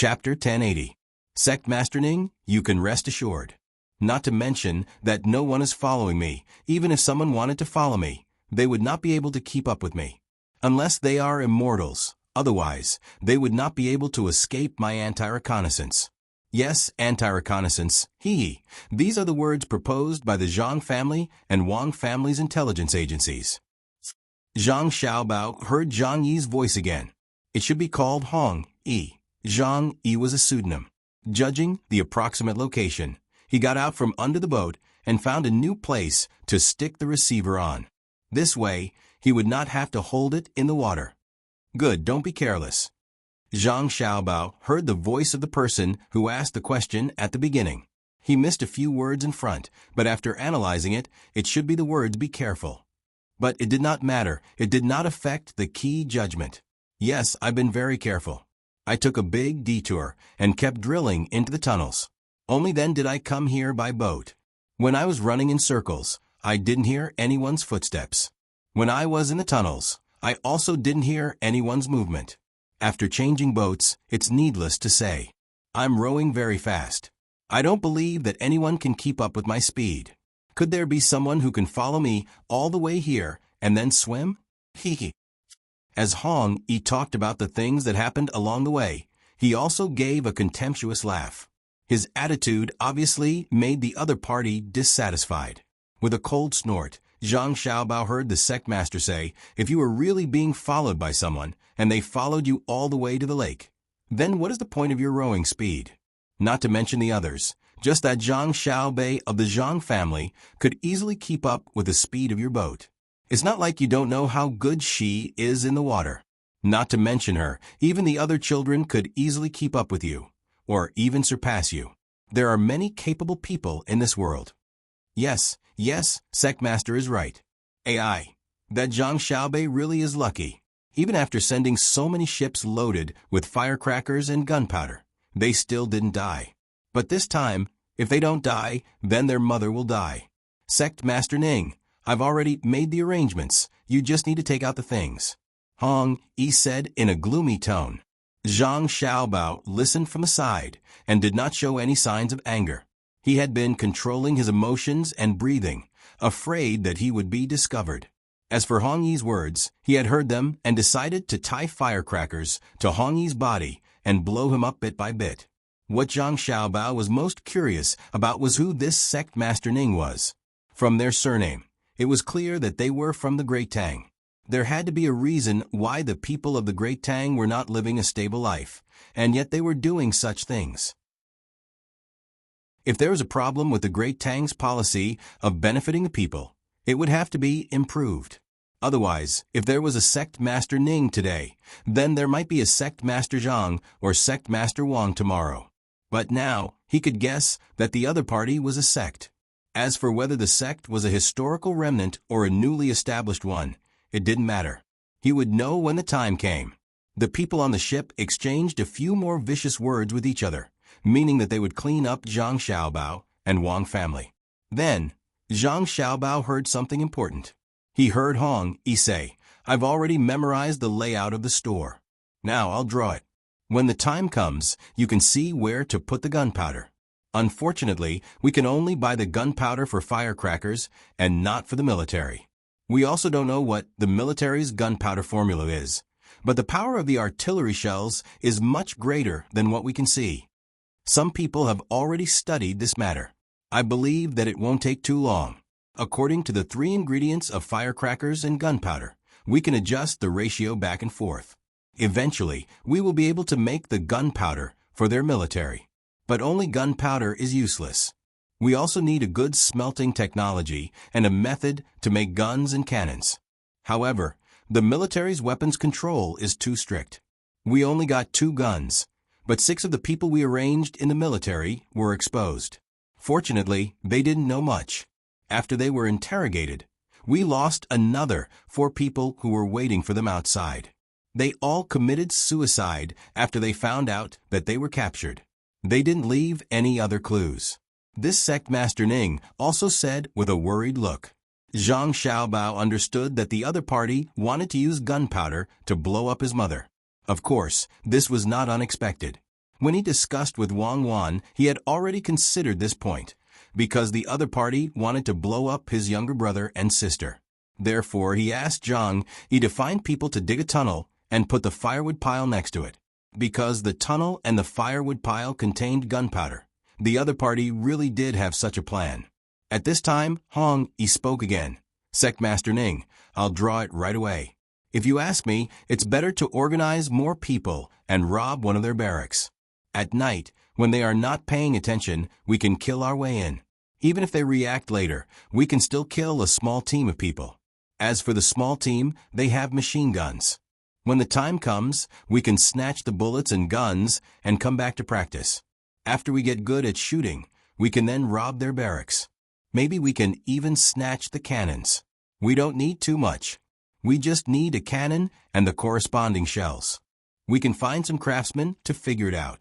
Chapter 1080. Sect Master Ning, you can rest assured. Not to mention that no one is following me. Even if someone wanted to follow me, they would not be able to keep up with me. Unless they are immortals, otherwise, they would not be able to escape my anti-reconnaissance. Yes, anti-reconnaissance, hee. These are the words proposed by the Zhang family and Wang family's intelligence agencies. Zhang Xiaobao heard Zhang Yi's voice again. It should be called Hong Yi. Zhang Yi was a pseudonym. Judging the approximate location, he got out from under the boat and found a new place to stick the receiver on. This way, he would not have to hold it in the water. Good, don't be careless. Zhang Xiaobao heard the voice of the person who asked the question at the beginning. He missed a few words in front, but after analyzing it, it should be the words "be careful." But it did not matter. It did not affect the key judgment. Yes, I've been very careful. I took a big detour and kept drilling into the tunnels. Only then did I come here by boat. When I was running in circles, I didn't hear anyone's footsteps. When I was in the tunnels, I also didn't hear anyone's movement. After changing boats, it's needless to say, I'm rowing very fast. I don't believe that anyone can keep up with my speed. Could there be someone who can follow me all the way here and then swim? Hee. As Hong Yi talked about the things that happened along the way, he also gave a contemptuous laugh. His attitude obviously made the other party dissatisfied. With a cold snort, Zhang Xiaobao heard the sect master say, if you were really being followed by someone, and they followed you all the way to the lake, then what is the point of your rowing speed? Not to mention the others, just that Zhang Xiaobei of the Zhang family could easily keep up with the speed of your boat. It's not like you don't know how good she is in the water. Not to mention her, even the other children could easily keep up with you, or even surpass you. There are many capable people in this world. Yes, Sect Master is right. AI. That Zhang Xiaobei really is lucky. Even after sending so many ships loaded with firecrackers and gunpowder, they still didn't die. But this time, if they don't die, then their mother will die. Sect Master Ning, I've already made the arrangements. You just need to take out the things. Hong Yi said in a gloomy tone. Zhang Xiaobao listened from the side and did not show any signs of anger. He had been controlling his emotions and breathing, afraid that he would be discovered. As for Hong Yi's words, he had heard them and decided to tie firecrackers to Hong Yi's body and blow him up bit by bit. What Zhang Xiaobao was most curious about was who this Sect Master Ning was. From their surname, it was clear that they were from the Great Tang. There had to be a reason why the people of the Great Tang were not living a stable life, and yet they were doing such things. If there was a problem with the Great Tang's policy of benefiting the people, it would have to be improved. Otherwise, if there was a Sect Master Ning today, then there might be a Sect Master Zhang or Sect Master Wang tomorrow. But now, he could guess that the other party was a sect. As for whether the sect was a historical remnant or a newly established one, it didn't matter. He would know when the time came. The people on the ship exchanged a few more vicious words with each other, meaning that they would clean up Zhang Xiaobao and Wang family. Then, Zhang Xiaobao heard something important. He heard Hong Yi say, I've already memorized the layout of the store. Now I'll draw it. When the time comes, you can see where to put the gunpowder. Unfortunately, we can only buy the gunpowder for firecrackers and not for the military. We also don't know what the military's gunpowder formula is, but the power of the artillery shells is much greater than what we can see. Some people have already studied this matter. I believe that it won't take too long. According to the 3 ingredients of firecrackers and gunpowder, we can adjust the ratio back and forth. Eventually, we will be able to make the gunpowder for their military. But only gunpowder is useless. We also need a good smelting technology and a method to make guns and cannons. However, the military's weapons control is too strict. We only got 2 guns, but 6 of the people we arranged in the military were exposed. Fortunately, they didn't know much. After they were interrogated, we lost another 4 people who were waiting for them outside. They all committed suicide after they found out that they were captured. They didn't leave any other clues. This Sect Master Ning also said with a worried look. Zhang Xiaobao understood that the other party wanted to use gunpowder to blow up his mother. Of course, this was not unexpected. When he discussed with Wang Wan, he had already considered this point, because the other party wanted to blow up his younger brother and sister. Therefore, he asked Zhang Yi to find people to dig a tunnel and put the firewood pile next to it. Because the tunnel and the firewood pile contained gunpowder, the other party really did have such a plan. At this time, Hong Yi spoke again. Sect Master Ning, I'll draw it right away. If you ask me, it's better to organize more people and rob one of their barracks. At night, when they are not paying attention, we can kill our way in. Even if they react later, we can still kill a small team of people. As for the small team, they have machine guns. When the time comes, we can snatch the bullets and guns and come back to practice. After we get good at shooting, we can then rob their barracks. Maybe we can even snatch the cannons. We don't need too much. We just need a cannon and the corresponding shells. We can find some craftsmen to figure it out.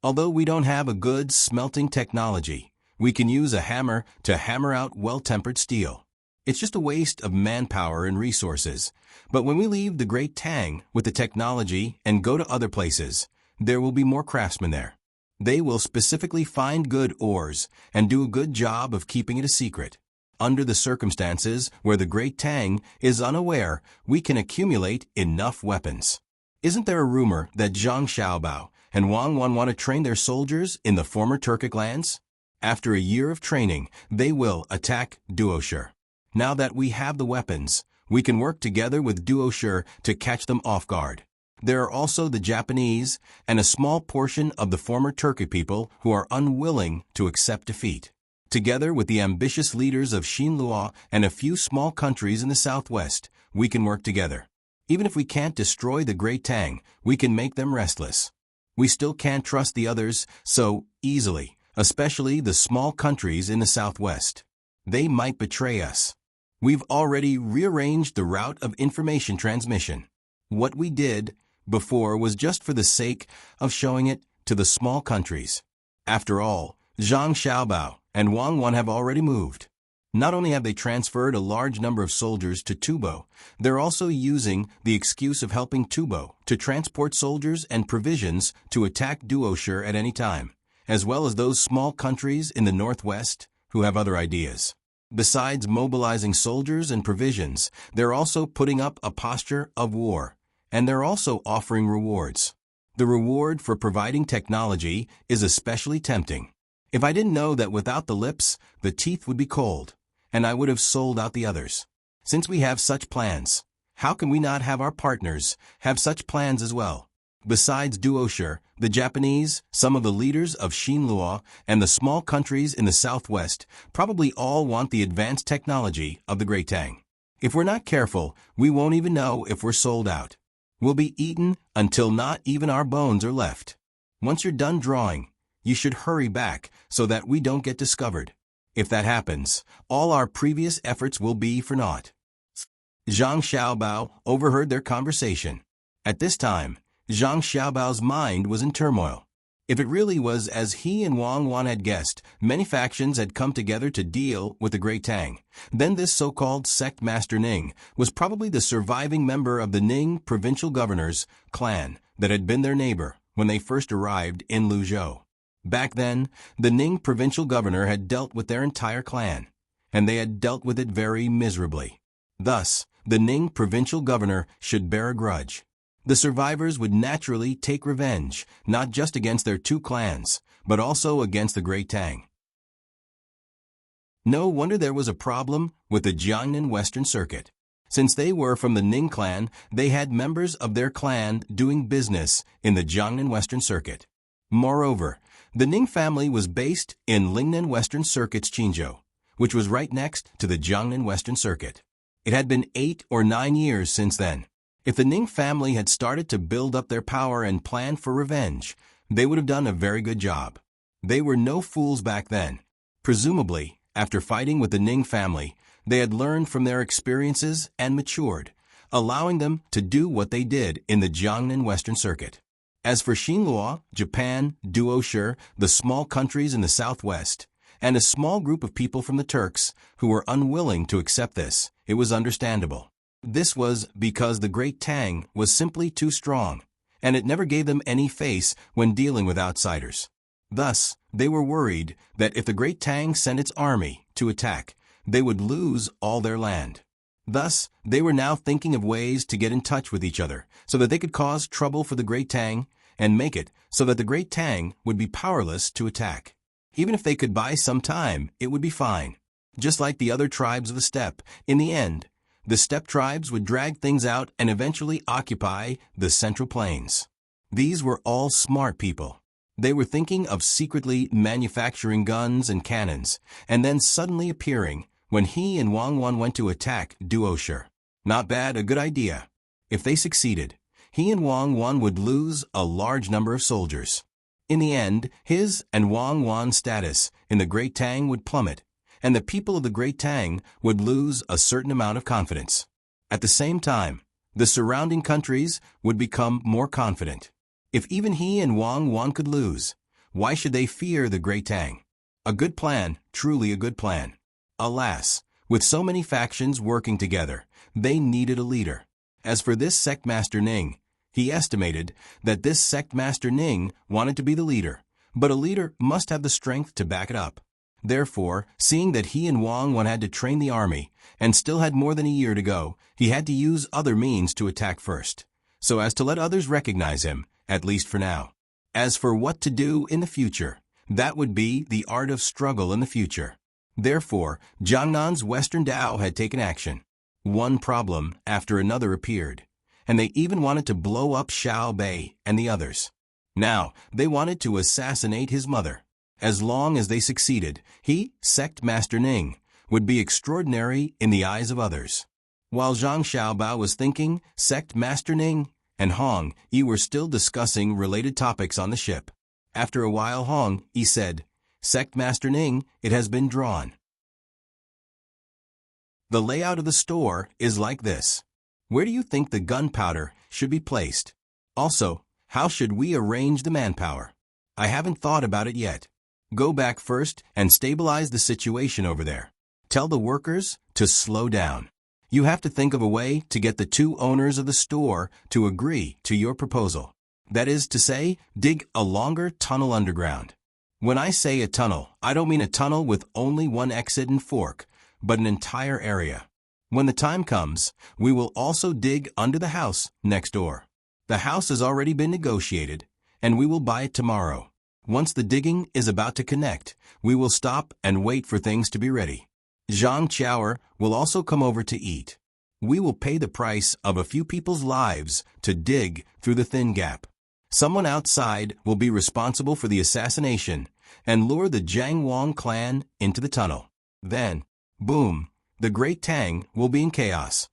Although we don't have a good smelting technology, we can use a hammer to hammer out well-tempered steel. It's just a waste of manpower and resources. But when we leave the Great Tang with the technology and go to other places, there will be more craftsmen there. They will specifically find good ores and do a good job of keeping it a secret. Under the circumstances where the Great Tang is unaware, we can accumulate enough weapons. Isn't there a rumor that Zhang Xiaobao and Wang Wan want to train their soldiers in the former Turkic lands? After a year of training, they will attack Duoshur. Now that we have the weapons, we can work together with Duoshur to catch them off guard. There are also the Japanese and a small portion of the former Turkic people who are unwilling to accept defeat. Together with the ambitious leaders of Xinhua and a few small countries in the southwest, we can work together. Even if we can't destroy the Great Tang, we can make them restless. We still can't trust the others so easily, especially the small countries in the southwest. They might betray us. We've already rearranged the route of information transmission. What we did before was just for the sake of showing it to the small countries. After all, Zhang Xiaobao and Wang Wan have already moved. Not only have they transferred a large number of soldiers to Tubo, they're also using the excuse of helping Tubo to transport soldiers and provisions to attack Duoshur at any time, as well as those small countries in the northwest who have other ideas. Besides mobilizing soldiers and provisions, they're also putting up a posture of war, and they're also offering rewards. The reward for providing technology is especially tempting. If I didn't know that without the lips, the teeth would be cold, and I would have sold out the others. Since we have such plans, how can we not have our partners have such plans as well? Besides Duoshur, the Japanese, some of the leaders of Xinhua, and the small countries in the southwest probably all want the advanced technology of the Great Tang. If we're not careful, we won't even know if we're sold out. We'll be eaten until not even our bones are left. Once you're done drawing, you should hurry back so that we don't get discovered. If that happens, all our previous efforts will be for naught. Zhang Xiaobao overheard their conversation. At this time, Zhang Xiaobao's mind was in turmoil. If it really was as he and Wang Wan had guessed, many factions had come together to deal with the Great Tang, then this so-called Sect Master Ning was probably the surviving member of the Ning provincial governor's clan that had been their neighbor when they first arrived in Luzhou. Back then, the Ning provincial governor had dealt with their entire clan, and they had dealt with it very miserably. Thus, the Ning provincial governor should bear a grudge. The survivors would naturally take revenge, not just against their two clans, but also against the Great Tang. No wonder there was a problem with the Jiangnan Western Circuit. Since they were from the Ning clan, they had members of their clan doing business in the Jiangnan Western Circuit. Moreover, the Ning family was based in Lingnan Western Circuit's Qinzhou, which was right next to the Jiangnan Western Circuit. It had been 8 or 9 years since then. If the Ning family had started to build up their power and plan for revenge, they would have done a very good job. They were no fools back then. Presumably, after fighting with the Ning family, they had learned from their experiences and matured, allowing them to do what they did in the Jiangnan Western Circuit. As for Xinhua, Japan, Duoshur, the small countries in the southwest, and a small group of people from the Turks who were unwilling to accept this, it was understandable. This was because the Great Tang was simply too strong, and it never gave them any face when dealing with outsiders. Thus, they were worried that if the great Tang sent its army to attack, they would lose all their land. Thus, they were now thinking of ways to get in touch with each other so that they could cause trouble for the great Tang and make it so that the great Tang would be powerless to attack. Even if they could buy some time, it would be fine. Just like the other tribes of the steppe, in the end, the steppe tribes would drag things out and eventually occupy the central plains. These were all smart people. They were thinking of secretly manufacturing guns and cannons, and then suddenly appearing when he and Wang Wan went to attack Duosher. Not bad, a good idea. If they succeeded, he and Wang Wan would lose a large number of soldiers. In the end, his and Wang Wan's status in the Great Tang would plummet, and the people of the Great Tang would lose a certain amount of confidence. At the same time, the surrounding countries would become more confident. If even he and Wang Wan could lose, why should they fear the Great Tang? A good plan, truly a good plan. Alas, with so many factions working together, they needed a leader. As for this sect master Ning, he estimated that this sect master Ning wanted to be the leader, but a leader must have the strength to back it up. Therefore, seeing that he and Wang Wan had to train the army and still had more than a year to go, he had to use other means to attack first, so as to let others recognize him, at least for now. As for what to do in the future, that would be the art of struggle in the future. Therefore, Jiangnan's Western Dao had taken action. One problem after another appeared, and they even wanted to blow up Xiao Bei and the others. Now, they wanted to assassinate his mother. As long as they succeeded, he, Sect Master Ning, would be extraordinary in the eyes of others. While Zhang Xiaobao was thinking, Sect Master Ning and Hong Yi were still discussing related topics on the ship. After a while, Hong Yi said, "Sect Master Ning, it has been drawn. The layout of the store is like this. Where do you think the gunpowder should be placed? Also, how should we arrange the manpower? I haven't thought about it yet. Go back first and stabilize the situation over there. Tell the workers to slow down. You have to think of a way to get the two owners of the store to agree to your proposal. That is to say, dig a longer tunnel underground. When I say a tunnel, I don't mean a tunnel with only one exit and fork, but an entire area. When the time comes, we will also dig under the house next door. The house has already been negotiated, and we will buy it tomorrow. Once the digging is about to connect, we will stop and wait for things to be ready. Zhang Qiaoer will also come over to eat. We will pay the price of a few people's lives to dig through the thin gap. Someone outside will be responsible for the assassination and lure the Jiang Wang clan into the tunnel. Then, boom, the Great Tang will be in chaos."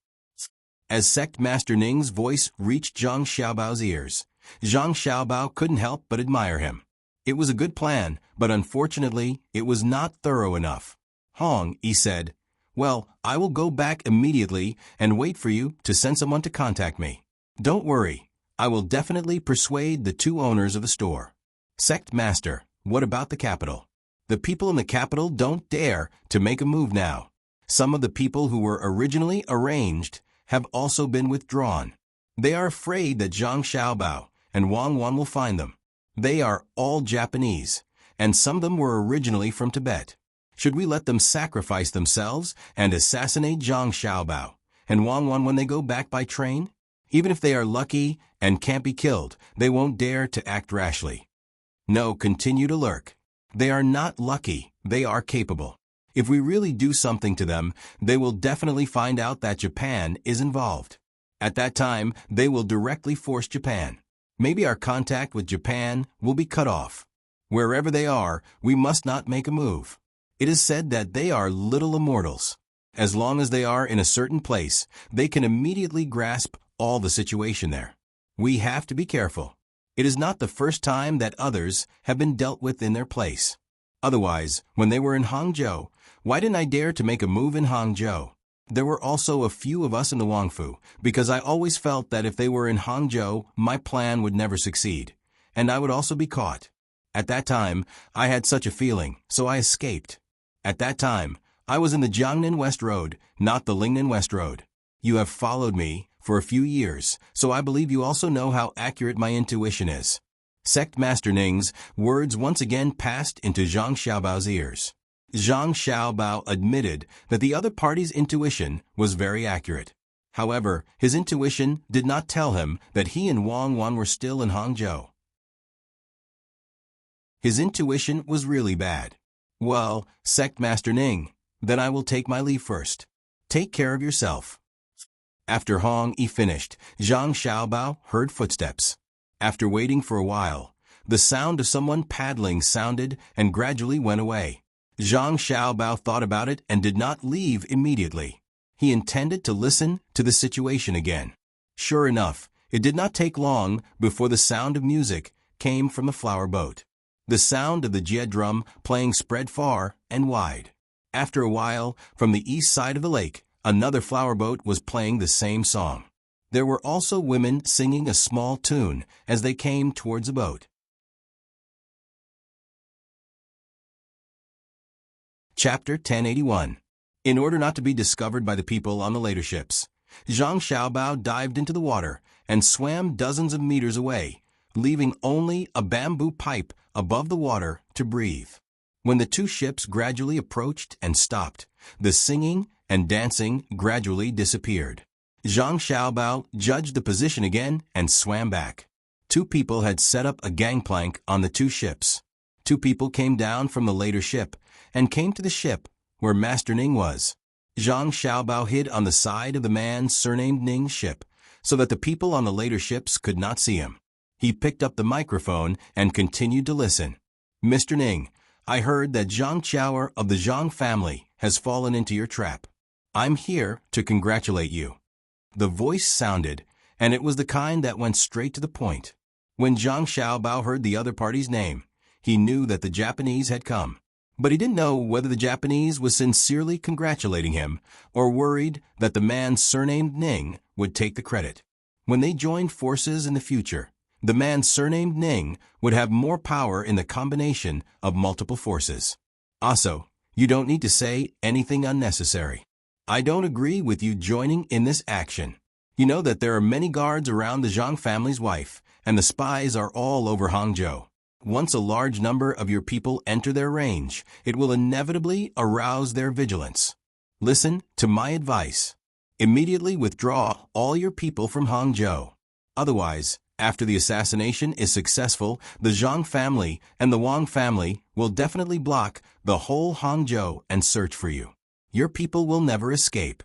As Sect Master Ning's voice reached Zhang Xiaobao's ears, Zhang Xiaobao couldn't help but admire him. It was a good plan, but unfortunately, it was not thorough enough. Hong Yi said, "Well, I will go back immediately and wait for you to send someone to contact me. Don't worry, I will definitely persuade the two owners of the store." "Sect Master, what about the capital? The people in the capital don't dare to make a move now. Some of the people who were originally arranged have also been withdrawn. They are afraid that Zhang Xiaobao and Wang Wan will find them. They are all Japanese, and some of them were originally from Tibet. Should we let them sacrifice themselves and assassinate Zhang Xiaobao and Wang Wan when they go back by train? Even if they are lucky and can't be killed, they won't dare to act rashly. No, continue to lurk. They are not lucky, they are capable. If we really do something to them, they will definitely find out that Japan is involved. At that time, they will directly force Japan. Maybe our contact with Japan will be cut off. Wherever they are, we must not make a move. It is said that they are little immortals. As long as they are in a certain place, they can immediately grasp all the situation there. We have to be careful. It is not the first time that others have been dealt with in their place. Otherwise, when they were in Hangzhou, why didn't I dare to make a move in Hangzhou? There were also a few of us in the Wangfu, because I always felt that if they were in Hangzhou, my plan would never succeed, and I would also be caught. At that time, I had such a feeling, so I escaped. At that time, I was in the Jiangnan West Road, not the Lingnan West Road. You have followed me for a few years, so I believe you also know how accurate my intuition is." Sect Master Ning's words once again passed into Zhang Xiaobao's ears. Zhang Xiaobao admitted that the other party's intuition was very accurate. However, his intuition did not tell him that he and Wang Wan were still in Hangzhou. His intuition was really bad. "Well, Sect Master Ning, then I will take my leave first. Take care of yourself." After Hong Yi finished, Zhang Xiaobao heard footsteps. After waiting for a while, the sound of someone paddling sounded and gradually went away. Zhang Xiaobao thought about it and did not leave immediately. He intended to listen to the situation again. Sure enough, it did not take long before the sound of music came from the flower boat. The sound of the jia drum playing spread far and wide. After a while, from the east side of the lake, another flower boat was playing the same song. There were also women singing a small tune as they came towards the boat. Chapter 1081. In order not to be discovered by the people on the later ships, Zhang Xiaobao dived into the water and swam dozens of meters away, leaving only a bamboo pipe above the water to breathe. When the two ships gradually approached and stopped, the singing and dancing gradually disappeared. Zhang Xiaobao judged the position again and swam back. Two people had set up a gangplank on the two ships. Two people came down from the later ship and came to the ship where Master Ning was. Zhang Xiaobao hid on the side of the man surnamed Ning's ship so that the people on the later ships could not see him. He picked up the microphone and continued to listen. "Mr. Ning, I heard that Zhang Qiaoer of the Zhang family has fallen into your trap. I'm here to congratulate you." The voice sounded, and it was the kind that went straight to the point. When Zhang Xiaobao heard the other party's name, he knew that the Japanese had come. But he didn't know whether the Japanese was sincerely congratulating him or worried that the man surnamed Ning would take the credit. When they joined forces in the future, the man surnamed Ning would have more power in the combination of multiple forces. Also, you don't need to say anything unnecessary. I don't agree with you joining in this action. You know that there are many guards around the Zhang family's wife, and the spies are all over Hangzhou. Once a large number of your people enter their range, it will inevitably arouse their vigilance. Listen to my advice. Immediately withdraw all your people from Hangzhou. Otherwise, after the assassination is successful, the Zhang family and the Wang family will definitely block the whole Hangzhou and search for you. Your people will never escape."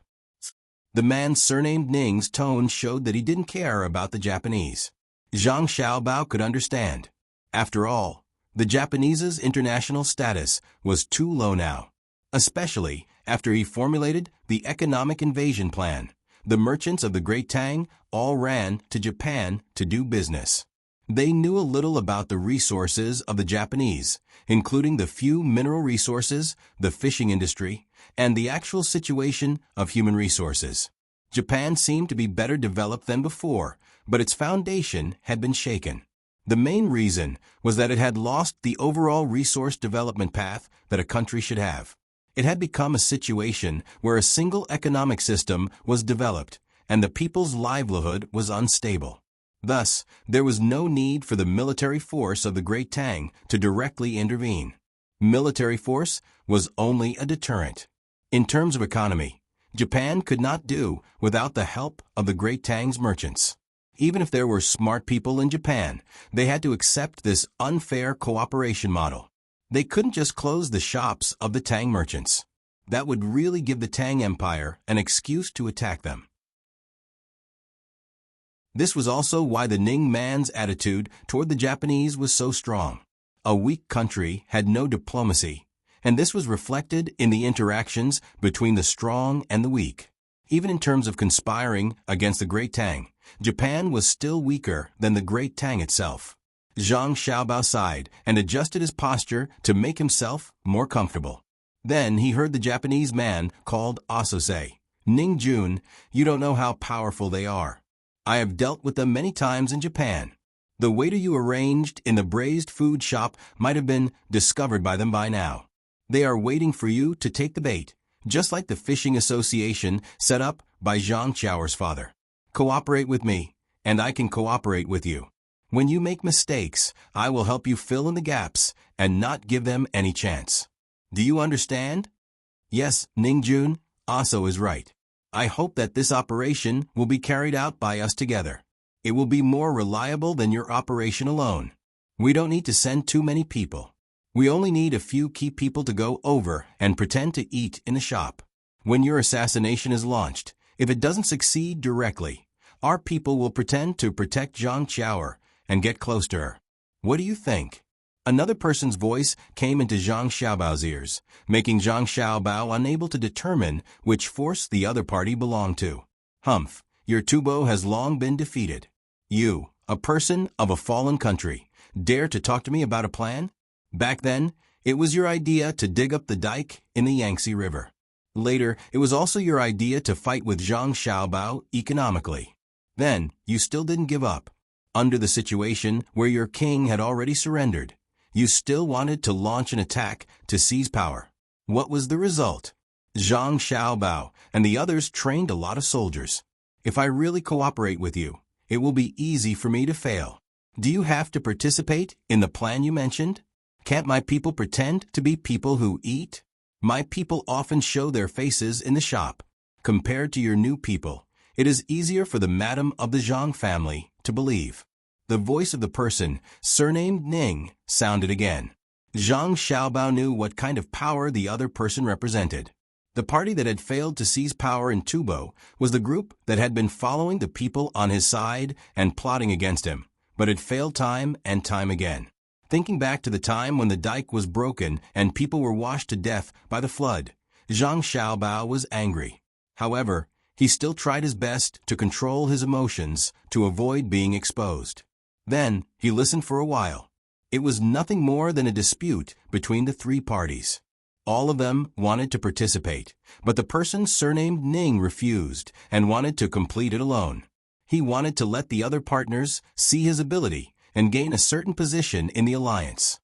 The man surnamed Ning's tone showed that he didn't care about the Japanese. Zhang Xiaobao could understand. After all, the Japanese's international status was too low now. Especially after he formulated the economic invasion plan. The merchants of the Great Tang all ran to Japan to do business. They knew a little about the resources of the Japanese, including the few mineral resources, the fishing industry, and the actual situation of human resources. Japan seemed to be better developed than before, but its foundation had been shaken. The main reason was that it had lost the overall resource development path that a country should have. It had become a situation where a single economic system was developed, and the people's livelihood was unstable. Thus, there was no need for the military force of the Great Tang to directly intervene. Military force was only a deterrent. In terms of economy, Japan could not do without the help of the Great Tang's merchants. Even if there were smart people in Japan, they had to accept this unfair cooperation model. They couldn't just close the shops of the Tang merchants. That would really give the Tang Empire an excuse to attack them. This was also why the Ning man's attitude toward the Japanese was so strong. A weak country had no diplomacy, and this was reflected in the interactions between the strong and the weak. Even in terms of conspiring against the Great Tang, Japan was still weaker than the Great Tang itself. Zhang Xiaobao sighed and adjusted his posture to make himself more comfortable. Then he heard the Japanese man called Aso say, "Ning Jun, you don't know how powerful they are. I have dealt with them many times in Japan. The waiter you arranged in the braised food shop might have been discovered by them by now. They are waiting for you to take the bait, just like the fishing association set up by Zhang Qiaoer's father. Cooperate with me, and I can cooperate with you. When you make mistakes, I will help you fill in the gaps and not give them any chance. Do you understand? Yes, Ningjun, Aso is right. I hope that this operation will be carried out by us together. It will be more reliable than your operation alone. We don't need to send too many people. We only need a few key people to go over and pretend to eat in the shop. When your assassination is launched, if it doesn't succeed directly, our people will pretend to protect Zhang Qiaoer and get close to her. What do you think? Another person's voice came into Zhang Xiaobao's ears, making Zhang Xiaobao unable to determine which force the other party belonged to. Humph, your Tubo has long been defeated. You, a person of a fallen country, dare to talk to me about a plan? Back then, it was your idea to dig up the dike in the Yangtze River. Later, it was also your idea to fight with Zhang Xiaobao economically. Then, you still didn't give up. Under the situation where your king had already surrendered, you still wanted to launch an attack to seize power. What was the result? Zhang Xiaobao and the others trained a lot of soldiers. If I really cooperate with you, it will be easy for me to fail. Do you have to participate in the plan you mentioned? Can't my people pretend to be people who eat? My people often show their faces in the shop. Compared to your new people, it is easier for the madam of the Zhang family to believe. The voice of the person, surnamed Ning, sounded again. Zhang Xiaobao knew what kind of power the other person represented. The party that had failed to seize power in Tubo was the group that had been following the people on his side and plotting against him, but had failed time and time again. Thinking back to the time when the dike was broken and people were washed to death by the flood, Zhang Xiaobao was angry. However, he still tried his best to control his emotions to avoid being exposed. Then, he listened for a while. It was nothing more than a dispute between the three parties. All of them wanted to participate, but the person surnamed Ning refused and wanted to complete it alone. He wanted to let the other partners see his ability and gain a certain position in the alliance.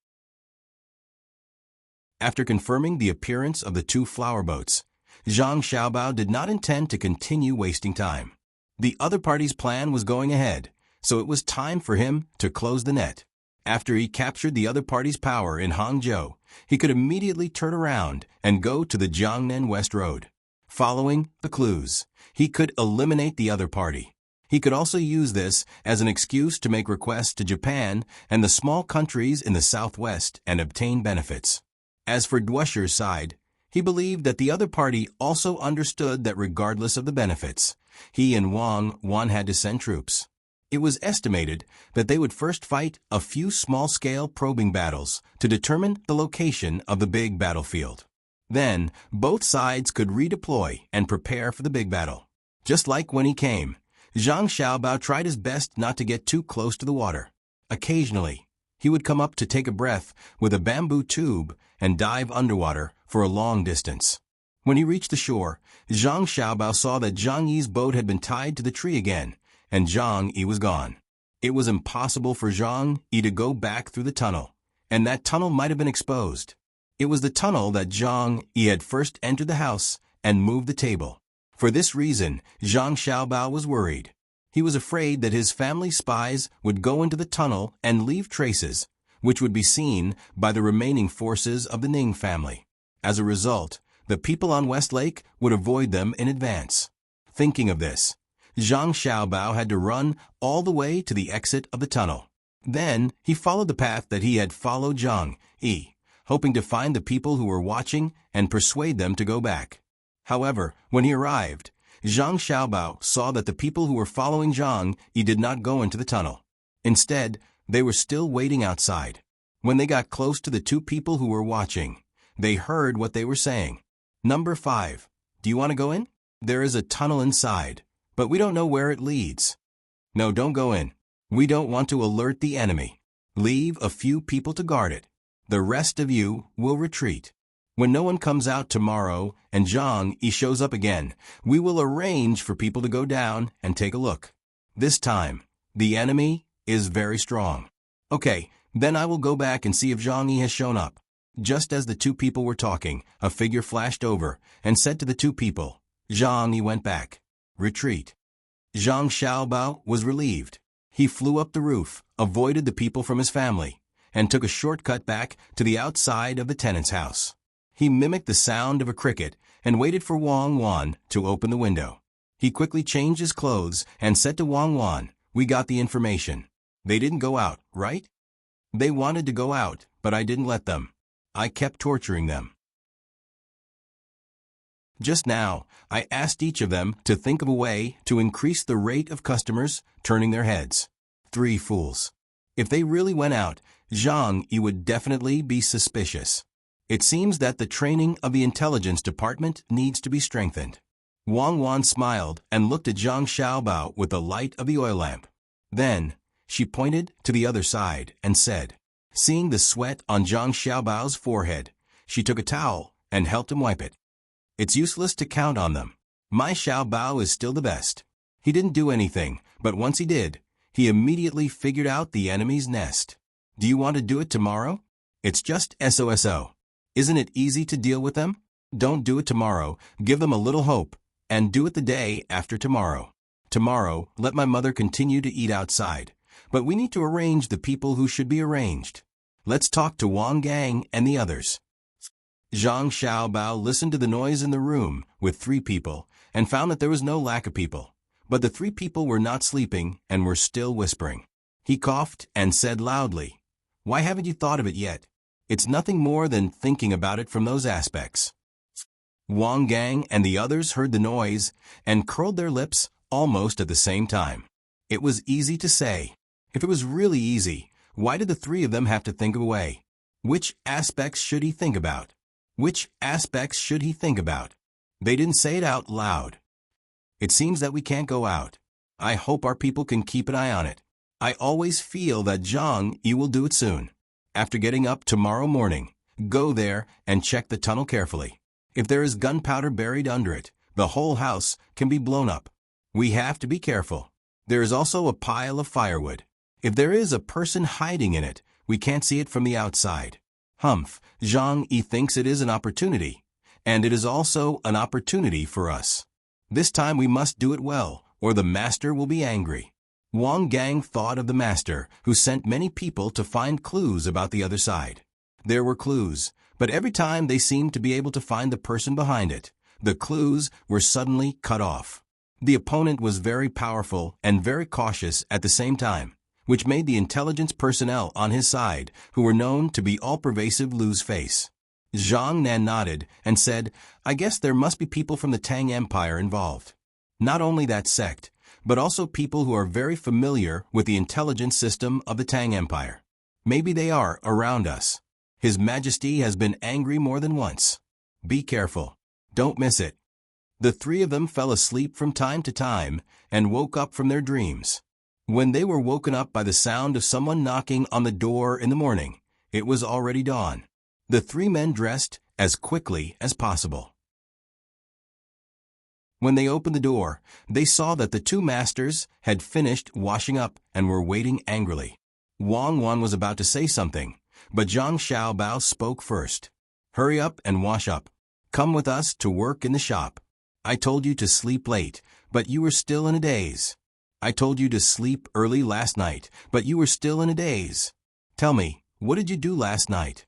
After confirming the appearance of the two flower boats, Zhang Xiaobao did not intend to continue wasting time. The other party's plan was going ahead, so it was time for him to close the net. After he captured the other party's power in Hangzhou, he could immediately turn around and go to the Jiangnan West Road. Following the clues, he could eliminate the other party. He could also use this as an excuse to make requests to Japan and the small countries in the southwest and obtain benefits. As for Duosher's side, he believed that the other party also understood that regardless of the benefits, he and Wang Wan had to send troops. It was estimated that they would first fight a few small-scale probing battles to determine the location of the big battlefield. Then, both sides could redeploy and prepare for the big battle. Just like when he came, Zhang Xiaobao tried his best not to get too close to the water. Occasionally, he would come up to take a breath with a bamboo tube and dive underwater for a long distance. When he reached the shore, Zhang Xiaobao saw that Zhang Yi's boat had been tied to the tree again, and Zhang Yi was gone. It was impossible for Zhang Yi to go back through the tunnel, and that tunnel might have been exposed. It was the tunnel that Zhang Yi had first entered the house and moved the table. For this reason, Zhang Xiaobao was worried. He was afraid that his family spies would go into the tunnel and leave traces, which would be seen by the remaining forces of the Ning family. As a result, the people on West Lake would avoid them in advance. Thinking of this, Zhang Xiaobao had to run all the way to the exit of the tunnel. Then, he followed the path that he had followed Zhang Yi, hoping to find the people who were watching and persuade them to go back. However, when he arrived, Zhang Xiaobao saw that the people who were following Zhang Yi did not go into the tunnel. Instead, they were still waiting outside. When they got close to the two people who were watching, they heard what they were saying. Number 5. Do you want to go in? There is a tunnel inside, but we don't know where it leads. No, don't go in. We don't want to alert the enemy. Leave a few people to guard it. The rest of you will retreat. When no one comes out tomorrow and Zhang Yi shows up again, we will arrange for people to go down and take a look. This time, the enemy is very strong. Okay, then I will go back and see if Zhang Yi has shown up. Just as the two people were talking, a figure flashed over and said to the two people, Zhang Yi went back. Retreat. Zhang Xiaobao was relieved. He flew up the roof, avoided the people from his family, and took a shortcut back to the outside of the tenant's house. He mimicked the sound of a cricket and waited for Wang Wan to open the window. He quickly changed his clothes and said to Wang Wan, "We got the information. They didn't go out, right? They wanted to go out, but I didn't let them. I kept torturing them. Just now, I asked each of them to think of a way to increase the rate of customers turning their heads. 3 fools. If they really went out, Zhang Yi would definitely be suspicious. It seems that the training of the intelligence department needs to be strengthened." Wang Wan smiled and looked at Zhang Xiaobao with the light of the oil lamp. Then, she pointed to the other side and said, seeing the sweat on Zhang Xiaobao's forehead, she took a towel and helped him wipe it. "It's useless to count on them. My Xiaobao is still the best. He didn't do anything, but once he did, he immediately figured out the enemy's nest. Do you want to do it tomorrow? It's just SOSO. Isn't it easy to deal with them? Don't do it tomorrow, give them a little hope, and do it the day after tomorrow. Tomorrow, let my mother continue to eat outside, but we need to arrange the people who should be arranged. Let's talk to Wang Gang and the others." Zhang Xiaobao listened to the noise in the room with 3 people and found that there was no lack of people, but the 3 people were not sleeping and were still whispering. He coughed and said loudly, "Why haven't you thought of it yet? It's nothing more than thinking about it from those aspects." Wang Gang and the others heard the noise and curled their lips almost at the same time. It was easy to say. If it was really easy, why did the 3 of them have to think of a way? Which aspects should he think about? Which aspects should he think about? They didn't say it out loud. "It seems that we can't go out. I hope our people can keep an eye on it. I always feel that Zhang Yi will do it soon. After getting up tomorrow morning, go there and check the tunnel carefully. If there is gunpowder buried under it, the whole house can be blown up. We have to be careful. There is also a pile of firewood. If there is a person hiding in it, we can't see it from the outside. Humph, Zhang Yi thinks it is an opportunity, and it is also an opportunity for us. This time we must do it well, or the master will be angry." Wang Gang thought of the master, who sent many people to find clues about the other side. There were clues, but every time they seemed to be able to find the person behind it, the clues were suddenly cut off. The opponent was very powerful and very cautious at the same time, which made the intelligence personnel on his side, who were known to be all-pervasive, lose face. Zhang Nan nodded and said, "I guess there must be people from the Tang Empire involved. Not only that sect, but also people who are very familiar with the intelligence system of the Tang Empire. Maybe they are around us. His Majesty has been angry more than once. Be careful. Don't miss it." The 3 of them fell asleep from time to time and woke up from their dreams. When they were woken up by the sound of someone knocking on the door in the morning, it was already dawn. The 3 men dressed as quickly as possible. When they opened the door, they saw that the 2 masters had finished washing up and were waiting angrily. Wang Wan was about to say something, but Zhang Xiaobao spoke first. "Hurry up and wash up. Come with us to work in the shop. I told you to sleep late, but you were still in a daze. I told you to sleep early last night, but you were still in a daze. Tell me, what did you do last night?"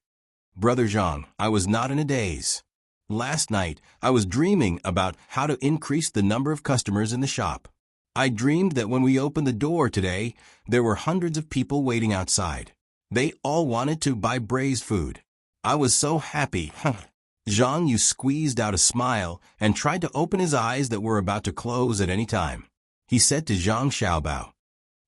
"Brother Zhang, I was not in a daze. Last night, I was dreaming about how to increase the number of customers in the shop. I dreamed that when we opened the door today, there were hundreds of people waiting outside. They all wanted to buy braised food. I was so happy." Zhang Yu squeezed out a smile and tried to open his eyes that were about to close at any time. He said to Zhang Xiaobao,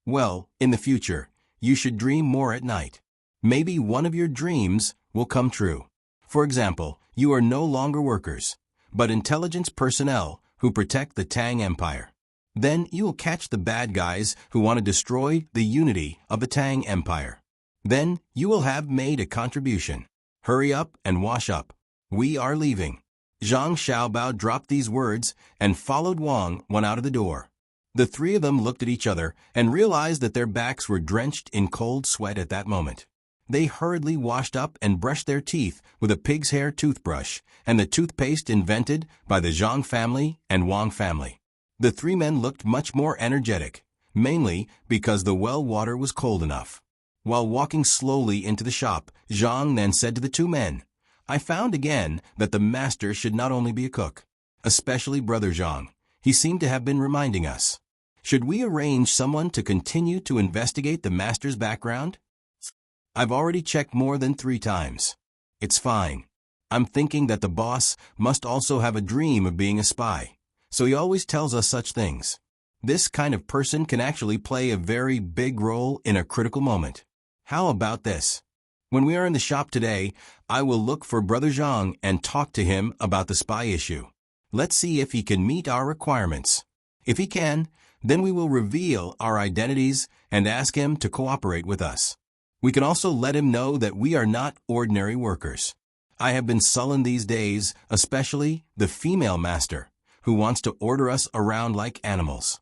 "Well, in the future, you should dream more at night. Maybe one of your dreams will come true. For example, you are no longer workers, but intelligence personnel who protect the Tang Empire. Then you will catch the bad guys who want to destroy the unity of the Tang Empire. Then you will have made a contribution. Hurry up and wash up. We are leaving." Zhang Xiaobao dropped these words and followed Wang Wan out of the door. The 3 of them looked at each other and realized that their backs were drenched in cold sweat at that moment. They hurriedly washed up and brushed their teeth with a pig's hair toothbrush and the toothpaste invented by the Zhang family and Wang family. The three men looked much more energetic, mainly because the well water was cold enough. While walking slowly into the shop, Zhang then said to the two men, "I found again that the master should not only be a cook, especially Brother Zhang. He seemed to have been reminding us. Should we arrange someone to continue to investigate the master's background? I've already checked more than 3 times. It's fine. I'm thinking that the boss must also have a dream of being a spy, so he always tells us such things. This kind of person can actually play a very big role in a critical moment. How about this? When we are in the shop today, I will look for Brother Zhang and talk to him about the spy issue. Let's see if he can meet our requirements. If he can, then we will reveal our identities and ask him to cooperate with us. We can also let him know that we are not ordinary workers. I have been sullen these days, especially the female master, who wants to order us around like animals."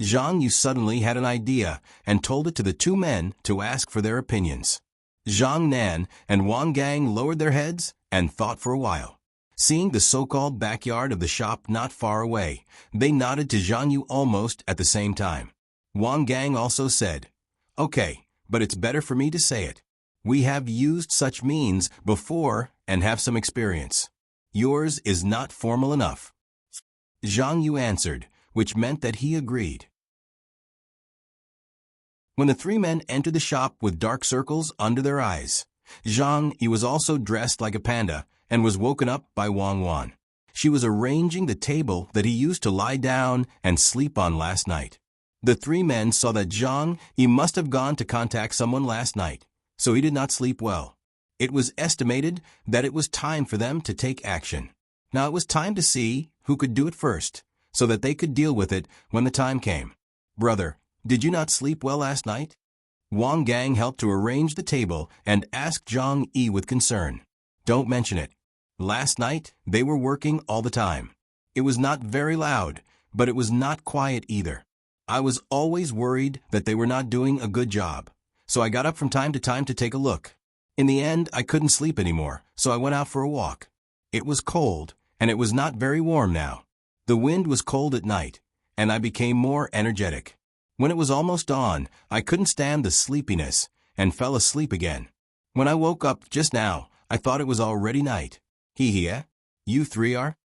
Zhang Yu suddenly had an idea and told it to the two men to ask for their opinions. Zhang Nan and Wang Gang lowered their heads and thought for a while. Seeing the so-called backyard of the shop not far away, they nodded to Zhang Yu almost at the same time. Wang Gang also said, "Okay, but it's better for me to say it. We have used such means before and have some experience. Yours is not formal enough." Zhang Yu answered, which meant that he agreed. When the three men entered the shop with dark circles under their eyes, Zhang Yu was also dressed like a panda and was woken up by Wang Wan. She was arranging the table that he used to lie down and sleep on last night. The three men saw that Zhang Yu must have gone to contact someone last night, so he did not sleep well. It was estimated that it was time for them to take action. Now it was time to see who could do it first, so that they could deal with it when the time came. "Brother, did you not sleep well last night?" Wang Gang helped to arrange the table and asked Zhang Yi with concern. "Don't mention it. Last night, they were working all the time. It was not very loud, but it was not quiet either. I was always worried that they were not doing a good job, so I got up from time to take a look. In the end, I couldn't sleep anymore, so I went out for a walk. It was cold, and it was not very warm now. The wind was cold at night, and I became more energetic. When it was almost dawn, I couldn't stand the sleepiness and fell asleep again. When I woke up just now, I thought it was already night. Eh? You three are?"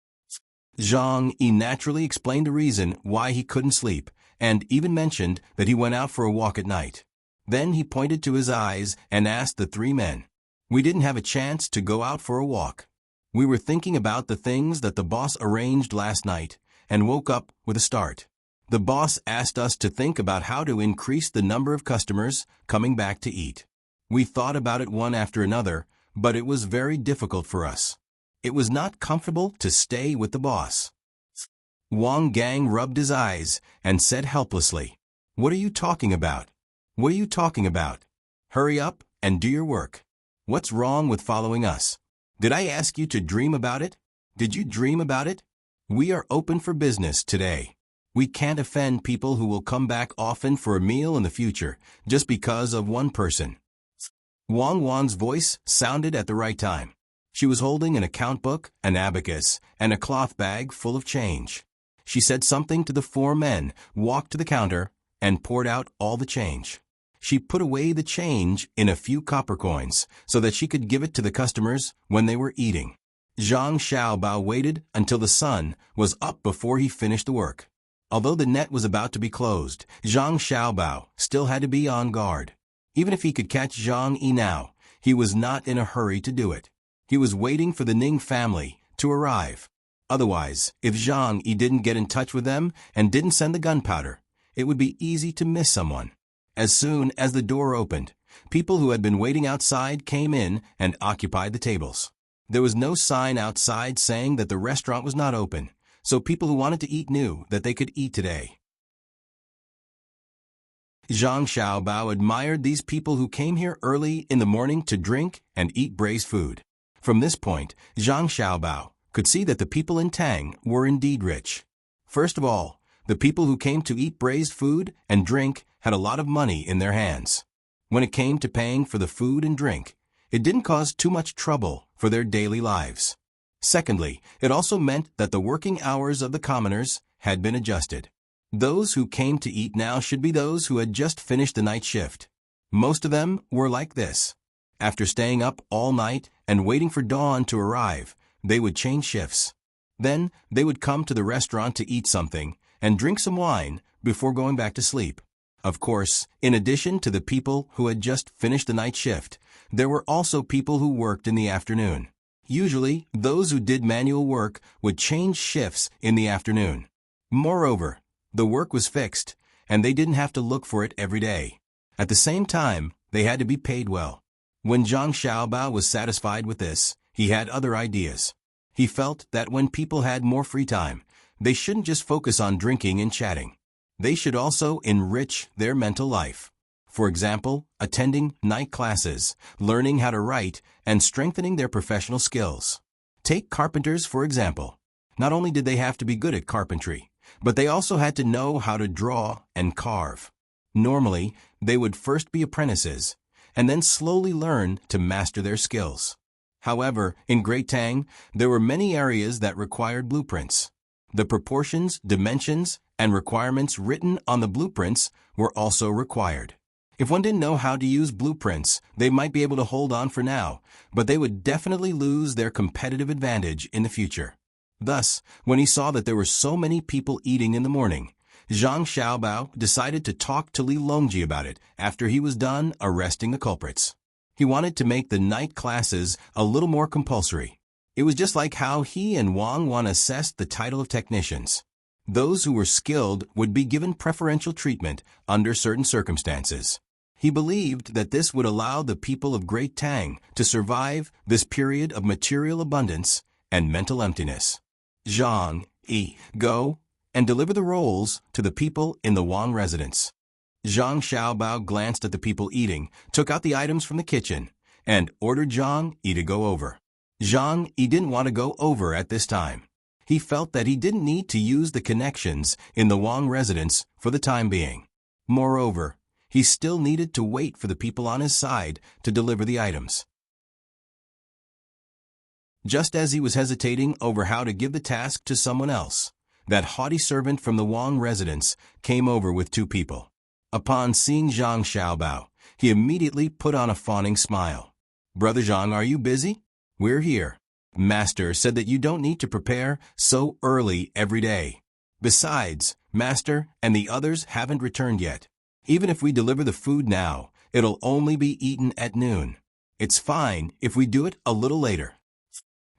Zhang Yi naturally explained the reason why he couldn't sleep, and even mentioned that he went out for a walk at night. Then he pointed to his eyes and asked the three men, "We didn't have a chance to go out for a walk. We were thinking about the things that the boss arranged last night and woke up with a start. The boss asked us to think about how to increase the number of customers coming back to eat. We thought about it one after another, but it was very difficult for us. It was not comfortable to stay with the boss." Wang Gang rubbed his eyes and said helplessly, "What are you talking about? What are you talking about? Hurry up and do your work. What's wrong with following us? Did I ask you to dream about it? Did you dream about it? We are open for business today. We can't offend people who will come back often for a meal in the future just because of one person." Wang Wan's voice sounded at the right time. She was holding an account book, an abacus, and a cloth bag full of change. She said something to the 4 men, walked to the counter, and poured out all the change. She put away the change in a few copper coins so that she could give it to the customers when they were eating. Zhang Xiaobao waited until the sun was up before he finished the work. Although the net was about to be closed, Zhang Xiaobao still had to be on guard. Even if he could catch Zhang Yi now, he was not in a hurry to do it. He was waiting for the Ning family to arrive. Otherwise, if Zhang Yi didn't get in touch with them and didn't send the gunpowder, it would be easy to miss someone. As soon as the door opened, people who had been waiting outside came in and occupied the tables. There was no sign outside saying that the restaurant was not open, so people who wanted to eat knew that they could eat today. Zhang Xiaobao admired these people who came here early in the morning to drink and eat braised food. From this point, Zhang Xiaobao could see that the people in Tang were indeed rich. First of all, the people who came to eat braised food and drink had a lot of money in their hands. When it came to paying for the food and drink, it didn't cause too much trouble for their daily lives. Secondly, it also meant that the working hours of the commoners had been adjusted. Those who came to eat now should be those who had just finished the night shift. Most of them were like this. After staying up all night and waiting for dawn to arrive, they would change shifts. Then they would come to the restaurant to eat something and drink some wine before going back to sleep. Of course, in addition to the people who had just finished the night shift, there were also people who worked in the afternoon. Usually, those who did manual work would change shifts in the afternoon. Moreover, the work was fixed, and they didn't have to look for it every day. At the same time, they had to be paid well. When Zhang Xiaobao was satisfied with this, he had other ideas. He felt that when people had more free time, they shouldn't just focus on drinking and chatting. They should also enrich their mental life. For example, attending night classes, learning how to write, and strengthening their professional skills. Take carpenters, for example. Not only did they have to be good at carpentry, but they also had to know how to draw and carve. Normally, they would first be apprentices, and then slowly learn to master their skills. However, in Great Tang, there were many areas that required blueprints. The proportions, dimensions, and requirements written on the blueprints were also required. If one didn't know how to use blueprints, they might be able to hold on for now, but they would definitely lose their competitive advantage in the future. Thus, when he saw that there were so many people eating in the morning, Zhang Xiaobao decided to talk to Li Longji about it after he was done arresting the culprits. He wanted to make the night classes a little more compulsory. It was just like how he and Wang Wan assessed the title of technicians. Those who were skilled would be given preferential treatment under certain circumstances. He believed that this would allow the people of Great Tang to survive this period of material abundance and mental emptiness. Zhang, go and deliver the rolls to the people in the Wang residence. Zhang Xiaobao glanced at the people eating, took out the items from the kitchen, and ordered Zhang Yi to go over. Zhang Yi didn't want to go over at this time. He felt that he didn't need to use the connections in the Wang residence for the time being. Moreover, he still needed to wait for the people on his side to deliver the items. Just as he was hesitating over how to give the task to someone else, that haughty servant from the Wang residence came over with two people. Upon seeing Zhang Xiaobao, he immediately put on a fawning smile. "Brother Zhang, are you busy? We're here. Master said that you don't need to prepare so early every day. Besides, Master and the others haven't returned yet. Even if we deliver the food now, it'll only be eaten at noon. It's fine if we do it a little later."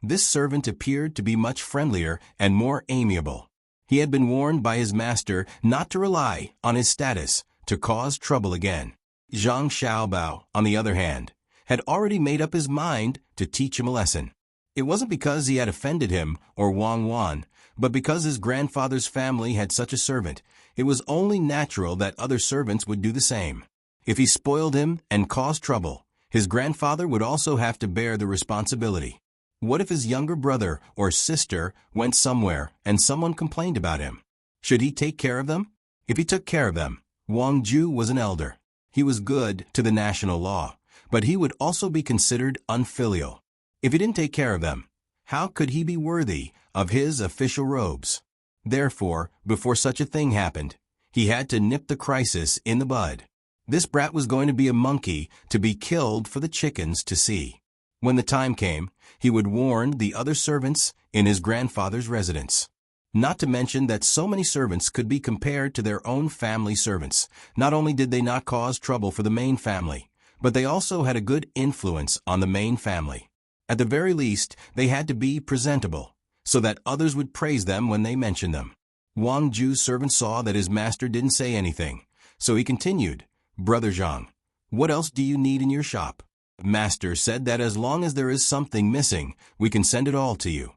This servant appeared to be much friendlier and more amiable. He had been warned by his master not to rely on his status to cause trouble again. Zhang Xiaobao, on the other hand, had already made up his mind to teach him a lesson. It wasn't because he had offended him or Wang Wan, but because his grandfather's family had such a servant. It was only natural that other servants would do the same. If he spoiled him and caused trouble, his grandfather would also have to bear the responsibility. What if his younger brother or sister went somewhere and someone complained about him? Should he take care of them? If he took care of them, Wang Ju was an elder. He was good to the national law, but he would also be considered unfilial. If he didn't take care of them, how could he be worthy of his official robes? Therefore, before such a thing happened, he had to nip the crisis in the bud. This brat was going to be a monkey to be killed for the chickens to see. When the time came, he would warn the other servants in his grandfather's residence. Not to mention that so many servants could be compared to their own family servants. Not only did they not cause trouble for the main family, but they also had a good influence on the main family. At the very least, they had to be presentable, so that others would praise them when they mentioned them. Wang Ju's servant saw that his master didn't say anything, so he continued, "Brother Zhang, what else do you need in your shop? Master said that as long as there is something missing, we can send it all to you."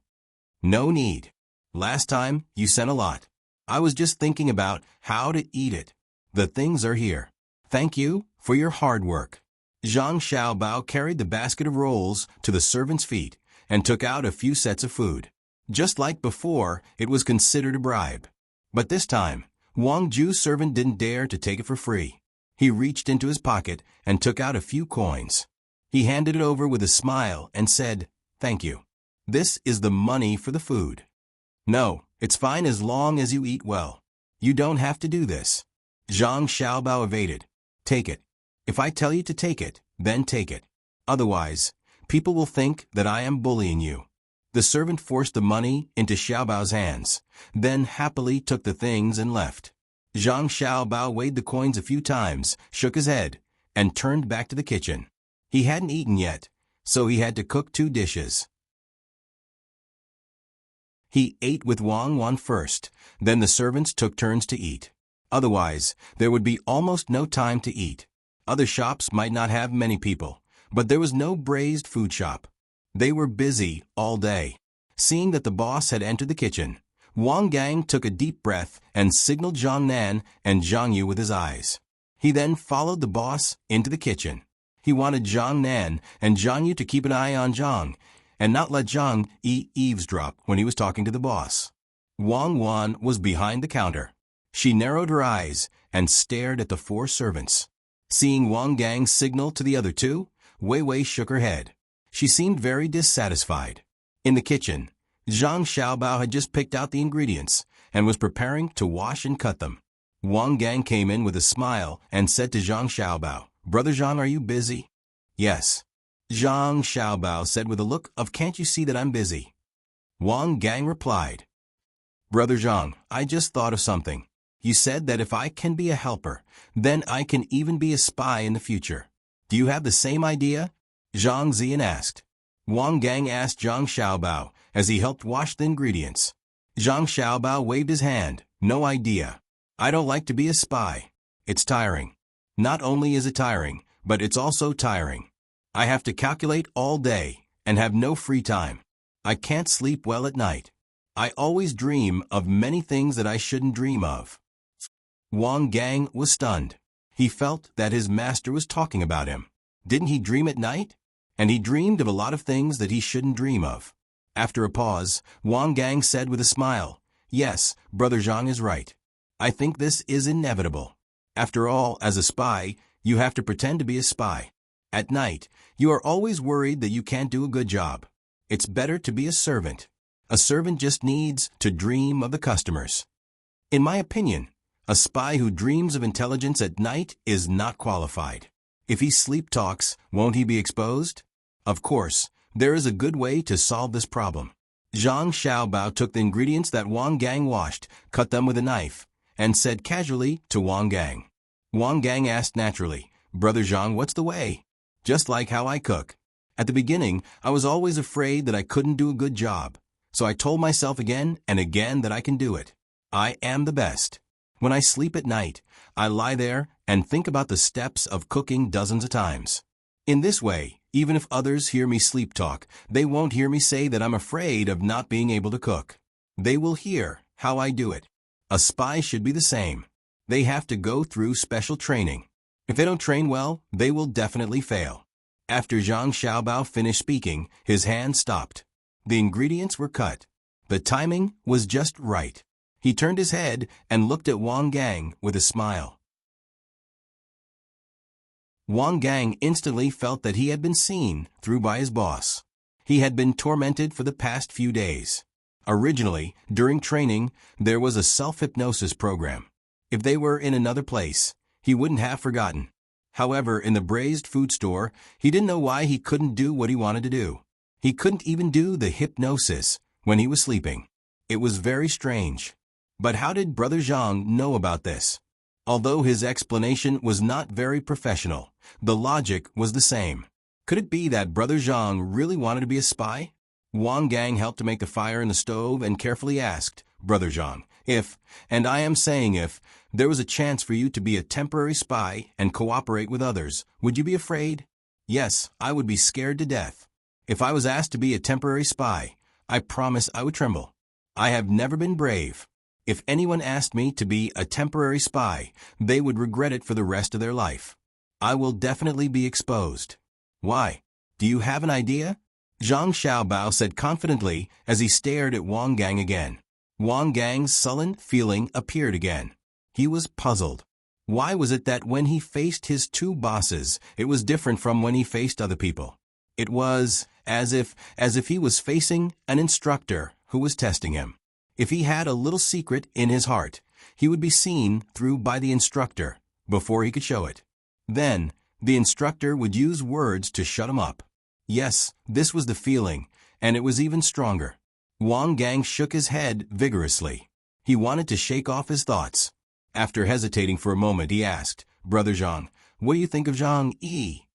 "No need. Last time, you sent a lot. I was just thinking about how to eat it. The things are here. Thank you for your hard work." Zhang Xiaobao carried the basket of rolls to the servant's feet and took out a few sets of food. Just like before, it was considered a bribe. But this time, Wang Ju's servant didn't dare to take it for free. He reached into his pocket and took out a few coins. He handed it over with a smile and said, "Thank you. This is the money for the food." "No, It's fine as long as you eat well. You don't have to do this. Zhang Xiaobao evaded. Take it. If I tell you to take it, then take it. Otherwise, people will think that I am bullying you. The servant forced the money into Xiaobao's hands, then happily took the things and left. Zhang Xiaobao weighed the coins a few times, shook his head, and turned back to the kitchen. He hadn't eaten yet, so he had to cook 2 dishes. He ate with Wang Wan first, then the servants took turns to eat. Otherwise, there would be almost no time to eat. Other shops might not have many people, but there was no braised food shop. They were busy all day. Seeing that the boss had entered the kitchen, Wang Gang took a deep breath and signaled Zhang Nan and Zhang Yu with his eyes. He then followed the boss into the kitchen. He wanted Zhang Nan and Zhang Yu to keep an eye on Zhang, and not let Zhang Yi eavesdrop when he was talking to the boss. Wang Wan was behind the counter. She narrowed her eyes and stared at the 4 servants. Seeing Wang Gang signal to the other 2, Wei Wei shook her head. She seemed very dissatisfied. In the kitchen, Zhang Xiaobao had just picked out the ingredients and was preparing to wash and cut them. Wang Gang came in with a smile and said to Zhang Xiaobao, "Brother Zhang, are you busy?" "Yes." Zhang Xiaobao said with a look of "Can't you see that I'm busy?" Wang Gang replied, "Brother Zhang, I just thought of something. You said that if I can be a helper, then I can even be a spy in the future. Do you have the same idea?" Zhang Ziyan asked. Wang Gang asked Zhang Xiaobao as he helped wash the ingredients. Zhang Xiaobao waved his hand. "No idea. I don't like to be a spy. It's tiring. Not only is it tiring, but it's also tiring. I have to calculate all day and have no free time. I can't sleep well at night. I always dream of many things that I shouldn't dream of." Wang Gang was stunned. He felt that his master was talking about him. Didn't he dream at night? And he dreamed of a lot of things that he shouldn't dream of. After a pause, Wang Gang said with a smile, "Yes, Brother Zhang is right. I think this is inevitable. After all, as a spy, you have to pretend to be a spy. At night, you are always worried that you can't do a good job. It's better to be a servant. A servant just needs to dream of the customers. In my opinion, a spy who dreams of intelligence at night is not qualified. If he sleep talks, won't he be exposed? Of course, there is a good way to solve this problem." Zhang Xiaobao took the ingredients that Wang Gang washed, cut them with a knife, and said casually to Wang Gang. Wang Gang asked naturally, "Brother Zhang, what's the way?" "Just like how I cook. At the beginning, I was always afraid that I couldn't do a good job, so I told myself again and again that I can do it. I am the best. When I sleep at night, I lie there and think about the steps of cooking dozens of times. In this way, even if others hear me sleep talk, they won't hear me say that I'm afraid of not being able to cook. They will hear how I do it. A spy should be the same. They have to go through special training. If they don't train well, they will definitely fail." After Zhang Xiaobao finished speaking, his hand stopped. The ingredients were cut. The timing was just right. He turned his head and looked at Wang Gang with a smile. Wang Gang instantly felt that he had been seen through by his boss. He had been tormented for the past few days. Originally, during training, there was a self-hypnosis program. If they were in another place, he wouldn't have forgotten. However, in the braised food store, he didn't know why he couldn't do what he wanted to do. He couldn't even do the hypnosis when he was sleeping. It was very strange. But how did Brother Zhang know about this? Although his explanation was not very professional, the logic was the same. Could it be that Brother Zhang really wanted to be a spy? Wang Gang helped to make the fire in the stove and carefully asked, "Brother Zhang, if, and I am saying if, there was a chance for you to be a temporary spy and cooperate with others, would you be afraid?" "Yes, I would be scared to death. If I was asked to be a temporary spy, I promise I would tremble. I have never been brave. If anyone asked me to be a temporary spy, they would regret it for the rest of their life. I will definitely be exposed." "Why? Do you have an idea?" Zhang Xiaobao said confidently as he stared at Wang Gang again. Wang Gang's sullen feeling appeared again. He was puzzled. Why was it that when he faced his 2 bosses, it was different from when he faced other people? It was as if he was facing an instructor who was testing him. If he had a little secret in his heart, he would be seen through by the instructor before he could show it. Then, the instructor would use words to shut him up. Yes, this was the feeling, and it was even stronger. Wang Gang shook his head vigorously. He wanted to shake off his thoughts. After hesitating for a moment, he asked, "Brother Zhang, what do you think of Zhang Yi?"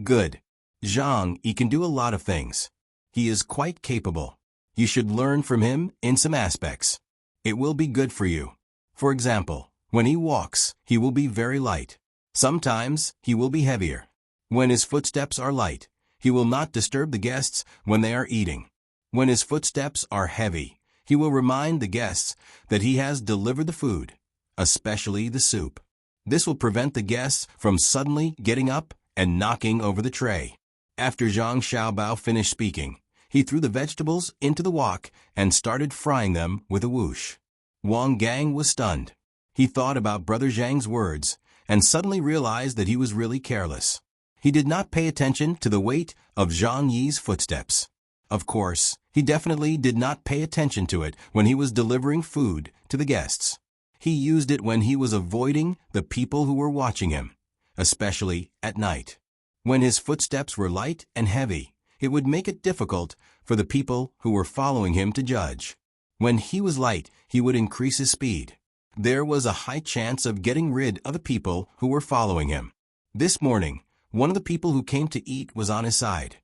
"Good. Zhang Yi can do a lot of things. He is quite capable. You should learn from him in some aspects. It will be good for you. For example, when he walks, he will be very light. Sometimes he will be heavier. When his footsteps are light, he will not disturb the guests when they are eating. When his footsteps are heavy, he will remind the guests that he has delivered the food, especially the soup. This will prevent the guests from suddenly getting up and knocking over the tray." After Zhang Xiaobao finished speaking, he threw the vegetables into the wok and started frying them with a whoosh. Wang Gang was stunned. He thought about Brother Zhang's words and suddenly realized that he was really careless. He did not pay attention to the weight of Zhang Yi's footsteps. Of course, he definitely did not pay attention to it when he was delivering food to the guests. He used it when he was avoiding the people who were watching him, especially at night. When his footsteps were light and heavy, it would make it difficult for the people who were following him to judge. When he was light, he would increase his speed. There was a high chance of getting rid of the people who were following him. This morning, one of the people who came to eat was on his side.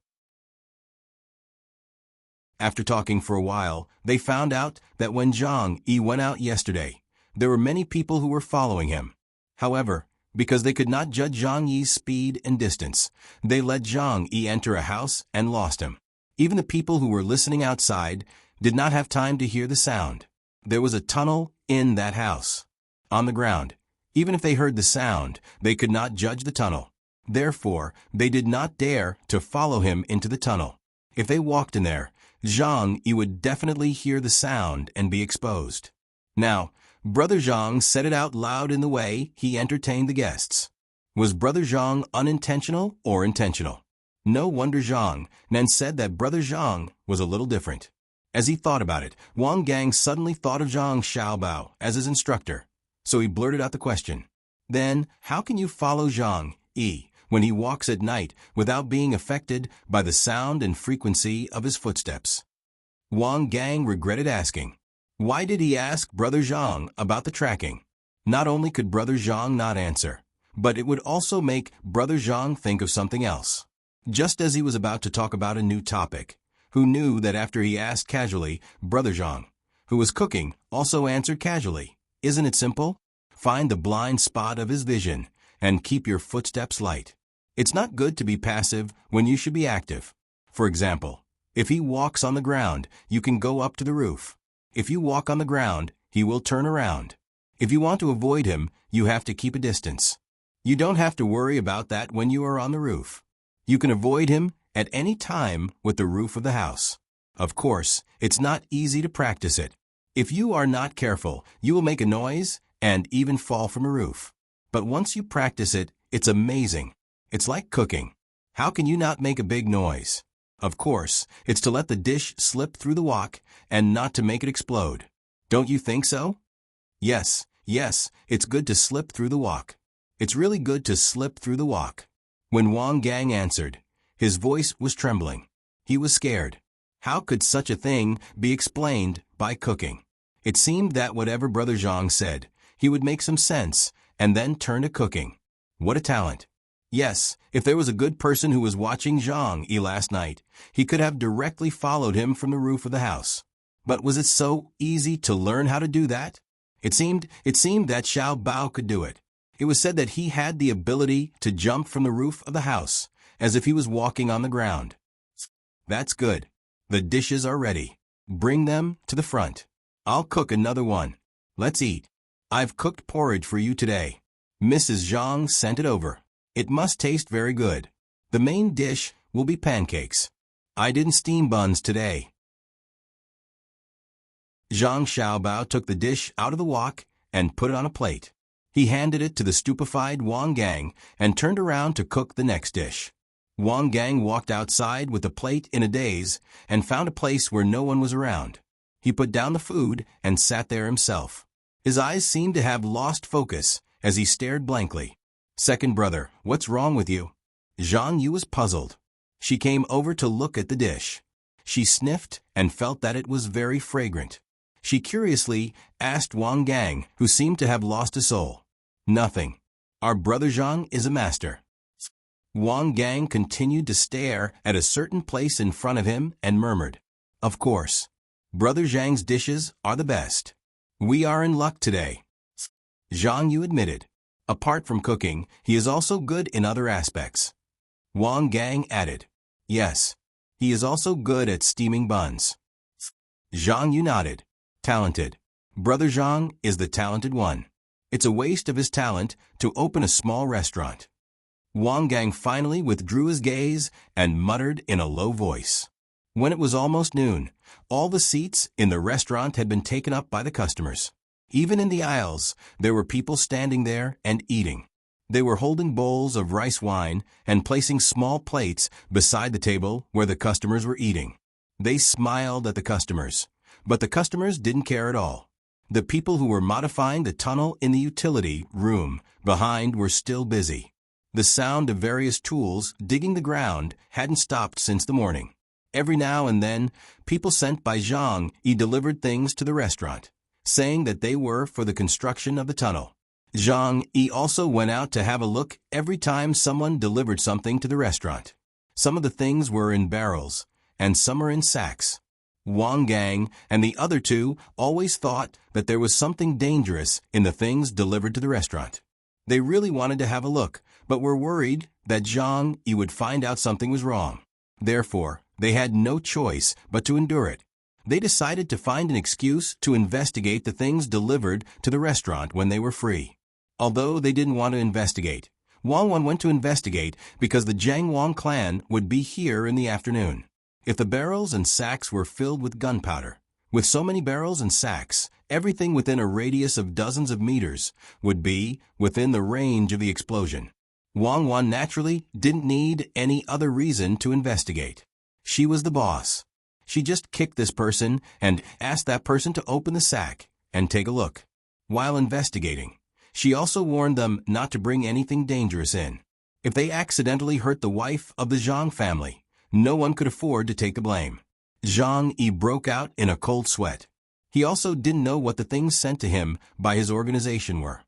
After talking for a while, they found out that when Zhang Yi went out yesterday, there were many people who were following him. However, because they could not judge Zhang Yi's speed and distance, they let Zhang Yi enter a house and lost him. Even the people who were listening outside did not have time to hear the sound. There was a tunnel in that house. On the ground, even if they heard the sound, they could not judge the tunnel. Therefore, they did not dare to follow him into the tunnel. If they walked in there, Zhang Yi would definitely hear the sound and be exposed. Now, Brother Zhang said it out loud in the way he entertained the guests. Was Brother Zhang unintentional or intentional? No wonder Zhang then said that Brother Zhang was a little different. As he thought about it, Wang Gang suddenly thought of Zhang Xiaobao as his instructor, so he blurted out the question. "Then, how can you follow Zhang Yi when he walks at night without being affected by the sound and frequency of his footsteps?" Wang Gang regretted asking. Why did he ask Brother Zhang about the tracking? Not only could Brother Zhang not answer, but it would also make Brother Zhang think of something else. Just as he was about to talk about a new topic, who knew that after he asked casually, Brother Zhang, who was cooking, also answered casually. Isn't it simple? Find the blind spot of his vision and keep your footsteps light. It's not good to be passive when you should be active. For example, if he walks on the ground, you can go up to the roof. If you walk on the ground, he will turn around. If you want to avoid him, you have to keep a distance. You don't have to worry about that when you are on the roof. You can avoid him at any time with the roof of the house. Of course, it's not easy to practice it. If you are not careful, you will make a noise and even fall from a roof. But once you practice it, it's amazing. It's like cooking. How can you not make a big noise? Of course, it's to let the dish slip through the wok and not to make it explode. Don't you think so? Yes, it's good to slip through the wok. It's really good to slip through the wok. When Wang Gang answered, his voice was trembling. He was scared. How could such a thing be explained by cooking? It seemed that whatever Brother Zhang said, he would make some sense and then turn to cooking. What a talent! Yes, if there was a good person who was watching Zhang Yi last night, he could have directly followed him from the roof of the house. But was it so easy to learn how to do that? It seemed that Xiao Bao could do it. It was said that he had the ability to jump from the roof of the house, as if he was walking on the ground. That's good. The dishes are ready. Bring them to the front. I'll cook another one. Let's eat. I've cooked porridge for you today. Mrs. Zhang sent it over. It must taste very good. The main dish will be pancakes. I didn't steam buns today. Zhang Xiaobao took the dish out of the wok and put it on a plate. He handed it to the stupefied Wang Gang and turned around to cook the next dish. Wang Gang walked outside with the plate in a daze and found a place where no one was around. He put down the food and sat there himself. His eyes seemed to have lost focus as he stared blankly. "Second brother, what's wrong with you?" Zhang Yu was puzzled. She came over to look at the dish. She sniffed and felt that it was very fragrant. She curiously asked Wang Gang, who seemed to have lost a soul. "Nothing. Our brother Zhang is a master." Wang Gang continued to stare at a certain place in front of him and murmured, "Of course. Brother Zhang's dishes are the best. We are in luck today." Zhang Yu admitted, apart from cooking, he is also good in other aspects. Wang Gang added, "Yes. He is also good at steaming buns." Zhang Yu nodded. "Talented. Brother Zhang is the talented one. It's a waste of his talent to open a small restaurant." Wang Gang finally withdrew his gaze and muttered in a low voice. When it was almost noon, all the seats in the restaurant had been taken up by the customers. Even in the aisles, there were people standing there and eating. They were holding bowls of rice wine and placing small plates beside the table where the customers were eating. They smiled at the customers, but the customers didn't care at all. The people who were modifying the tunnel in the utility room behind were still busy. The sound of various tools digging the ground hadn't stopped since the morning. Every now and then, people sent by Zhang Yi delivered things to the restaurant, saying that they were for the construction of the tunnel. Zhang Yi also went out to have a look every time someone delivered something to the restaurant. Some of the things were in barrels, and some are in sacks. Wang Gang and the other two always thought that there was something dangerous in the things delivered to the restaurant. They really wanted to have a look, but were worried that Zhang Yi would find out something was wrong. Therefore, they had no choice but to endure it. They decided to find an excuse to investigate the things delivered to the restaurant when they were free. Although they didn't want to investigate, Wang Wan went to investigate because the Zhang Wang clan would be here in the afternoon. If the barrels and sacks were filled with gunpowder, with so many barrels and sacks, everything within a radius of dozens of meters would be within the range of the explosion. Wang Wan naturally didn't need any other reason to investigate. She was the boss. She just kicked this person and asked that person to open the sack and take a look. While investigating, she also warned them not to bring anything dangerous in. If they accidentally hurt the wife of the Zhang family, no one could afford to take the blame. Zhang Yi broke out in a cold sweat. He also didn't know what the things sent to him by his organization were.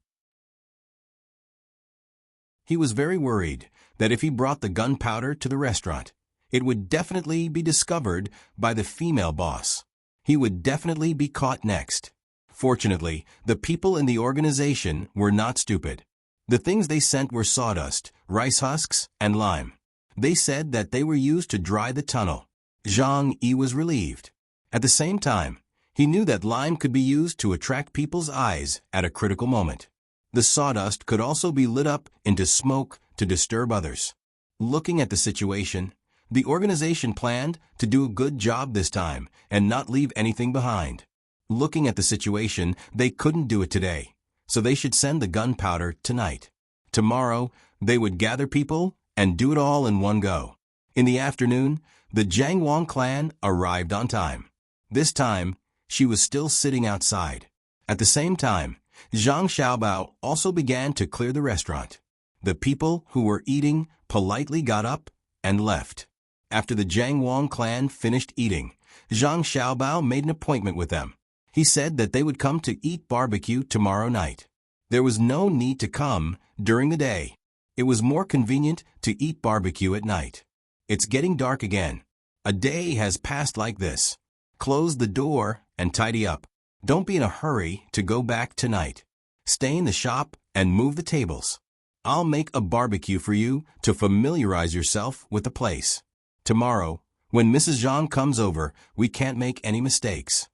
He was very worried that if he brought the gunpowder to the restaurant, it would definitely be discovered by the female boss. He would definitely be caught next. Fortunately, the people in the organization were not stupid. The things they sent were sawdust, rice husks, and lime. They said that they were used to dry the tunnel. Zhang Yi was relieved. At the same time, he knew that lime could be used to attract people's eyes at a critical moment. The sawdust could also be lit up into smoke to disturb others. Looking at the situation, the organization planned to do a good job this time and not leave anything behind. Looking at the situation, they couldn't do it today, so they should send the gunpowder tonight. Tomorrow, they would gather people and do it all in one go. In the afternoon, the Zhang Wang clan arrived on time. This time, she was still sitting outside. At the same time, Zhang Xiaobao also began to clear the restaurant. The people who were eating politely got up and left. After the Zhang Wang clan finished eating, Zhang Xiaobao made an appointment with them. He said that they would come to eat barbecue tomorrow night. There was no need to come during the day. It was more convenient to eat barbecue at night. It's getting dark again. A day has passed like this. Close the door and tidy up. Don't be in a hurry to go back tonight. Stay in the shop and move the tables. I'll make a barbecue for you to familiarize yourself with the place. Tomorrow, when Mrs. Zhang comes over, we can't make any mistakes.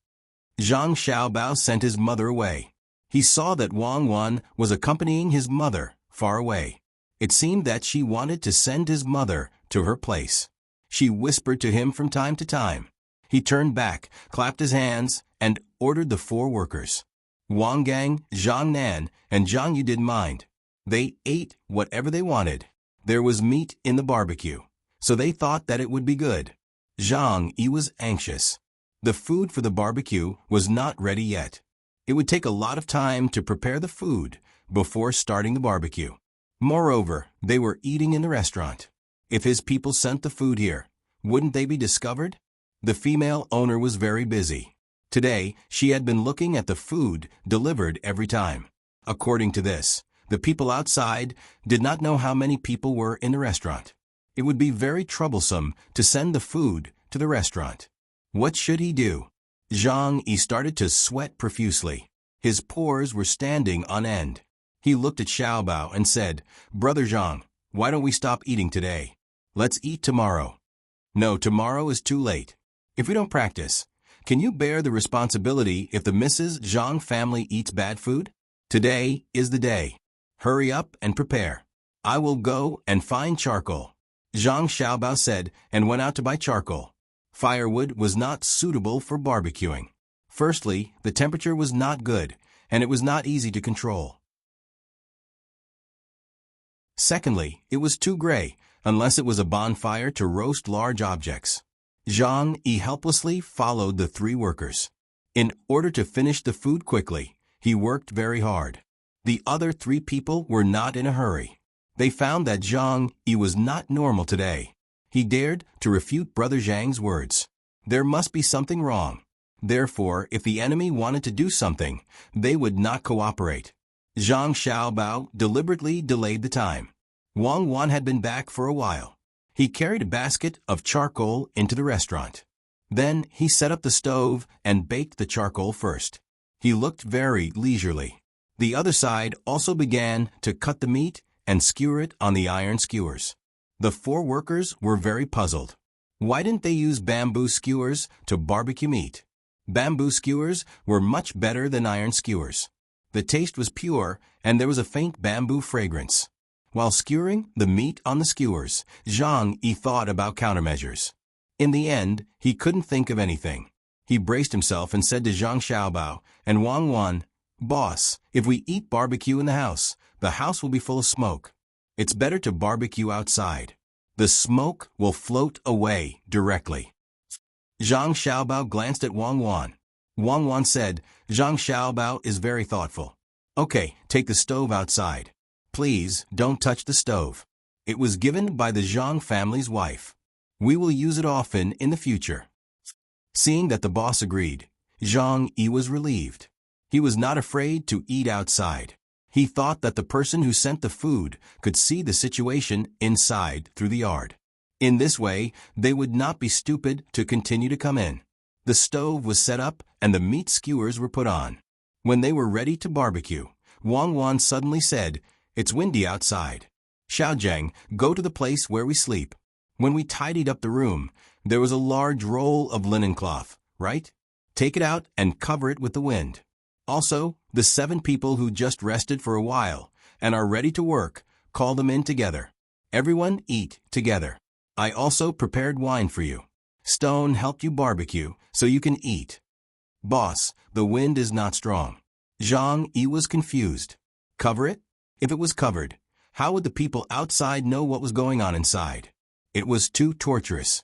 Zhang Xiaobao sent his mother away. He saw that Wang Wan was accompanying his mother far away. It seemed that she wanted to send his mother to her place. She whispered to him from time to time. He turned back, clapped his hands, and ordered the 4 workers. Wang Gang, Zhang Nan, and Zhang Yu didn't mind. They ate whatever they wanted. There was meat in the barbecue, so they thought that it would be good. Zhang Yi was anxious. The food for the barbecue was not ready yet. It would take a lot of time to prepare the food before starting the barbecue. Moreover, they were eating in the restaurant. If his people sent the food here, wouldn't they be discovered? The female owner was very busy. Today, she had been looking at the food delivered every time. According to this, the people outside did not know how many people were in the restaurant. It would be very troublesome to send the food to the restaurant. What should he do? Zhang Yi started to sweat profusely. His pores were standing on end. He looked at Xiaobao and said, "Brother Zhang, why don't we stop eating today? Let's eat tomorrow." "No, tomorrow is too late. If we don't practice, can you bear the responsibility if the Mrs. Zhang family eats bad food? Today is the day. Hurry up and prepare. I will go and find charcoal." Zhang Xiaobao said and went out to buy charcoal. Firewood was not suitable for barbecuing. Firstly, the temperature was not good, and it was not easy to control. Secondly, it was too gray, unless it was a bonfire to roast large objects. Zhang Yi helplessly followed the three workers. In order to finish the food quickly, he worked very hard. The other three people were not in a hurry. They found that Zhang Yi was not normal today. He dared to refute Brother Zhang's words. There must be something wrong. Therefore, if the enemy wanted to do something, they would not cooperate. Zhang Xiaobao deliberately delayed the time. Wang Wan had been back for a while. He carried a basket of charcoal into the restaurant. Then he set up the stove and baked the charcoal first. He looked very leisurely. The other side also began to cut the meat and skewer it on the iron skewers. The four workers were very puzzled. Why didn't they use bamboo skewers to barbecue meat? Bamboo skewers were much better than iron skewers. The taste was pure, and there was a faint bamboo fragrance. While skewering the meat on the skewers, Zhang Yi thought about countermeasures. In the end, he couldn't think of anything. He braced himself and said to Zhang Xiaobao and Wang Wan, "Boss, if we eat barbecue in the house will be full of smoke. It's better to barbecue outside. The smoke will float away directly." Zhang Xiaobao glanced at Wang Wan. Wang Wan said, "Zhang Xiaobao is very thoughtful. Okay, take the stove outside. Please, don't touch the stove. It was given by the Zhang family's wife. We will use it often in the future." Seeing that the boss agreed, Zhang Yi was relieved. He was not afraid to eat outside. He thought that the person who sent the food could see the situation inside through the yard. In this way, they would not be stupid to continue to come in. The stove was set up and the meat skewers were put on. When they were ready to barbecue, Wang Wan suddenly said, "It's windy outside. Xiaojiang, go to the place where we sleep. When we tidied up the room, there was a large roll of linen cloth, right? Take it out and cover it with the wind. Also, the 7 people who just rested for a while and are ready to work, call them in together. Everyone eat together. I also prepared wine for you. Stone helped you barbecue, so you can eat." "Boss, the wind is not strong." Zhang Yi was confused. Cover it? If it was covered, how would the people outside know what was going on inside? It was too torturous.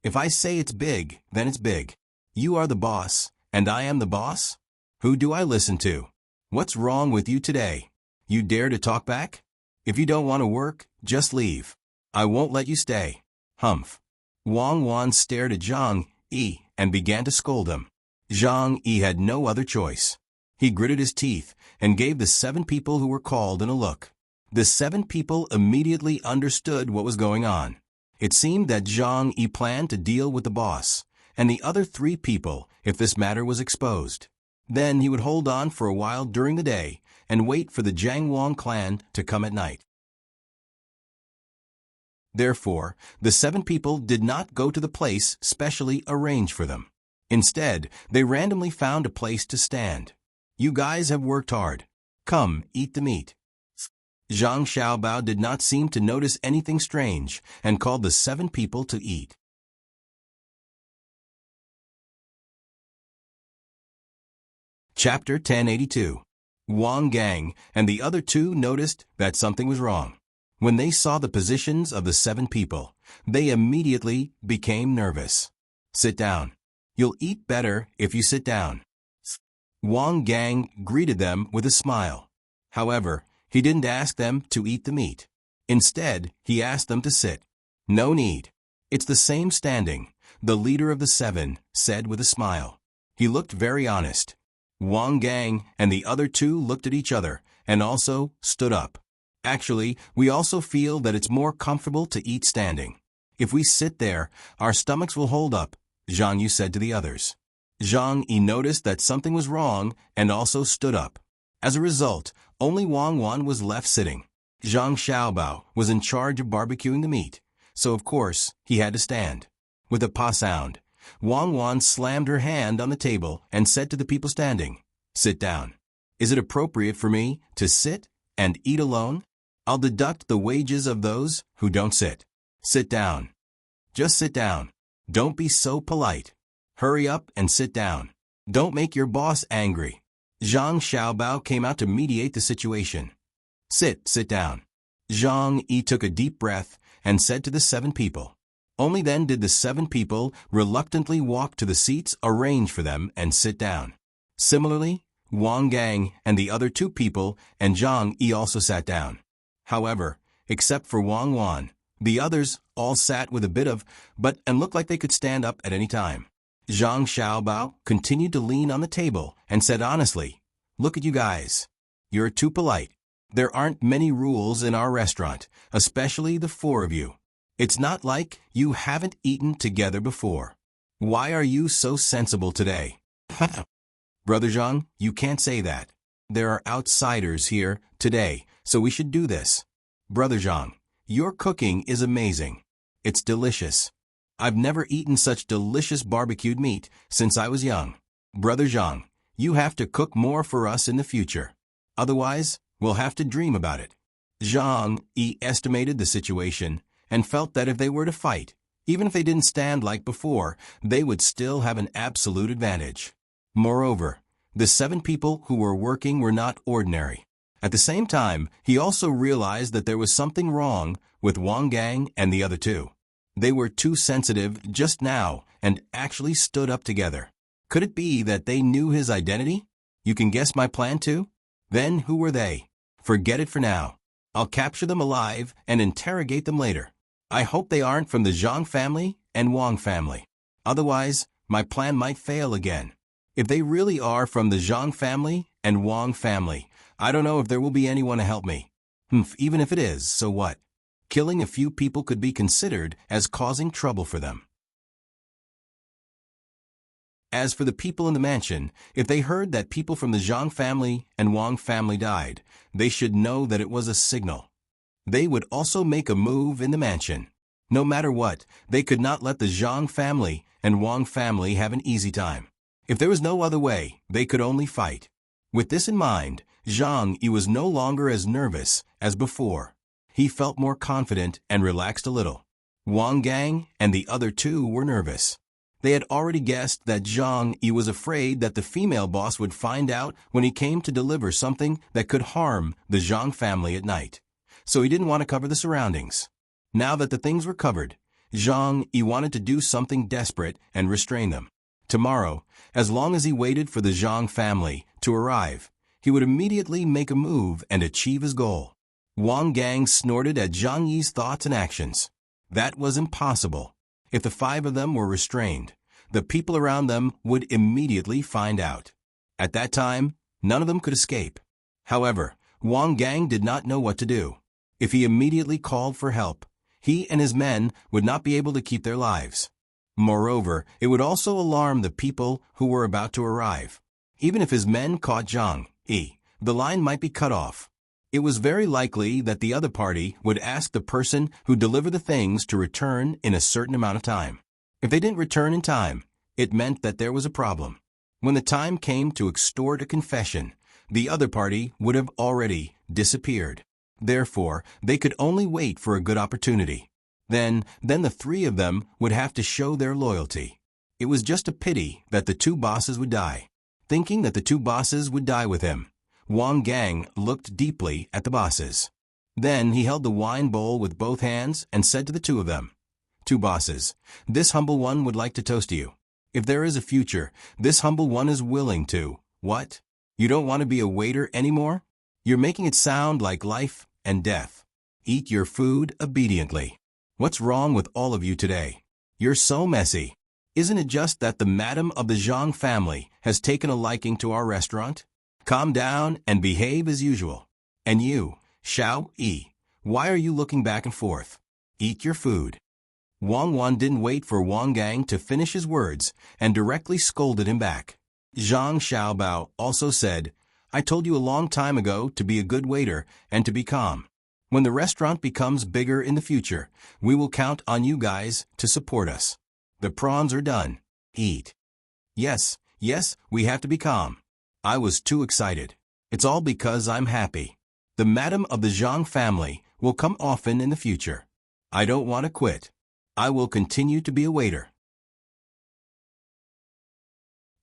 If I say it's big, then it's big. You are the boss, and I am the boss? Who do I listen to? What's wrong with you today? You dare to talk back? If you don't want to work, just leave. I won't let you stay. Humph. Wang Wan stared at Zhang Yi and began to scold him. Zhang Yi had no other choice. He gritted his teeth and gave the 7 people who were called in a look. The 7 people immediately understood what was going on. It seemed that Zhang Yi planned to deal with the boss and the other 3 people if this matter was exposed. Then he would hold on for a while during the day and wait for the Jiang Wang clan to come at night. Therefore, the 7 people did not go to the place specially arranged for them. Instead, they randomly found a place to stand. "You guys have worked hard. Come, eat the meat." Zhang Xiaobao did not seem to notice anything strange and called the 7 people to eat. Chapter 1082. Wang Gang and the other 2 noticed that something was wrong. When they saw the positions of the 7 people, they immediately became nervous. "Sit down." You'll eat better if you sit down. Wang Gang greeted them with a smile. However, he didn't ask them to eat the meat. Instead, he asked them to sit. No need. It's the same standing, the leader of the 7 said with a smile. He looked very honest. Wang Gang and the other 2 looked at each other and also stood up. Actually, we also feel that it's more comfortable to eat standing. If we sit there, our stomachs will hold up, Zhang Yu said to the others. Zhang Yi noticed that something was wrong and also stood up. As a result, only Wang Wan was left sitting. Zhang Xiaobao was in charge of barbecuing the meat, so of course he had to stand. With a pa sound, Wang Wan slammed her hand on the table and said to the people standing, "Sit down. Is it appropriate for me to sit and eat alone? I'll deduct the wages of those who don't sit. Sit down. Just sit down. Don't be so polite. Hurry up and sit down. Don't make your boss angry." Zhang Xiaobao came out to mediate the situation. Sit down." Zhang Yi took a deep breath and said to the 7 people. Only then did the 7 people reluctantly walk to the seats arranged for them and sit down. Similarly, Wang Gang and the other 2 people and Zhang Yi also sat down. However, except for Wang Wan, the others all sat with a bit of and looked like they could stand up at any time. Zhang Xiaobao continued to lean on the table and said honestly, "Look at you guys. You're too polite. There aren't many rules in our restaurant, especially the 4 of you. It's not like you haven't eaten together before. Why are you so sensible today?" "Brother Zhang, you can't say that. There are outsiders here today, so we should do this. Brother Zhang, your cooking is amazing. It's delicious. I've never eaten such delicious barbecued meat since I was young. Brother Zhang, you have to cook more for us in the future. Otherwise, we'll have to dream about it." Zhang Yi estimated the situation and felt that if they were to fight, even if they didn't stand like before, they would still have an absolute advantage. Moreover, the 7 people who were working were not ordinary. At the same time, he also realized that there was something wrong with Wang Gang and the other 2. They were too sensitive just now and actually stood up together. Could it be that they knew his identity? You can guess my plan too? Then who were they? Forget it for now. I'll capture them alive and interrogate them later. I hope they aren't from the Zhang family and Wang family. Otherwise, my plan might fail again. If they really are from the Zhang family and Wang family, I don't know if there will be anyone to help me. Even if it is, so what? Killing a few people could be considered as causing trouble for them. As for the people in the mansion, if they heard that people from the Zhang family and Wang family died, they should know that it was a signal. They would also make a move in the mansion. No matter what, they could not let the Zhang family and Wang family have an easy time. If there was no other way, they could only fight. With this in mind, Zhang Yi was no longer as nervous as before. He felt more confident and relaxed a little. Wang Gang and the other 2 were nervous. They had already guessed that Zhang Yi was afraid that the female boss would find out when he came to deliver something that could harm the Zhang family at night. So he didn't want to cover the surroundings. Now that the things were covered, Zhang Yi wanted to do something desperate and restrain them. Tomorrow, as long as he waited for the Zhang family to arrive, he would immediately make a move and achieve his goal. Wang Gang snorted at Zhang Yi's thoughts and actions. That was impossible. If the 5 of them were restrained, the people around them would immediately find out. At that time, none of them could escape. However, Wang Gang did not know what to do. If he immediately called for help, he and his men would not be able to keep their lives. Moreover, it would also alarm the people who were about to arrive. Even if his men caught Zhang Yi, the line might be cut off. It was very likely that the other party would ask the person who delivered the things to return in a certain amount of time. If they didn't return in time, it meant that there was a problem. When the time came to extort a confession, the other party would have already disappeared. Therefore, they could only wait for a good opportunity. Then the 3 of them would have to show their loyalty. It was just a pity that the 2 bosses would die. Thinking that the 2 bosses would die with him, Wang Gang looked deeply at the bosses. Then he held the wine bowl with both hands and said to the 2 of them, "2 bosses, this humble one would like to toast to you. If there is a future, this humble one is willing to. What? You don't want to be a waiter anymore? You're making it sound like life and death. Eat your food obediently. What's wrong with all of you today? You're so messy. Isn't it just that the madam of the Zhang family has taken a liking to our restaurant? Calm down and behave as usual. And you, Xiao Yi, why are you looking back and forth? Eat your food. Wang Wan didn't wait for Wang Gang to finish his words and directly scolded him back. Zhang Xiaobao also said, I told you a long time ago to be a good waiter and to be calm. When the restaurant becomes bigger in the future, we will count on you guys to support us. The prawns are done. Eat. Yes, we have to be calm. I was too excited. It's all because I'm happy. The madam of the Zhang family will come often in the future. I don't want to quit. I will continue to be a waiter.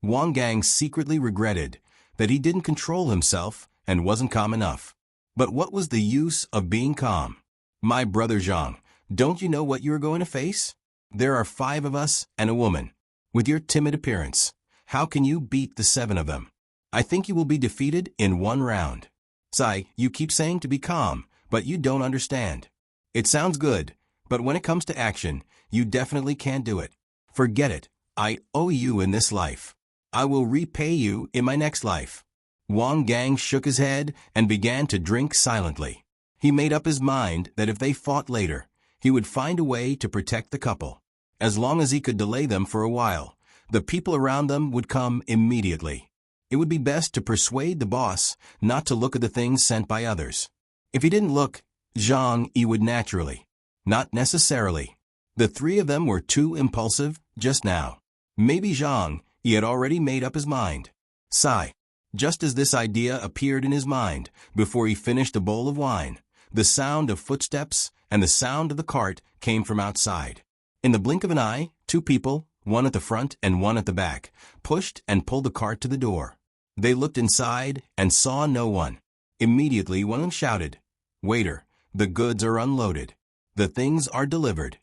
Wang Gang secretly regretted that he didn't control himself and wasn't calm enough. But what was the use of being calm? My brother Zhang, don't you know what you are going to face? There are 5 of us and a woman. With your timid appearance, how can you beat the 7 of them? I think you will be defeated in 1 round. Sai, you keep saying to be calm, but you don't understand. It sounds good, but when it comes to action, you definitely can't do it. Forget it. I owe you in this life. I will repay you in my next life. Wang Gang shook his head and began to drink silently. He made up his mind that if they fought later, he would find a way to protect the couple. As long as he could delay them for a while, the people around them would come immediately. It would be best to persuade the boss not to look at the things sent by others. If he didn't look, Zhang Yi would naturally. Not necessarily. The 3 of them were too impulsive just now. Maybe Zhang Yi had already made up his mind. Sigh. Just as this idea appeared in his mind, before he finished a bowl of wine, the sound of footsteps and the sound of the cart came from outside. In the blink of an eye, 2 people, one at the front and one at the back, pushed and pulled the cart to the door. They looked inside and saw no one. Immediately one of them shouted, Waiter, the goods are unloaded. The things are delivered.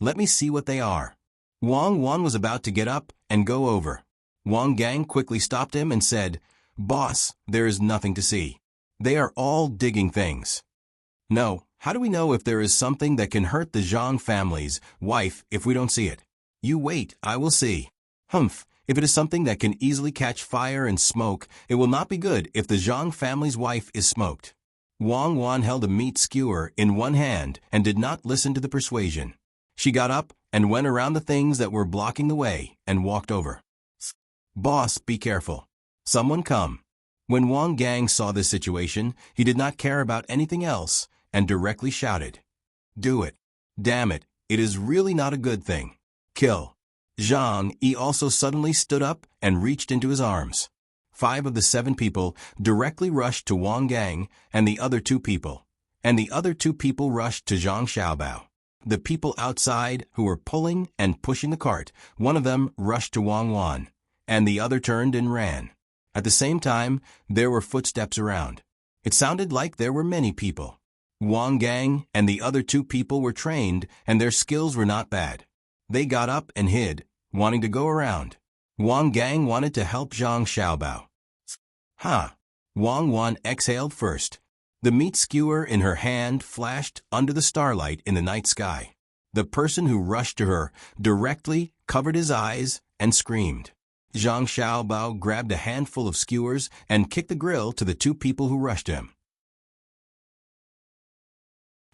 Let me see what they are. Wang Wan was about to get up and go over. Wang Gang quickly stopped him and said, Boss, there is nothing to see. They are all digging things. No, how do we know if there is something that can hurt the Zhang family's wife if we don't see it? You wait, I will see. Humph, if it is something that can easily catch fire and smoke, it will not be good if the Zhang family's wife is smoked. Wang Wan held a meat skewer in one hand and did not listen to the persuasion. She got up and went around the things that were blocking the way and walked over. Boss, be careful. Someone come. When Wang Gang saw this situation, he did not care about anything else and directly shouted, Do it. Damn it, it is really not a good thing. Kill. Zhang Yi also suddenly stood up and reached into his arms. 5 of the 7 people directly rushed to Wang Gang and the other 2 people. And the other 2 people rushed to Zhang Xiaobao. The people outside who were pulling and pushing the cart, one of them rushed to Wang Wan, and the other turned and ran. At the same time, there were footsteps around. It sounded like there were many people. Wang Gang and the other 2 people were trained, and their skills were not bad. They got up and hid, wanting to go around. Wang Gang wanted to help Zhang Xiaobao. Wang Wan exhaled first. The meat skewer in her hand flashed under the starlight in the night sky. The person who rushed to her directly covered his eyes and screamed. Zhang Xiaobao grabbed a handful of skewers and kicked the grill to the 2 people who rushed him.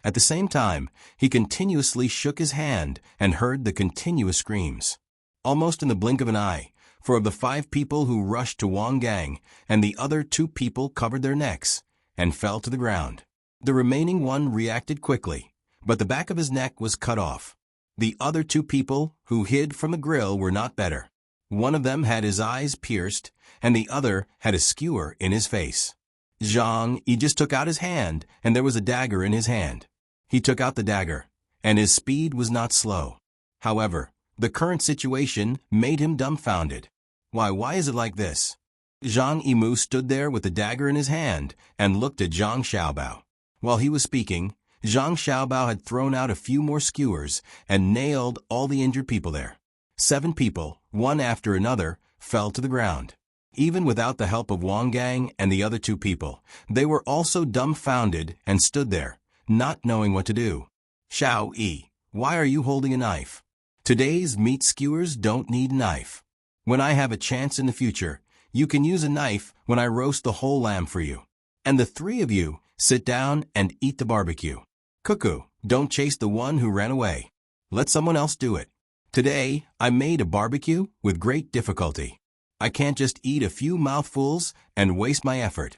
At the same time, he continuously shook his hand and heard the continuous screams. Almost in the blink of an eye, 4 of the 5 people who rushed to Wang Gang and the other 2 people covered their necks and fell to the ground. The remaining one reacted quickly, but the back of his neck was cut off. The other 2 people who hid from the grill were not better. One of them had his eyes pierced, and the other had a skewer in his face. Zhang Yi just took out his hand, and there was a dagger in his hand. He took out the dagger, and his speed was not slow. However, the current situation made him dumbfounded. Why is it like this? Zhang Yimu stood there with the dagger in his hand and looked at Zhang Xiaobao. While he was speaking, Zhang Xiaobao had thrown out a few more skewers and nailed all the injured people there. 7 people, one after another, fell to the ground. Even without the help of Wang Gang and the other 2 people, they were also dumbfounded and stood there, not knowing what to do. Xiao Yi, why are you holding a knife? Today's meat skewers don't need a knife. When I have a chance in the future, you can use a knife when I roast the whole lamb for you. And the 3 of you, sit down and eat the barbecue. Cuckoo, don't chase the one who ran away. Let someone else do it. Today, I made a barbecue with great difficulty. I can't just eat a few mouthfuls and waste my effort.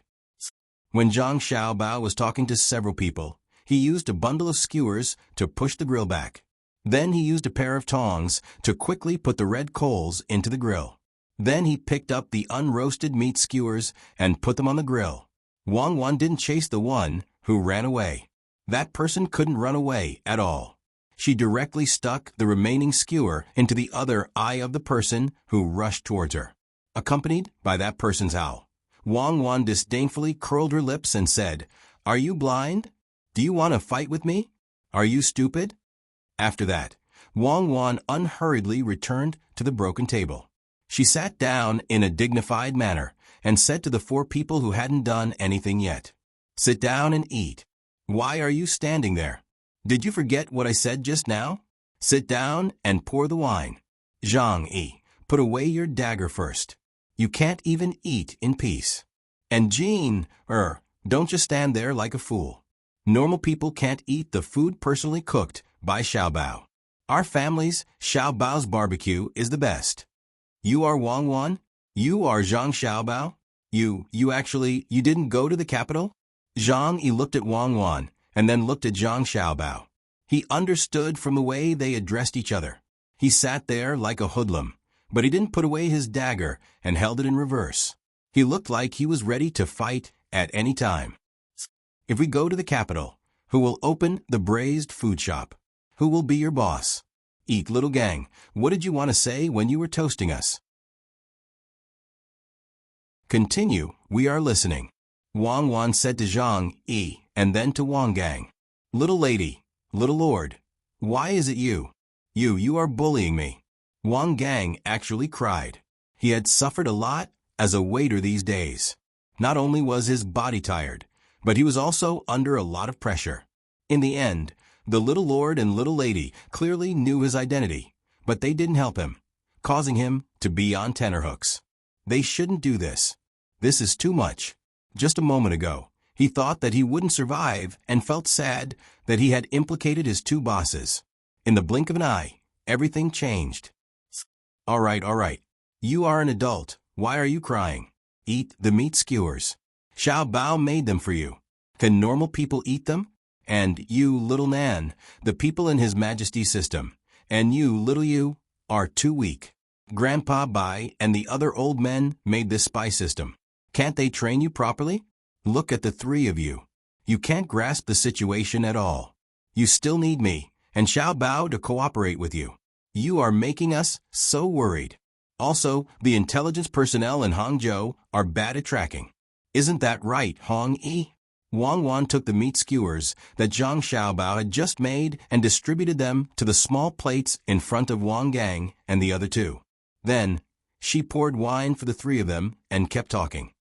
When Zhang Xiaobao was talking to several people, he used a bundle of skewers to push the grill back. Then he used a pair of tongs to quickly put the red coals into the grill. Then he picked up the unroasted meat skewers and put them on the grill. Wang Wan didn't chase the one who ran away. That person couldn't run away at all. She directly stuck the remaining skewer into the other eye of the person who rushed towards her. Accompanied by that person's howl, Wang Wan disdainfully curled her lips and said, "Are you blind? Do you want to fight with me? Are you stupid?" After that, Wang Wan unhurriedly returned to the broken table. She sat down in a dignified manner and said to the 4 people who hadn't done anything yet, "Sit down and eat. Why are you standing there? Did you forget what I said just now? Sit down and pour the wine. Zhang Yi, put away your dagger first. You can't even eat in peace. And Jean, don't just stand there like a fool. Normal people can't eat the food personally cooked by Xiaobao. Our family's Xiaobao's barbecue is the best. You are Wang Wan? You are Zhang Xiaobao? You didn't go to the capital?" Zhang Yi looked at Wang Wan and then looked at Zhang Xiaobao. He understood from the way they addressed each other. He sat there like a hoodlum, but he didn't put away his dagger and held it in reverse. He looked like he was ready to fight at any time. "If we go to the capital, who will open the braised food shop? Who will be your boss? Eat, little gang. What did you want to say when you were toasting us?" Continue, we are listening. Wang Wan said to Zhang Yi and then to Wang Gang, "Little lady, little lord, why is it you? You are bullying me." Wang Gang actually cried. He had suffered a lot as a waiter these days. Not only was his body tired, but he was also under a lot of pressure. In the end, the little lord and little lady clearly knew his identity, but they didn't help him, causing him to be on tenterhooks. They shouldn't do this. This is too much. Just a moment ago, he thought that he wouldn't survive and felt sad that he had implicated his 2 bosses. In the blink of an eye, everything changed. All right. You are an adult. Why are you crying? Eat the meat skewers. Xiao Bao made them for you. Can normal people eat them? And you, little Nan, the people in His Majesty's system, and you, little you, are too weak. Grandpa Bai and the other old men made this spy system. Can't they train you properly? Look at the 3 of you. You can't grasp the situation at all. You still need me and Xiao Bao to cooperate with you. You are making us so worried. Also, the intelligence personnel in Hangzhou are bad at tracking. Isn't that right, Hong Yi? Wang Wan took the meat skewers that Zhang Xiaobao had just made and distributed them to the small plates in front of Wang Gang and the other 2. Then, she poured wine for the 3 of them and kept talking.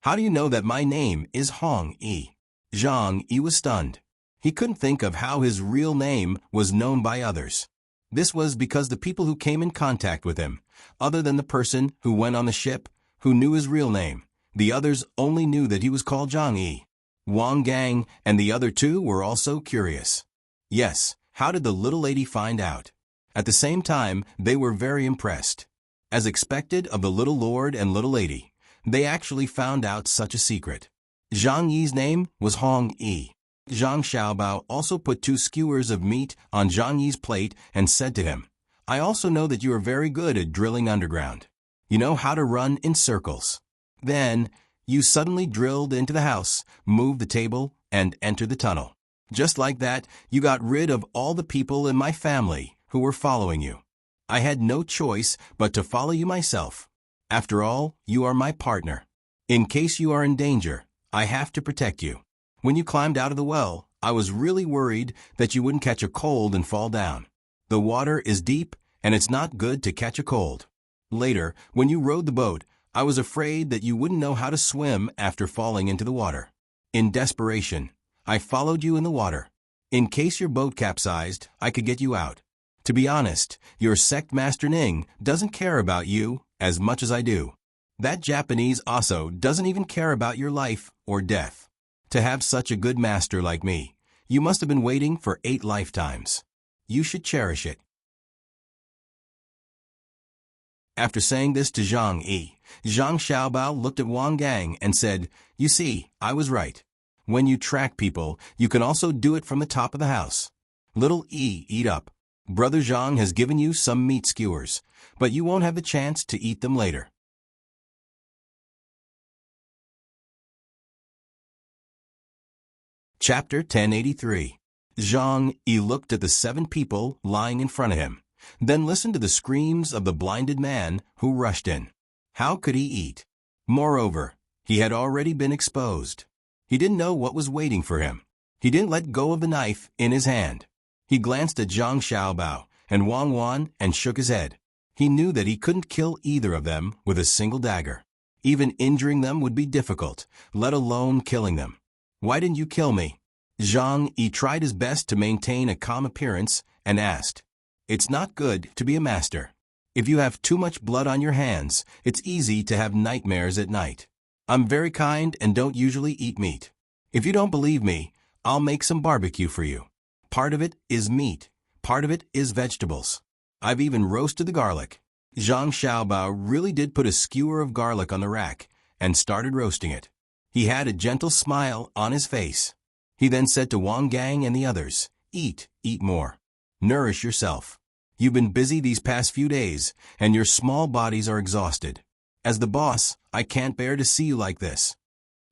"How do you know that my name is Hong Yi?" Zhang Yi was stunned. He couldn't think of how his real name was known by others. This was because the people who came in contact with him, other than the person who went on the ship, who knew his real name, the others only knew that he was called Zhang Yi. Wang Gang and the other 2 were also curious. Yes, how did the little lady find out? At the same time, they were very impressed. As expected of the little lord and little lady, they actually found out such a secret. Zhang Yi's name was Hong Yi. Zhang Xiaobao also put 2 skewers of meat on Zhang Yi's plate and said to him, "I also know that you are very good at drilling underground. You know how to run in circles." Then, you suddenly drilled into the house, moved the table, and entered the tunnel. Just like that, you got rid of all the people in my family who were following you. I had no choice but to follow you myself. After all, you are my partner. In case you are in danger, I have to protect you. When you climbed out of the well, I was really worried that you wouldn't catch a cold and fall down. The water is deep and it's not good to catch a cold. Later, when you rowed the boat, I was afraid that you wouldn't know how to swim after falling into the water. In desperation, I followed you in the water. In case your boat capsized, I could get you out. To be honest, your sect master Ning doesn't care about you as much as I do. That Japanese also doesn't even care about your life or death. To have such a good master like me, you must have been waiting for 8 lifetimes. You should cherish it. After saying this to Zhang Yi, Zhang Xiaobao looked at Wang Gang and said, "You see, I was right. When you track people, you can also do it from the top of the house. Little E, eat up. Brother Zhang has given you some meat skewers, but you won't have the chance to eat them later." Chapter 1083. Zhang Yi looked at the 7 people lying in front of him, then listened to the screams of the blinded man who rushed in. How could he eat? Moreover, he had already been exposed. He didn't know what was waiting for him. He didn't let go of the knife in his hand. He glanced at Zhang Xiaobao and Wang Wan and shook his head. He knew that he couldn't kill either of them with a single dagger. Even injuring them would be difficult, let alone killing them. "Why didn't you kill me?" Zhang Yi tried his best to maintain a calm appearance and asked. "It's not good to be a master. If you have too much blood on your hands, it's easy to have nightmares at night. I'm very kind and don't usually eat meat. If you don't believe me, I'll make some barbecue for you. Part of it is meat, part of it is vegetables. I've even roasted the garlic." Zhang Xiaobao really did put a skewer of garlic on the rack and started roasting it. He had a gentle smile on his face. He then said to Wang Gang and the others, "Eat more. Nourish yourself. You've been busy these past few days, and your small bodies are exhausted. As the boss, I can't bear to see you like this."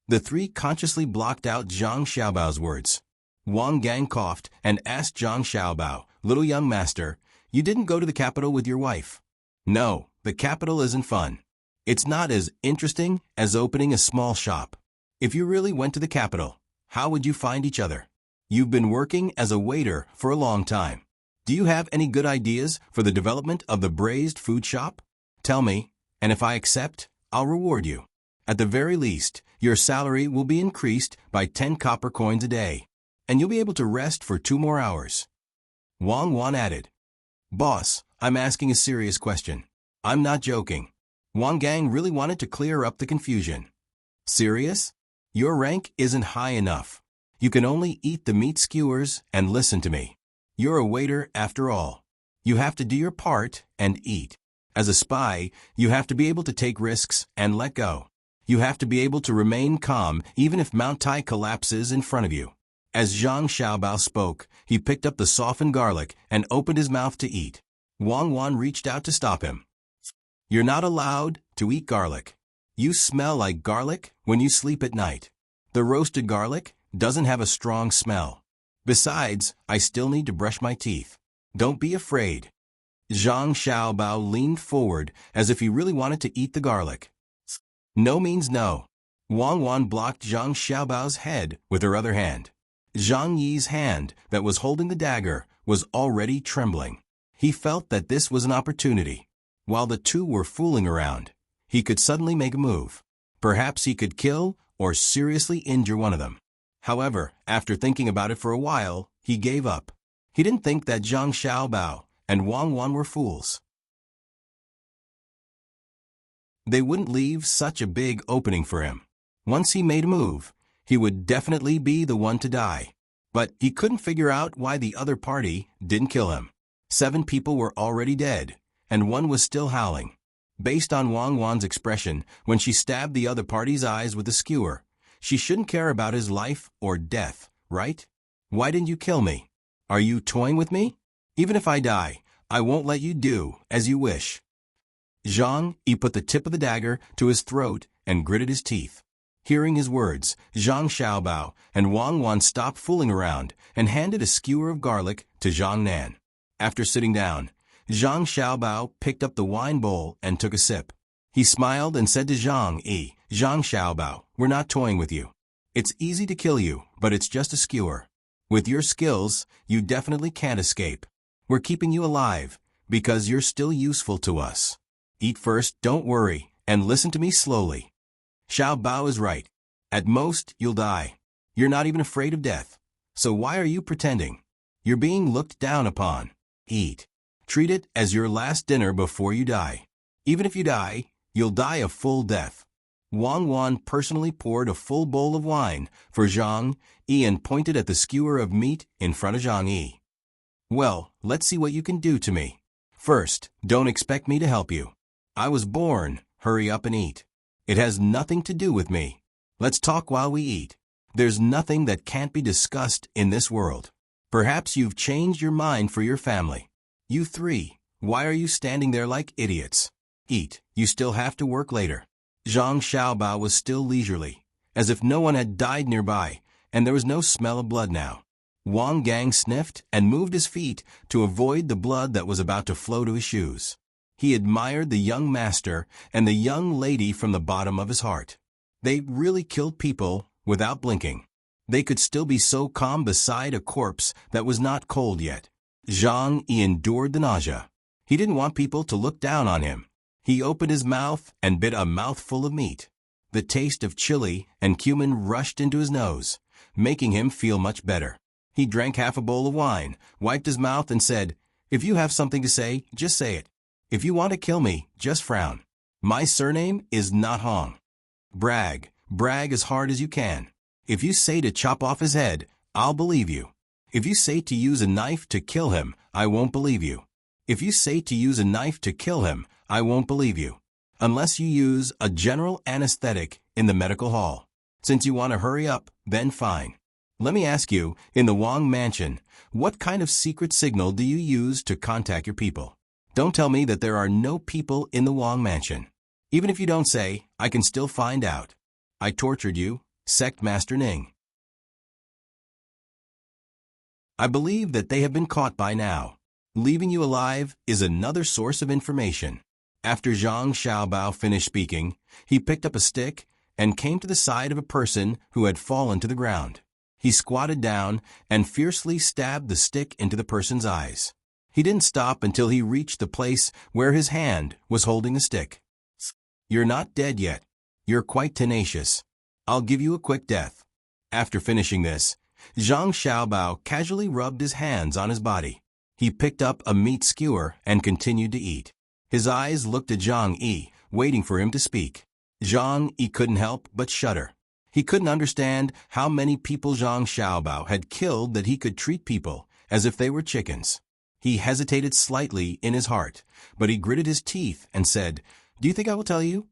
The 3 consciously blocked out Zhang Xiaobao's words. Wang Gang coughed and asked Zhang Xiaobao, "Little young master, you didn't go to the capital with your wife?" "No, the capital isn't fun. It's not as interesting as opening a small shop. If you really went to the capital, how would you find each other? You've been working as a waiter for a long time. Do you have any good ideas for the development of the braised food shop? Tell me, and if I accept, I'll reward you. At the very least, your salary will be increased by 10 copper coins a day, and you'll be able to rest for 2 more hours." Wang Wan added, "Boss, I'm asking a serious question. I'm not joking." Wang Gang really wanted to clear up the confusion. "Serious? Your rank isn't high enough. You can only eat the meat skewers and listen to me. You're a waiter after all. You have to do your part and eat. As a spy, you have to be able to take risks and let go. You have to be able to remain calm even if Mount Tai collapses in front of you." As Zhang Xiaobao spoke, he picked up the softened garlic and opened his mouth to eat. Wang Wan reached out to stop him. "You're not allowed to eat garlic. You smell like garlic when you sleep at night. The roasted garlic doesn't have a strong smell. Besides, I still need to brush my teeth. Don't be afraid." Zhang Xiaobao leaned forward as if he really wanted to eat the garlic. "No means no." Wang Wan blocked Zhang Xiaobao's head with her other hand. Zhang Yi's hand that was holding the dagger was already trembling. He felt that this was an opportunity. While the 2 were fooling around, he could suddenly make a move. Perhaps he could kill or seriously injure one of them. However, after thinking about it for a while, he gave up. He didn't think that Zhang Xiaobao and Wang Wan were fools. They wouldn't leave such a big opening for him. Once he made a move, he would definitely be the one to die. But he couldn't figure out why the other party didn't kill him. 7 people were already dead, and 1 was still howling. Based on Wang Wan's expression when she stabbed the other party's eyes with a skewer, she shouldn't care about his life or death, right? "Why didn't you kill me? Are you toying with me? Even if I die, I won't let you do as you wish." Zhang Yi put the tip of the dagger to his throat and gritted his teeth. Hearing his words, Zhang Xiaobao and Wang Wan stopped fooling around and handed a skewer of garlic to Zhang Nan. After sitting down, Zhang Xiaobao picked up the wine bowl and took a sip. He smiled and said to Zhang Yi, "Zhang Xiaobao, we're not toying with you. It's easy to kill you, but it's just a skewer. With your skills, you definitely can't escape. We're keeping you alive because you're still useful to us. Eat first, don't worry, and listen to me slowly. Xiao Bao is right. At most, you'll die. You're not even afraid of death. So why are you pretending? You're being looked down upon. Eat. Treat it as your last dinner before you die. Even if you die, you'll die a full death. Wang Wan personally poured a full bowl of wine for Zhang Yi and pointed at the skewer of meat in front of Zhang Yi. Well, let's see what you can do to me. First, don't expect me to help you. I was born, hurry up and eat. It has nothing to do with me. Let's talk while we eat. There's nothing that can't be discussed in this world. Perhaps you've changed your mind for your family. You three, why are you standing there like idiots? Eat, you still have to work later. Zhang Xiaobao was still leisurely, as if no one had died nearby, and there was no smell of blood now. Wang Gang sniffed and moved his feet to avoid the blood that was about to flow to his shoes. He admired the young master and the young lady from the bottom of his heart. They really killed people without blinking. They could still be so calm beside a corpse that was not cold yet. Zhang Yi endured the nausea. He didn't want people to look down on him. He opened his mouth and bit a mouthful of meat. The taste of chili and cumin rushed into his nose, making him feel much better. He drank half a bowl of wine, wiped his mouth and said, "If you have something to say, just say it. If you want to kill me, just frown. My surname is not Hong. Brag as hard as you can. If you say to chop off his head, I'll believe you. If you say to use a knife to kill him, I won't believe you. If you say to use a knife to kill him, I won't believe you. Unless you use a general anesthetic in the medical hall. Since you want to hurry up, then fine. Let me ask you, in the Wang mansion, what kind of secret signal do you use to contact your people? Don't tell me that there are no people in the Wang mansion. Even if you don't say, I can still find out. I tortured you, Sect Master Ning. I believe that they have been caught by now. Leaving you alive is another source of information. After Zhang Xiaobao finished speaking, he picked up a stick and came to the side of a person who had fallen to the ground. He squatted down and fiercely stabbed the stick into the person's eyes. He didn't stop until he reached the place where his hand was holding the stick. You're not dead yet. You're quite tenacious. I'll give you a quick death. After finishing this, Zhang Xiaobao casually rubbed his hands on his body. He picked up a meat skewer and continued to eat. His eyes looked at Zhang Yi, waiting for him to speak. Zhang Yi couldn't help but shudder. He couldn't understand how many people Zhang Xiaobao had killed that he could treat people as if they were chickens. He hesitated slightly in his heart, but he gritted his teeth and said, "Do you think I will tell you?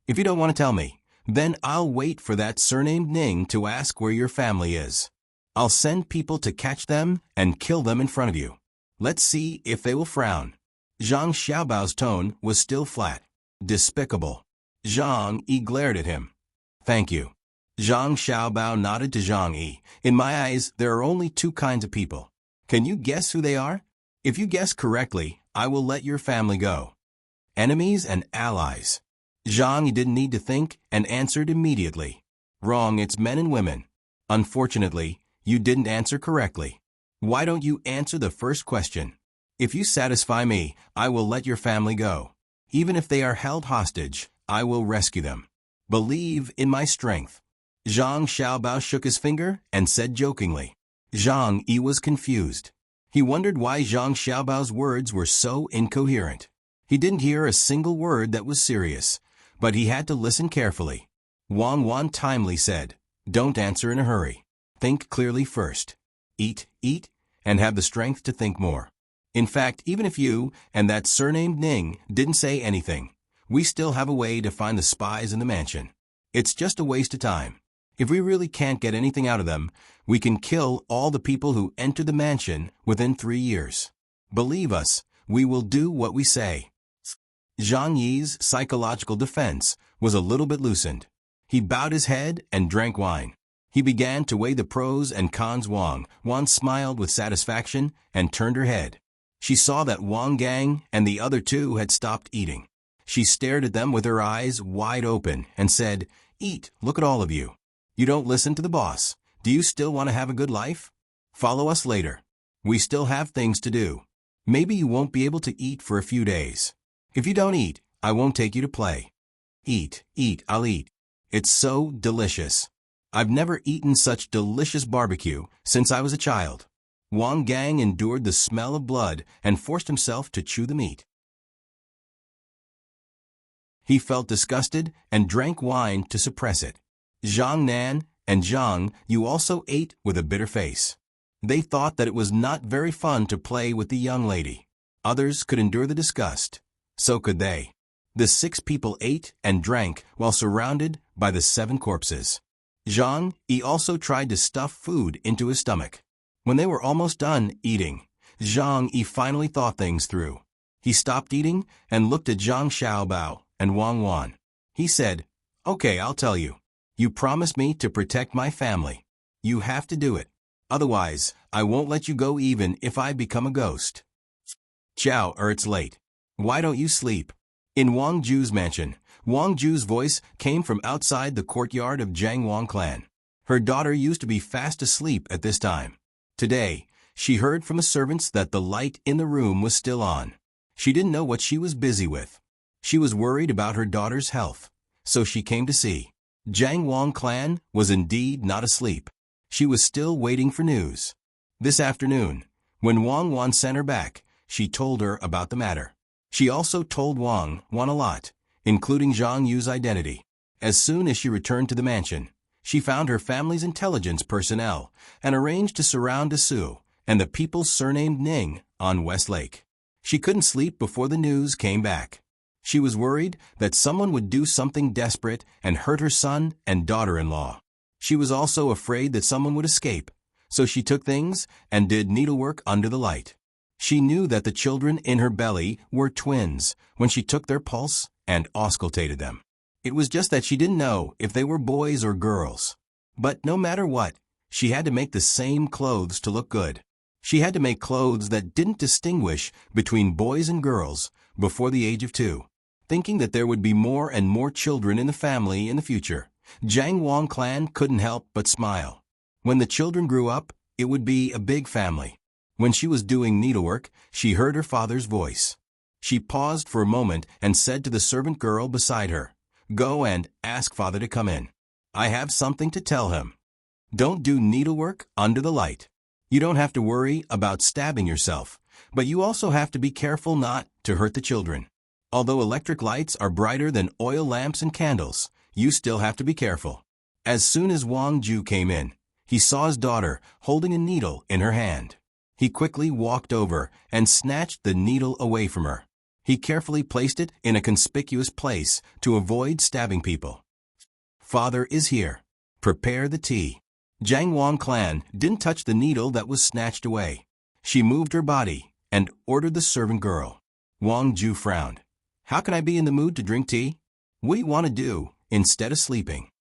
If you don't want to tell me, then I'll wait for that surnamed Ning to ask where your family is. I'll send people to catch them and kill them in front of you. Let's see if they will frown." Zhang Xiaobao's tone was still flat. Despicable. Zhang Yi glared at him. "Thank you." Zhang Xiaobao nodded to Zhang Yi. "In my eyes, there are only two kinds of people. Can you guess who they are? If you guess correctly, I will let your family go. Enemies and allies." Zhang Yi didn't need to think and answered immediately. "Wrong, it's men and women. Unfortunately, you didn't answer correctly. Why don't you answer the first question? If you satisfy me, I will let your family go. Even if they are held hostage, I will rescue them. Believe in my strength." Zhang Xiaobao shook his finger and said jokingly. Zhang Yi was confused. He wondered why Zhang Xiaobao's words were so incoherent. He didn't hear a single word that was serious, but he had to listen carefully. Wang Wan timely said, "Don't answer in a hurry. Think clearly first. Eat, and have the strength to think more. In fact, even if you and that surnamed Ning didn't say anything, we still have a way to find the spies in the mansion. It's just a waste of time. If we really can't get anything out of them, we can kill all the people who enter the mansion within 3 years. Believe us, we will do what we say." Zhang Yi's psychological defense was a little bit loosened. He bowed his head and drank wine. He began to weigh the pros and cons. Wang smiled with satisfaction and turned her head. She saw that Wang Gang and the other two had stopped eating. She stared at them with her eyes wide open and said, "Eat, look at all of you. You don't listen to the boss. Do you still want to have a good life? Follow us later. We still have things to do." Maybe you won't be able to eat for a few days. If you don't eat, I won't take you to play. Eat, eat, I'll eat. It's so delicious. I've never eaten such delicious barbecue since I was a child. Wang Gang endured the smell of blood and forced himself to chew the meat. He felt disgusted and drank wine to suppress it. Zhang Nan and Zhang Yu also ate with a bitter face. They thought that it was not very fun to play with the young lady. Others could endure the disgust. So could they. The 6 people ate and drank while surrounded by the 7 corpses. Zhang Yi also tried to stuff food into his stomach. When they were almost done eating, Zhang Yi finally thought things through. He stopped eating and looked at Zhang Xiaobao and Wang Wan. He said, "Okay, I'll tell you. You promised me to protect my family. You have to do it. Otherwise, I won't let you go even if I become a ghost." "Ciao, it's late. Why don't you sleep?" In Wang Ju's mansion, Wang Ju's voice came from outside the courtyard of Jiang Wang clan. Her daughter used to be fast asleep at this time. Today, she heard from the servants that the light in the room was still on. She didn't know what she was busy with. She was worried about her daughter's health, so she came to see. Jiang Wang clan was indeed not asleep. She was still waiting for news. This afternoon, when Wang Wan sent her back, she told her about the matter. She also told Wang Wan a lot, including Zhang Yu's identity. As soon as she returned to the mansion, she found her family's intelligence personnel and arranged to surround Su and the people surnamed Ning on West Lake. She couldn't sleep before the news came back. She was worried that someone would do something desperate and hurt her son and daughter-in-law. She was also afraid that someone would escape, so she took things and did needlework under the light. She knew that the children in her belly were twins when she took their pulse and auscultated them. It was just that she didn't know if they were boys or girls. But no matter what, she had to make the same clothes to look good. She had to make clothes that didn't distinguish between boys and girls before the age of 2. Thinking that there would be more and more children in the family in the future, Jiang Wang clan couldn't help but smile. When the children grew up, it would be a big family. When she was doing needlework, she heard her father's voice. She paused for a moment and said to the servant girl beside her, "Go and ask father to come in. I have something to tell him." Don't do needlework under the light. You don't have to worry about stabbing yourself, but you also have to be careful not to hurt the children. Although electric lights are brighter than oil lamps and candles, you still have to be careful. As soon as Wang Ju came in, he saw his daughter holding a needle in her hand. He quickly walked over and snatched the needle away from her. He carefully placed it in a conspicuous place to avoid stabbing people. "Father is here. Prepare the tea." Jiang Wang clan didn't touch the needle that was snatched away. She moved her body and ordered the servant girl. Wang Ju frowned. "How can I be in the mood to drink tea? What do you want to do instead of sleeping?"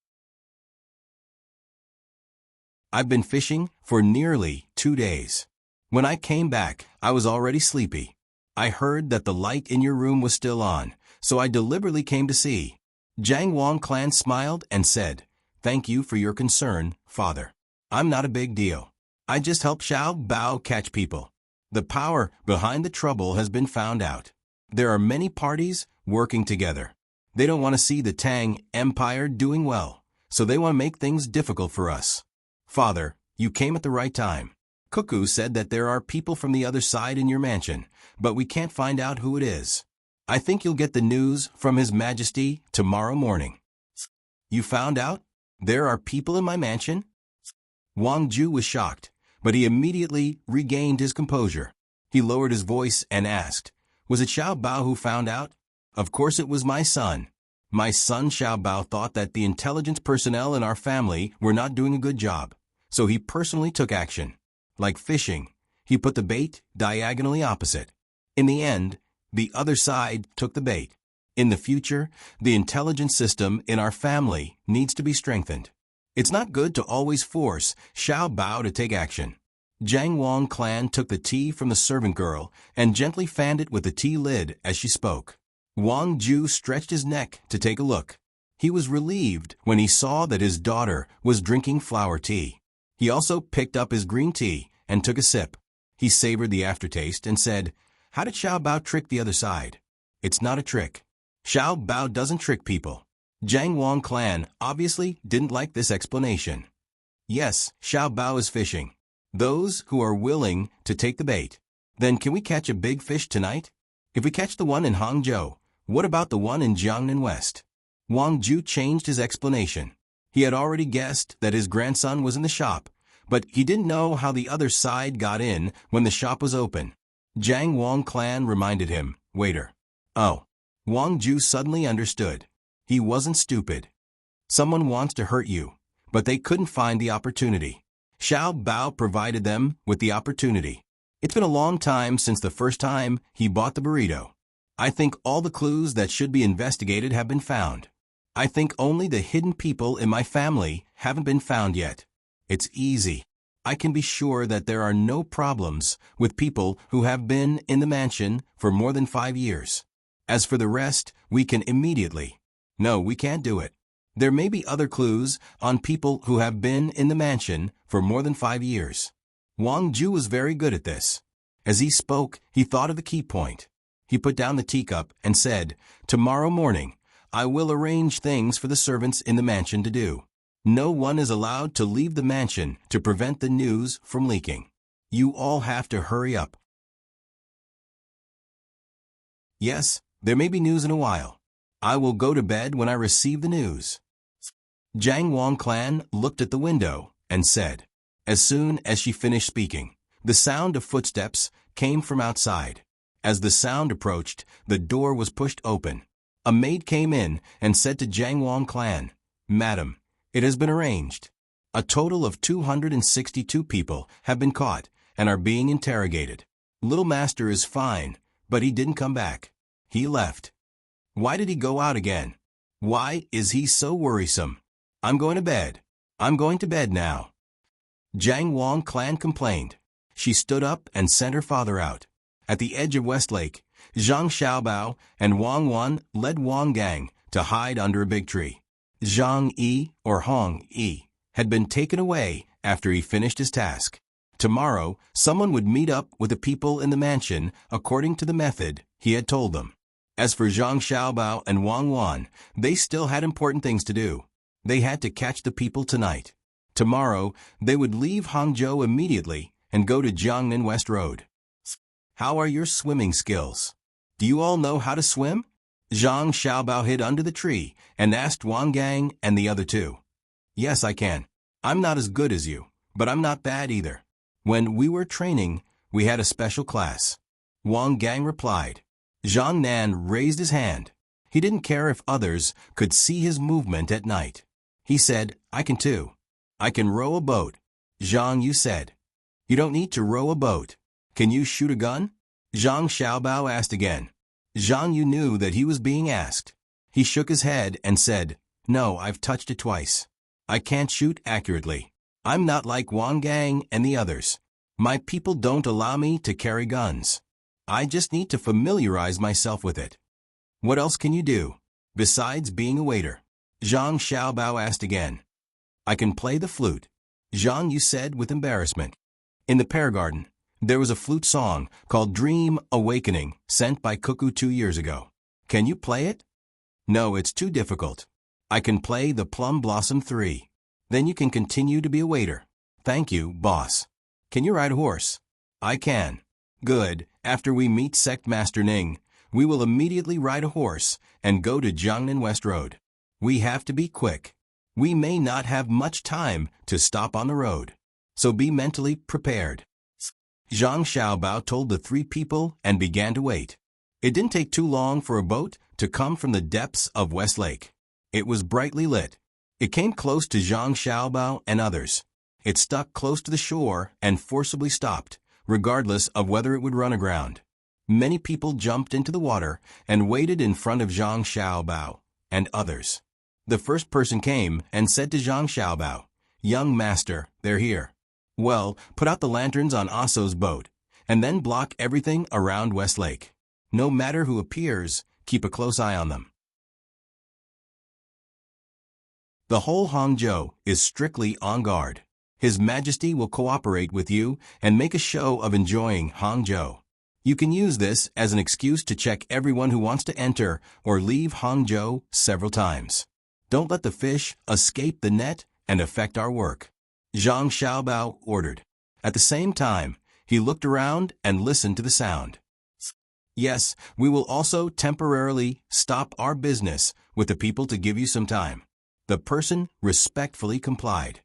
"I've been fishing for nearly 2 days. When I came back, I was already sleepy. I heard that the light in your room was still on, so I deliberately came to see." Jiang Wang clan smiled and said, "Thank you for your concern, father. I'm not a big deal. I just help Xiao Bao catch people. The power behind the trouble has been found out. There are many parties working together. They don't want to see the Tang Empire doing well, so they want to make things difficult for us. Father, you came at the right time. Cuckoo said that there are people from the other side in your mansion, but we can't find out who it is. I think you'll get the news from His Majesty tomorrow morning." "You found out? There are people in my mansion?" Wang Ju was shocked, but he immediately regained his composure. He lowered his voice and asked, "Was it Xiao Bao who found out?" "Of course it was my son. My son Xiao Bao thought that the intelligence personnel in our family were not doing a good job, so he personally took action. Like fishing, he put the bait diagonally opposite. In the end, the other side took the bait. In the future, the intelligence system in our family needs to be strengthened. It's not good to always force Xiao Bao to take action." Jiang Wang clan took the tea from the servant girl and gently fanned it with the tea lid as she spoke. Wang Ju stretched his neck to take a look. He was relieved when he saw that his daughter was drinking flower tea. He also picked up his green tea and took a sip. He savored the aftertaste and said, How did Xiao Bao trick the other side? It's not a trick. Xiao Bao doesn't trick people. Jiang Wang clan obviously didn't like this explanation. Yes, Xiao Bao is fishing. Those who are willing to take the bait. Then can we catch a big fish tonight? If we catch the one in Hangzhou, what about the one in Jiangnan West? Wang Ju changed his explanation. He had already guessed that his grandson was in the shop, but he didn't know how the other side got in when the shop was open. Jiang Wang clan reminded him, waiter. Oh. Wang Ju suddenly understood. He wasn't stupid. Someone wants to hurt you, but they couldn't find the opportunity. Xiao Bao provided them with the opportunity. It's been a long time since the first time he bought the burrito. I think all the clues that should be investigated have been found. I think only the hidden people in my family haven't been found yet. It's easy. I can be sure that there are no problems with people who have been in the mansion for more than 5 years. As for the rest, we can immediately. No, we can't do it. There may be other clues on people who have been in the mansion for more than 5 years. Wang Ju was very good at this. As he spoke, he thought of the key point. He put down the teacup and said, "Tomorrow morning, I will arrange things for the servants in the mansion to do. No one is allowed to leave the mansion to prevent the news from leaking. You all have to hurry up." Yes, there may be news in a while. I will go to bed when I receive the news. Jiang Wang clan looked at the window and said. As soon as she finished speaking, the sound of footsteps came from outside. As the sound approached, the door was pushed open. A maid came in and said to Jiang Wang clan, "Madam, it has been arranged. A total of 262 people have been caught and are being interrogated. Little Master is fine, but he didn't come back. He left. Why did he go out again? Why is he so worrisome? I'm going to bed. I'm going to bed now." Jiang Wang clan complained. She stood up and sent her father out. At the edge of Westlake, Zhang Xiaobao and Wang Wan led Wang Gang to hide under a big tree. Zhang Yi, or Hong Yi, had been taken away after he finished his task. Tomorrow, someone would meet up with the people in the mansion according to the method he had told them. As for Zhang Xiaobao and Wang Wan, they still had important things to do. They had to catch the people tonight. Tomorrow, they would leave Hangzhou immediately and go to Jiangnan West Road. How are your swimming skills? Do you all know how to swim? Zhang Xiaobao hid under the tree and asked Wang Gang and the other two. Yes, I can. I'm not as good as you, but I'm not bad either. When we were training, we had a special class. Wang Gang replied. Zhang Nan raised his hand. He didn't care if others could see his movement at night. He said, I can too. I can row a boat. Zhang Yu said. You don't need to row a boat. Can you shoot a gun? Zhang Xiaobao asked again. Zhang Yu knew that he was being asked. He shook his head and said, No, I've touched it twice. I can't shoot accurately. I'm not like Wang Gang and the others. My people don't allow me to carry guns. I just need to familiarize myself with it. What else can you do, besides being a waiter? Zhang Xiaobao asked again. I can play the flute, Zhang Yu said with embarrassment. In the pear garden, there was a flute song called Dream Awakening sent by Cuckoo 2 years ago. Can you play it? No, it's too difficult. I can play the Plum Blossom 3. Then you can continue to be a waiter. Thank you, boss. Can you ride a horse? I can. Good. After we meet Sect Master Ning, we will immediately ride a horse and go to Jiangnan West Road. We have to be quick. We may not have much time to stop on the road. So be mentally prepared. Zhang Xiaobao told the 3 people and began to wait. It didn't take too long for a boat to come from the depths of West Lake. It was brightly lit. It came close to Zhang Xiaobao and others. It stuck close to the shore and forcibly stopped, regardless of whether it would run aground. Many people jumped into the water and waited in front of Zhang Xiaobao and others. The first person came and said to Zhang Xiaobao, Young master, they're here. Well, put out the lanterns on Aso's boat, and then block everything around West Lake. No matter who appears, keep a close eye on them. The whole Hangzhou is strictly on guard. His Majesty will cooperate with you and make a show of enjoying Hangzhou. You can use this as an excuse to check everyone who wants to enter or leave Hangzhou several times. Don't let the fish escape the net and affect our work, Zhang Xiaobao ordered. At the same time, he looked around and listened to the sound. Yes, we will also temporarily stop our business with the people to give you some time. The person respectfully complied.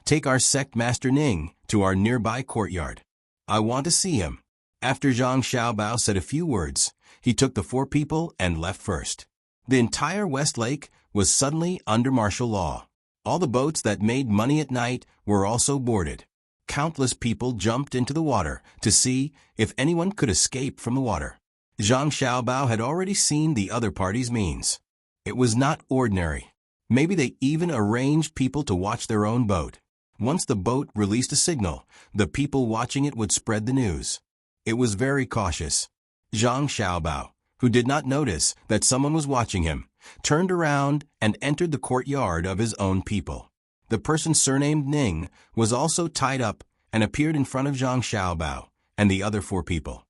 Take our sect master Ning to our nearby courtyard. I want to see him. After Zhang Xiaobao said a few words, he took the 4 people and left first. The entire West Lake was suddenly under martial law. All the boats that made money at night were also boarded. Countless people jumped into the water to see if anyone could escape from the water. Zhang Xiaobao had already seen the other party's means. It was not ordinary. Maybe they even arranged people to watch their own boat. Once the boat released a signal, the people watching it would spread the news. It was very cautious. Zhang Xiaobao, who did not notice that someone was watching him, turned around and entered the courtyard of his own people. The person surnamed Ning was also tied up and appeared in front of Zhang Xiaobao and the other 4 people.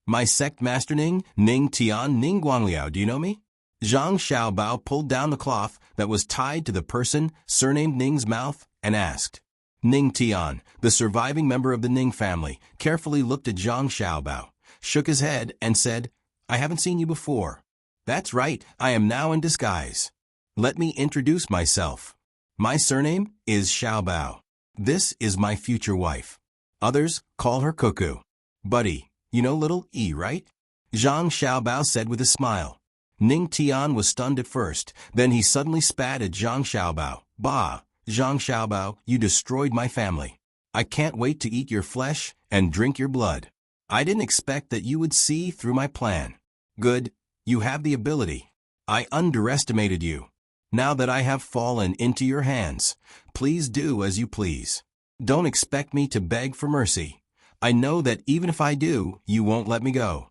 My sect master Ning Tian, Ning Guangliao, do you know me? Zhang Xiaobao pulled down the cloth that was tied to the person surnamed Ning's mouth and asked. Ning Tian, the surviving member of the Ning family, carefully looked at Zhang Xiaobao, shook his head, and said, I haven't seen you before. That's right, I am now in disguise. Let me introduce myself. My surname is Xiaobao. This is my future wife. Others call her Cuckoo. Buddy, you know little E, right? Zhang Xiaobao said with a smile. Ning Tian was stunned at first, then he suddenly spat at Zhang Xiaobao. Bah, Zhang Xiaobao, you destroyed my family. I can't wait to eat your flesh and drink your blood. I didn't expect that you would see through my plan. Good, you have the ability. I underestimated you. Now that I have fallen into your hands, please do as you please. Don't expect me to beg for mercy. I know that even if I do, you won't let me go.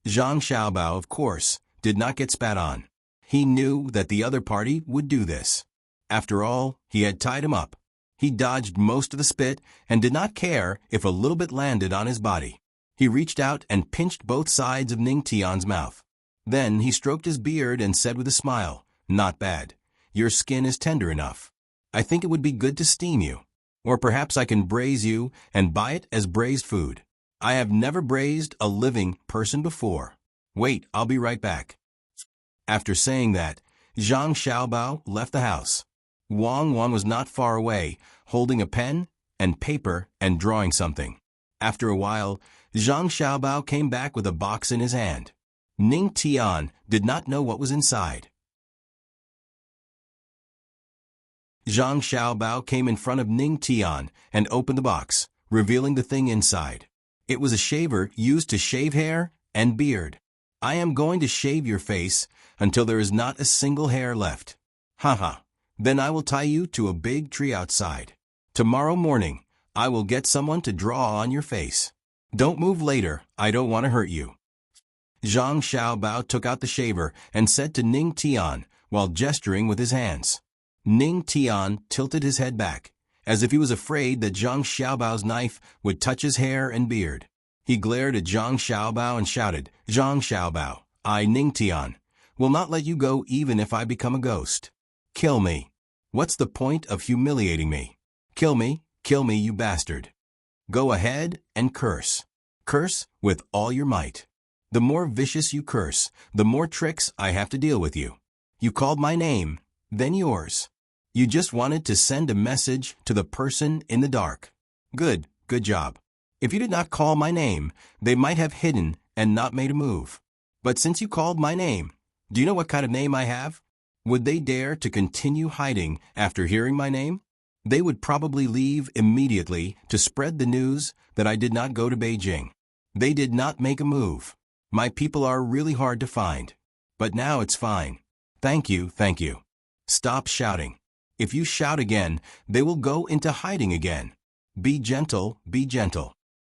Zhang Xiaobao, of course, did not get spat on. He knew that the other party would do this. After all, he had tied him up. He dodged most of the spit and did not care if a little bit landed on his body. He reached out and pinched both sides of Ning Tian's mouth. Then he stroked his beard and said with a smile, Not bad. Your skin is tender enough. I think it would be good to steam you. Or perhaps I can braise you and buy it as braised food. I have never braised a living person before. Wait, I'll be right back. After saying that, Zhang Xiaobao left the house. Wang Wan was not far away, holding a pen and paper and drawing something. After a while, Zhang Xiaobao came back with a box in his hand. Ning Tian did not know what was inside. Zhang Xiaobao came in front of Ning Tian and opened the box, revealing the thing inside. It was a shaver used to shave hair and beard. I am going to shave your face until there is not a single hair left. Haha. Then I will tie you to a big tree outside. Tomorrow morning, I will get someone to draw on your face. Don't move later, I don't want to hurt you. Zhang Xiaobao took out the shaver and said to Ning Tian while gesturing with his hands. Ning Tian tilted his head back, as if he was afraid that Zhang Xiaobao's knife would touch his hair and beard. He glared at Zhang Xiaobao and shouted, Zhang Xiaobao, I, Ning Tian, will not let you go even if I become a ghost. Kill me. What's the point of humiliating me? Kill me, you bastard. Go ahead and curse. Curse with all your might. The more vicious you curse, the more tricks I have to deal with you. You called my name, then yours. You just wanted to send a message to the person in the dark. Good job. If you did not call my name, they might have hidden and not made a move. But since you called my name, do you know what kind of name I have? Would they dare to continue hiding after hearing my name? They would probably leave immediately to spread the news that I did not go to Beijing. They did not make a move. My people are really hard to find. But now it's fine. Thank you. Stop shouting. If you shout again, they will go into hiding again. Be gentle.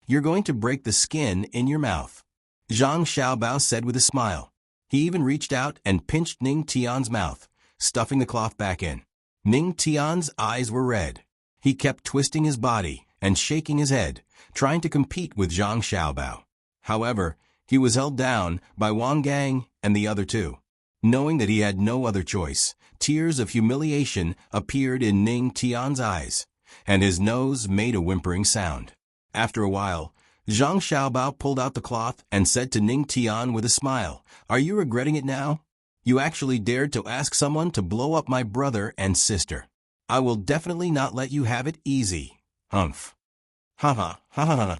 You're going to break the skin in your mouth. Zhang Xiaobao said with a smile. He even reached out and pinched Ning Tian's mouth, stuffing the cloth back in. Ning Tian's eyes were red. He kept twisting his body and shaking his head, trying to compete with Zhang Xiaobao. However, he was held down by Wang Gang and the other two. Knowing that he had no other choice, tears of humiliation appeared in Ning Tian's eyes, and his nose made a whimpering sound. After a while, Zhang Xiaobao pulled out the cloth and said to Ning Tian with a smile, "Are you regretting it now? You actually dared to ask someone to blow up my brother and sister. I will definitely not let you have it easy. Humph." Ha ha ha ha ha.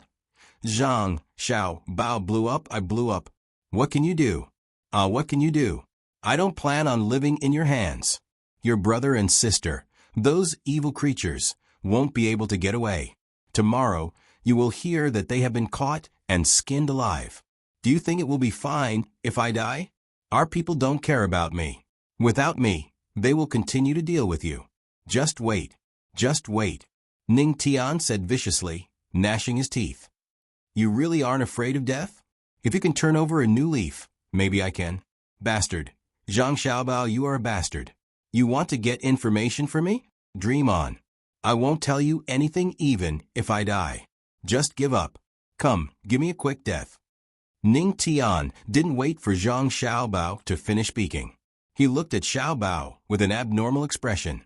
Zhang Xiaobao blew up. I blew up. What can you do? What can you do? I don't plan on living in your hands. Your brother and sister, those evil creatures, won't be able to get away. Tomorrow, you will hear that they have been caught and skinned alive. Do you think it will be fine if I die? Our people don't care about me. Without me, they will continue to deal with you. Just wait. Just wait. Ning Tian said viciously, gnashing his teeth. You really aren't afraid of death? If you can turn over a new leaf, maybe I can. Bastard. Zhang Xiaobao, you are a bastard. You want to get information from me? Dream on. I won't tell you anything even if I die. Just give up. Come, give me a quick death. Ning Tian didn't wait for Zhang Xiaobao to finish speaking. He looked at Xiaobao with an abnormal expression.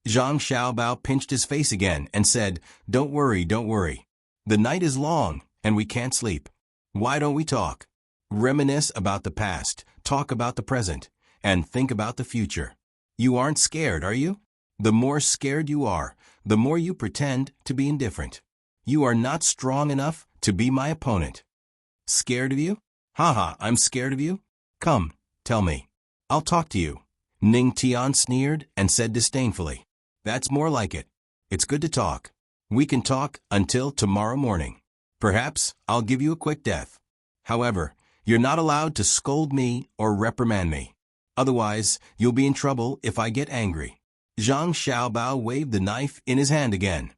Zhang Xiaobao pinched his face again and said, Don't worry, don't worry. The night is long, and we can't sleep. Why don't we talk? Reminisce about the past, talk about the present, and think about the future. You aren't scared, are you? The more scared you are, the more you pretend to be indifferent. You are not strong enough to be my opponent. Scared of you? Haha, I'm scared of you? Come, tell me. I'll talk to you. Ning Tian sneered and said disdainfully. That's more like it. It's good to talk. We can talk until tomorrow morning. Perhaps I'll give you a quick death. However, you're not allowed to scold me or reprimand me. Otherwise, you'll be in trouble if I get angry. Zhang Xiaobao waved the knife in his hand again.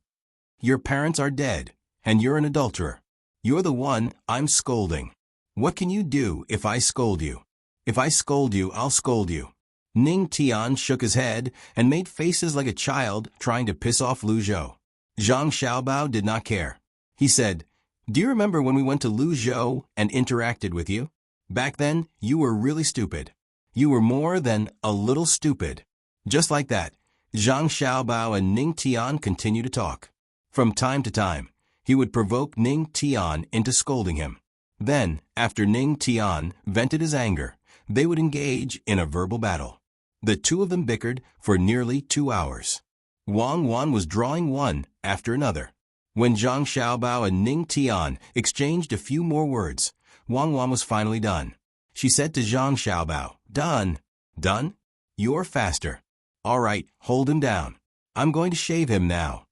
Your parents are dead, and you're an adulterer. You're the one I'm scolding. What can you do if I scold you? If I scold you, I'll scold you. Ning Tian shook his head and made faces like a child trying to piss off Lu Zhou. Zhang Xiaobao did not care. He said, Do you remember when we went to Lu Zhou and interacted with you? Back then, you were really stupid. You were more than a little stupid. Just like that, Zhang Xiaobao and Ning Tian continued to talk. From time to time, he would provoke Ning Tian into scolding him. Then, after Ning Tian vented his anger, they would engage in a verbal battle. The two of them bickered for nearly 2 hours. Wang Wan was drawing one after another. When Zhang Xiaobao and Ning Tian exchanged a few more words, Wang Wan was finally done. She said to Zhang Xiaobao, Done. Done? You're faster. All right, hold him down. I'm going to shave him now.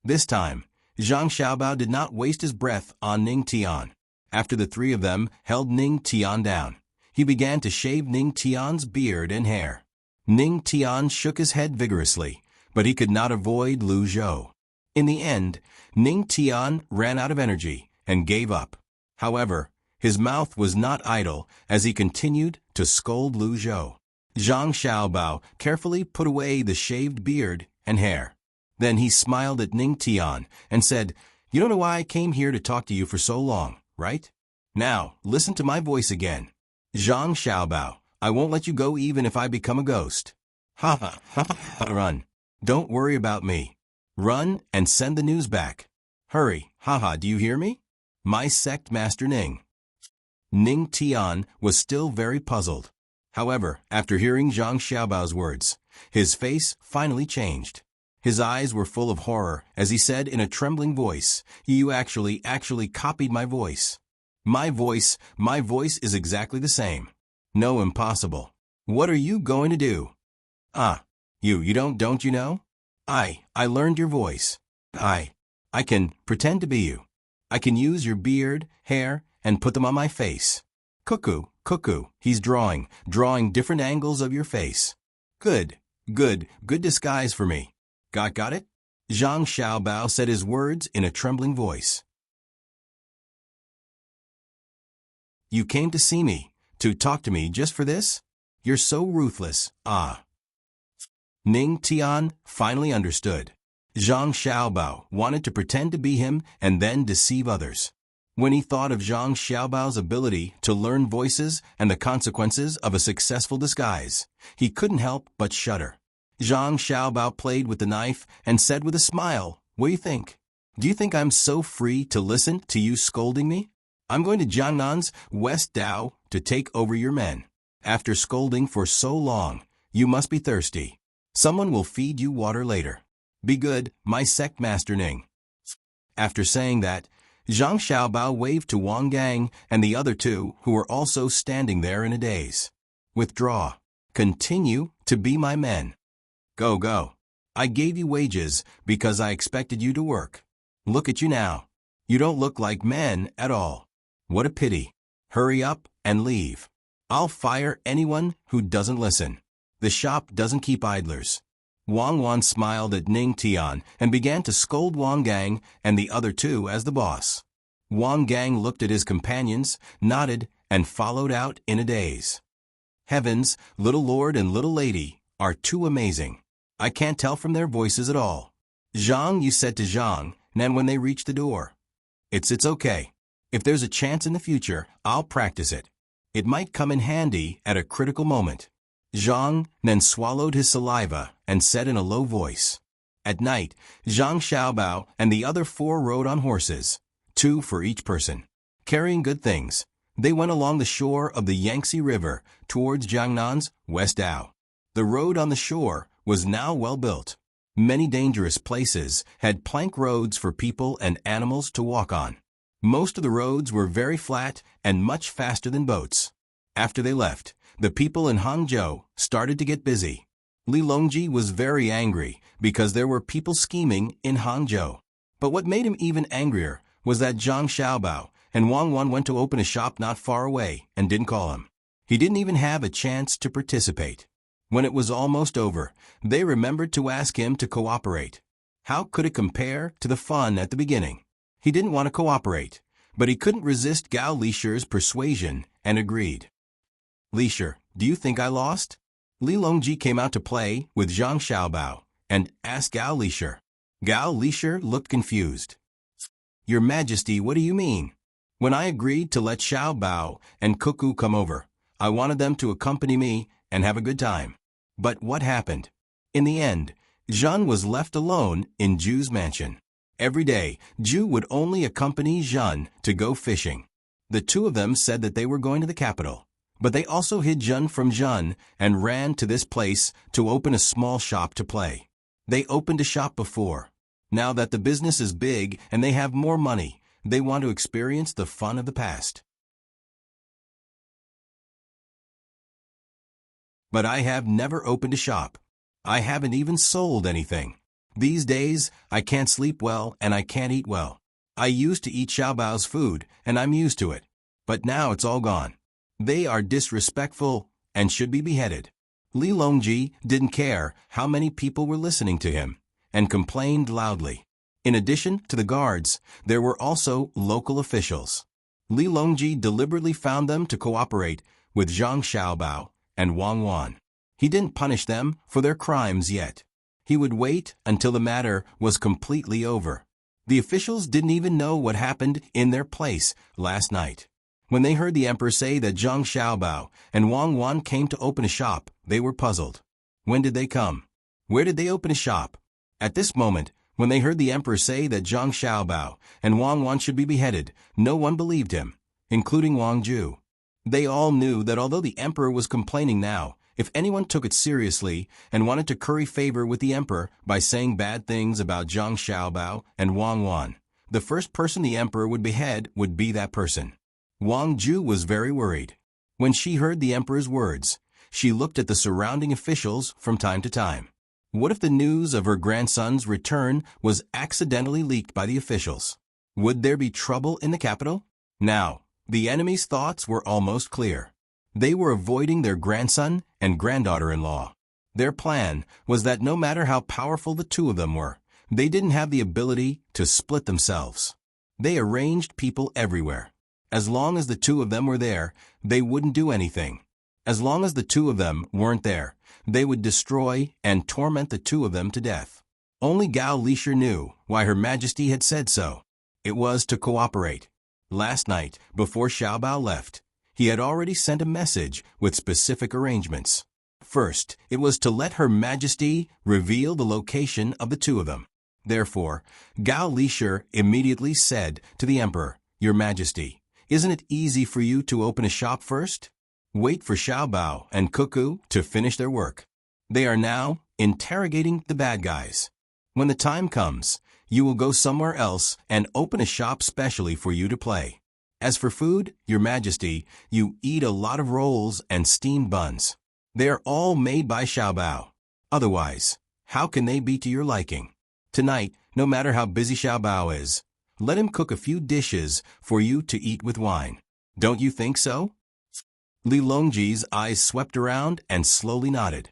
This time, Zhang Xiaobao did not waste his breath on Ning Tian. After the three of them held Ning Tian down, he began to shave Ning Tian's beard and hair. Ning Tian shook his head vigorously, but he could not avoid Lu Zhou. In the end, Ning Tian ran out of energy and gave up. However, his mouth was not idle as he continued to scold Lu Zhou. Zhang Xiaobao carefully put away the shaved beard and hair. Then he smiled at Ning Tian and said, You don't know why I came here to talk to you for so long, right? Now, listen to my voice again. Zhang Xiaobao, I won't let you go even if I become a ghost. Ha ha ha ha. Run. Don't worry about me. Run and send the news back. Hurry. Haha, do you hear me? My sect master Ning. Ning Tian was still very puzzled. However, after hearing Zhang Xiaobao's words, his face finally changed. His eyes were full of horror as he said in a trembling voice, You actually copied my voice. My voice is exactly the same. No, impossible. What are you going to do? You don't you know? I learned your voice. I can pretend to be you. I can use your beard, hair, and put them on my face. Cuckoo, he's drawing different angles of your face. Good disguise for me. Got it? Zhang Xiaobao said his words in a trembling voice. You came to see me, to talk to me just for this? You're so ruthless, Ning Tian finally understood. Zhang Xiaobao wanted to pretend to be him and then deceive others. When he thought of Zhang Xiaobao's ability to learn voices and the consequences of a successful disguise, he couldn't help but shudder. Zhang Xiaobao played with the knife and said with a smile, "What do you think? Do you think I'm so free to listen to you scolding me? I'm going to Jiangnan's West Dao to take over your men. After scolding for so long, you must be thirsty. Someone will feed you water later. Be good, my sect master Ning." After saying that, Zhang Xiaobao waved to Wang Gang and the other two who were also standing there in a daze. "Withdraw. Continue to be my men. Go, go. I gave you wages because I expected you to work. Look at you now. You don't look like men at all. What a pity. Hurry up and leave. I'll fire anyone who doesn't listen. The shop doesn't keep idlers." Wang Wan smiled at Ning Tian and began to scold Wang Gang and the other two as the boss. Wang Gang looked at his companions, nodded, and followed out in a daze. Heavens, little lord and little lady are too amazing. I can't tell from their voices at all. Zhang, you said to Zhang, Nan when they reached the door. It's okay. If there's a chance in the future, I'll practice it. It might come in handy at a critical moment. Zhang then swallowed his saliva and said in a low voice. At night, Zhang Xiaobao and the other four rode on horses, 2 for each person. Carrying good things, they went along the shore of the Yangtze River towards Jiangnan's West Dao. The road on the shore was now well built. Many dangerous places had plank roads for people and animals to walk on. Most of the roads were very flat and much faster than boats. After they left, the people in Hangzhou started to get busy. Li Longji was very angry because there were people scheming in Hangzhou. But what made him even angrier was that Zhang Xiaobao and Wang Wan went to open a shop not far away and didn't call him. He didn't even have a chance to participate. When it was almost over, they remembered to ask him to cooperate. How could it compare to the fun at the beginning? He didn't want to cooperate, but he couldn't resist Gao Lisher's persuasion and agreed. Lisher, do you think I lost? Li Longji came out to play with Zhang Xiaobao and asked Gao Lisher. Gao Lisher looked confused. Your Majesty, what do you mean? When I agreed to let Xiaobao and Cuckoo come over, I wanted them to accompany me and have a good time. But what happened? In the end, Zhan was left alone in Zhu's mansion. Every day, Zhu would only accompany Zhan to go fishing. The two of them said that they were going to the capital, but they also hid Zhan from Zhan and ran to this place to open a small shop to play. They opened a shop before. Now that the business is big and they have more money, they want to experience the fun of the past. But I have never opened a shop. I haven't even sold anything. These days, I can't sleep well and I can't eat well. I used to eat Xiaobao's food and I'm used to it. But now it's all gone. They are disrespectful and should be beheaded. Li Longji didn't care how many people were listening to him and complained loudly. In addition to the guards, there were also local officials. Li Longji deliberately found them to cooperate with Zhang Xiaobao and Wang Wan. He didn't punish them for their crimes yet. He would wait until the matter was completely over. The officials didn't even know what happened in their place last night. When they heard the emperor say that Zhang Xiaobao and Wang Wan came to open a shop, they were puzzled. When did they come? Where did they open a shop? At this moment, when they heard the emperor say that Zhang Xiaobao and Wang Wan should be beheaded, no one believed him, including Wang Ju. They all knew that although the emperor was complaining now, if anyone took it seriously and wanted to curry favor with the emperor by saying bad things about Zhang Xiaobao and Wang Wan, the first person the emperor would behead would be that person. Wang Ju was very worried. When she heard the emperor's words, she looked at the surrounding officials from time to time. What if the news of her grandson's return was accidentally leaked by the officials? Would there be trouble in the capital? Now, the enemy's thoughts were almost clear. They were avoiding their grandson and granddaughter-in-law. Their plan was that no matter how powerful the two of them were, they didn't have the ability to split themselves. They arranged people everywhere. As long as the two of them were there, they wouldn't do anything. As long as the two of them weren't there, they would destroy and torment the two of them to death. Only Gao Lisher knew why Her Majesty had said so. It was to cooperate. Last night, before Xiaobao left, he had already sent a message with specific arrangements. First, it was to let Her Majesty reveal the location of the two of them. Therefore, Gao Lisher immediately said to the Emperor, "Your Majesty, isn't it easy for you to open a shop first? Wait for Xiaobao and Cuckoo to finish their work. They are now interrogating the bad guys. When the time comes, you will go somewhere else and open a shop specially for you to play. As for food, Your Majesty, you eat a lot of rolls and steamed buns. They are all made by Xiaobao. Otherwise, how can they be to your liking? Tonight, no matter how busy Xiaobao is, let him cook a few dishes for you to eat with wine. Don't you think so?" Li Longji's eyes swept around and slowly nodded.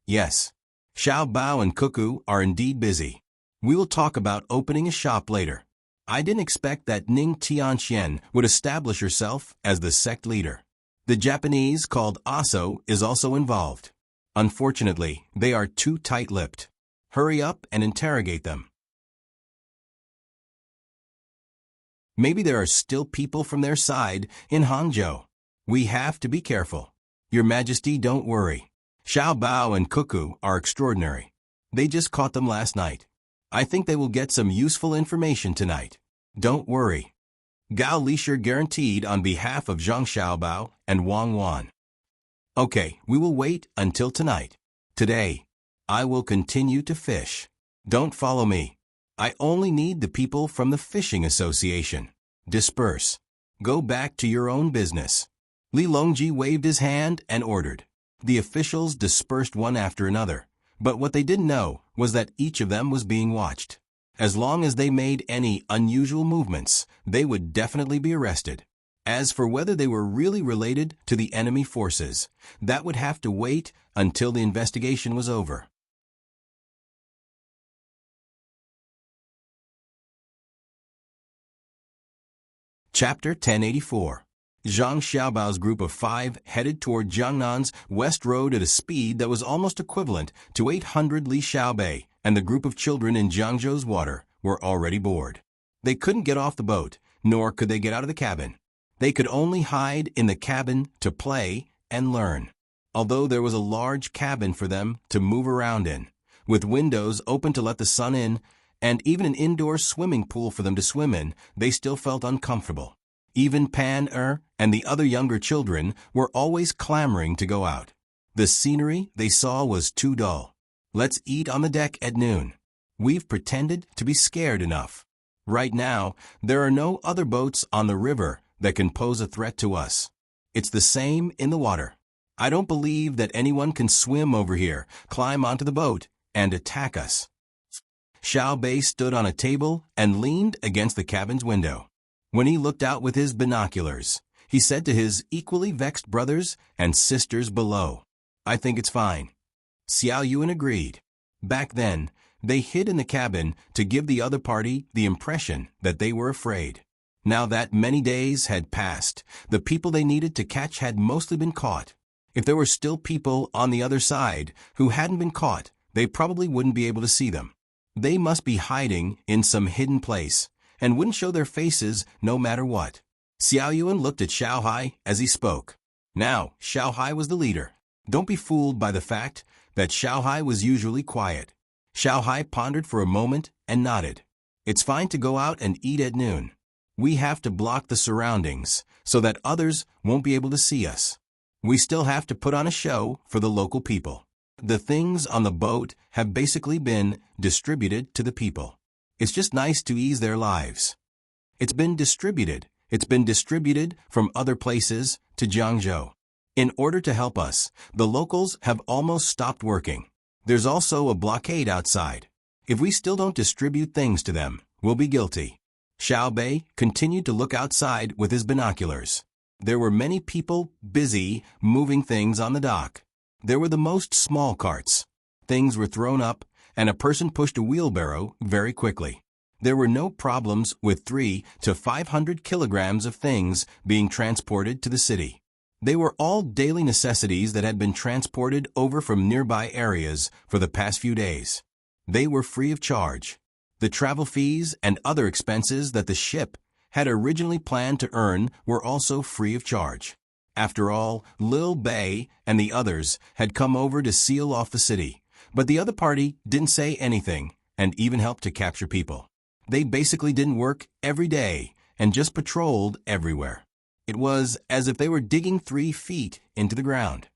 "Yes, Xiaobao and Cuckoo are indeed busy. We will talk about opening a shop later. I didn't expect that Ning Tianxian would establish herself as the sect leader. The Japanese called Aso is also involved. Unfortunately, they are too tight-lipped. Hurry up and interrogate them. Maybe there are still people from their side in Hangzhou. We have to be careful. Your Majesty, don't worry. Xiaobao and Cuckoo are extraordinary. They just caught them last night. I think they will get some useful information tonight. Don't worry." Gao Lisher guaranteed on behalf of Zhang Xiaobao and Wang Wan. "Okay, we will wait until tonight. Today, I will continue to fish. Don't follow me. I only need the people from the fishing association. Disperse. Go back to your own business." Li Longji waved his hand and ordered. The officials dispersed one after another, but what they didn't know was that each of them was being watched. As long as they made any unusual movements, they would definitely be arrested. As for whether they were really related to the enemy forces, that would have to wait until the investigation was over. Chapter 1084. Zhang Xiaobao's group of 5 headed toward Jiangnan's west road at a speed that was almost equivalent to 800 Li Xiaobei, and the group of children in Jiangzhou's water were already bored. They couldn't get off the boat, nor could they get out of the cabin. They could only hide in the cabin to play and learn. Although there was a large cabin for them to move around in, with windows open to let the sun in, and even an indoor swimming pool for them to swim in, they still felt uncomfortable. Even Pan and the other younger children were always clamoring to go out. The scenery they saw was too dull. "Let's eat on the deck at noon. We've pretended to be scared enough. Right now, there are no other boats on the river that can pose a threat to us. It's the same in the water. I don't believe that anyone can swim over here, climb onto the boat, and attack us." Xiao Bei stood on a table and leaned against the cabin's window. When he looked out with his binoculars, he said to his equally vexed brothers and sisters below, "I think it's fine." Xiao Yuan agreed. Back then, they hid in the cabin to give the other party the impression that they were afraid. Now that many days had passed, the people they needed to catch had mostly been caught. If there were still people on the other side who hadn't been caught, they probably wouldn't be able to see them. They must be hiding in some hidden place, and wouldn't show their faces no matter what. Xiao Yuan looked at Xiao Hai as he spoke. Now, Xiao Hai was the leader. Don't be fooled by the fact that Xiao Hai was usually quiet. Xiao Hai pondered for a moment and nodded. "It's fine to go out and eat at noon. We have to block the surroundings so that others won't be able to see us. We still have to put on a show for the local people. The things on the boat have basically been distributed to the people. It's just nice to ease their lives. It's been distributed from other places to Jiangzhou. In order to help us, the locals have almost stopped working. There's also a blockade outside. If we still don't distribute things to them, we'll be guilty." Xiao Bei continued to look outside with his binoculars. There were many people busy moving things on the dock. There were the most small carts. Things were thrown up, and a person pushed a wheelbarrow very quickly. There were no problems with 300 to 500 kilograms of things being transported to the city. They were all daily necessities that had been transported over from nearby areas for the past few days. They were free of charge. The travel fees and other expenses that the ship had originally planned to earn were also free of charge. After all, Lil Bay and the others had come over to seal off the city, but the other party didn't say anything and even helped to capture people. They basically didn't work every day and just patrolled everywhere. It was as if they were digging 3 feet into the ground.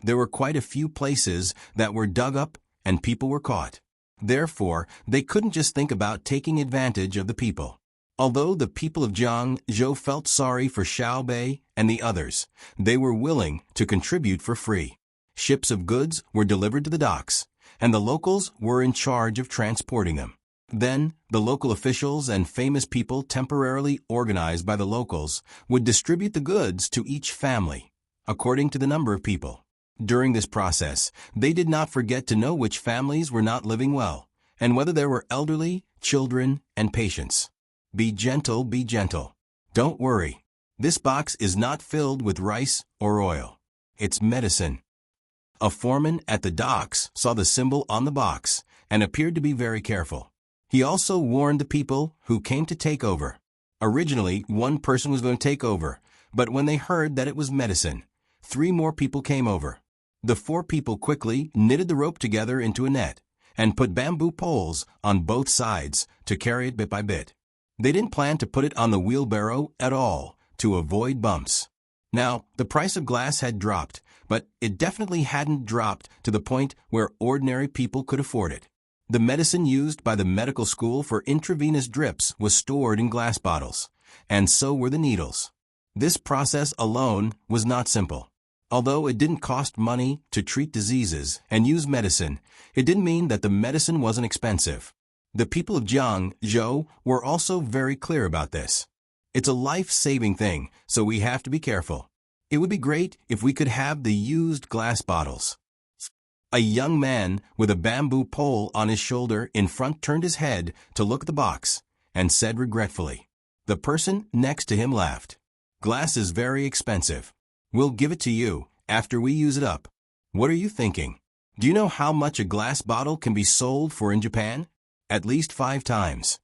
There were quite a few places that were dug up and people were caught. Therefore, they couldn't just think about taking advantage of the people. Although the people of Zhou felt sorry for Xiao Bei and the others, they were willing to contribute for free. Ships of goods were delivered to the docks, and the locals were in charge of transporting them. Then, the local officials and famous people temporarily organized by the locals would distribute the goods to each family, according to the number of people. During this process, they did not forget to know which families were not living well, and whether there were elderly, children, and patients. Be gentle, be gentle. Don't worry. This box is not filled with rice or oil. It's medicine. A foreman at the docks saw the symbol on the box and appeared to be very careful. He also warned the people who came to take over. Originally, 1 person was going to take over, but when they heard that it was medicine, 3 more people came over. The 4 people quickly knitted the rope together into a net and put bamboo poles on both sides to carry it bit by bit. They didn't plan to put it on the wheelbarrow at all to avoid bumps. Now, the price of glass had dropped, but it definitely hadn't dropped to the point where ordinary people could afford it. The medicine used by the medical school for intravenous drips was stored in glass bottles, and so were the needles. This process alone was not simple. Although it didn't cost money to treat diseases and use medicine, it didn't mean that the medicine wasn't expensive. The people of Zhou were also very clear about this. It's a life-saving thing, so we have to be careful. It would be great if we could have the used glass bottles. A young man with a bamboo pole on his shoulder in front turned his head to look at the box and said regretfully. The person next to him laughed. Glass is very expensive. We'll give it to you after we use it up. What are you thinking? Do you know how much a glass bottle can be sold for in Japan? At least 5 times.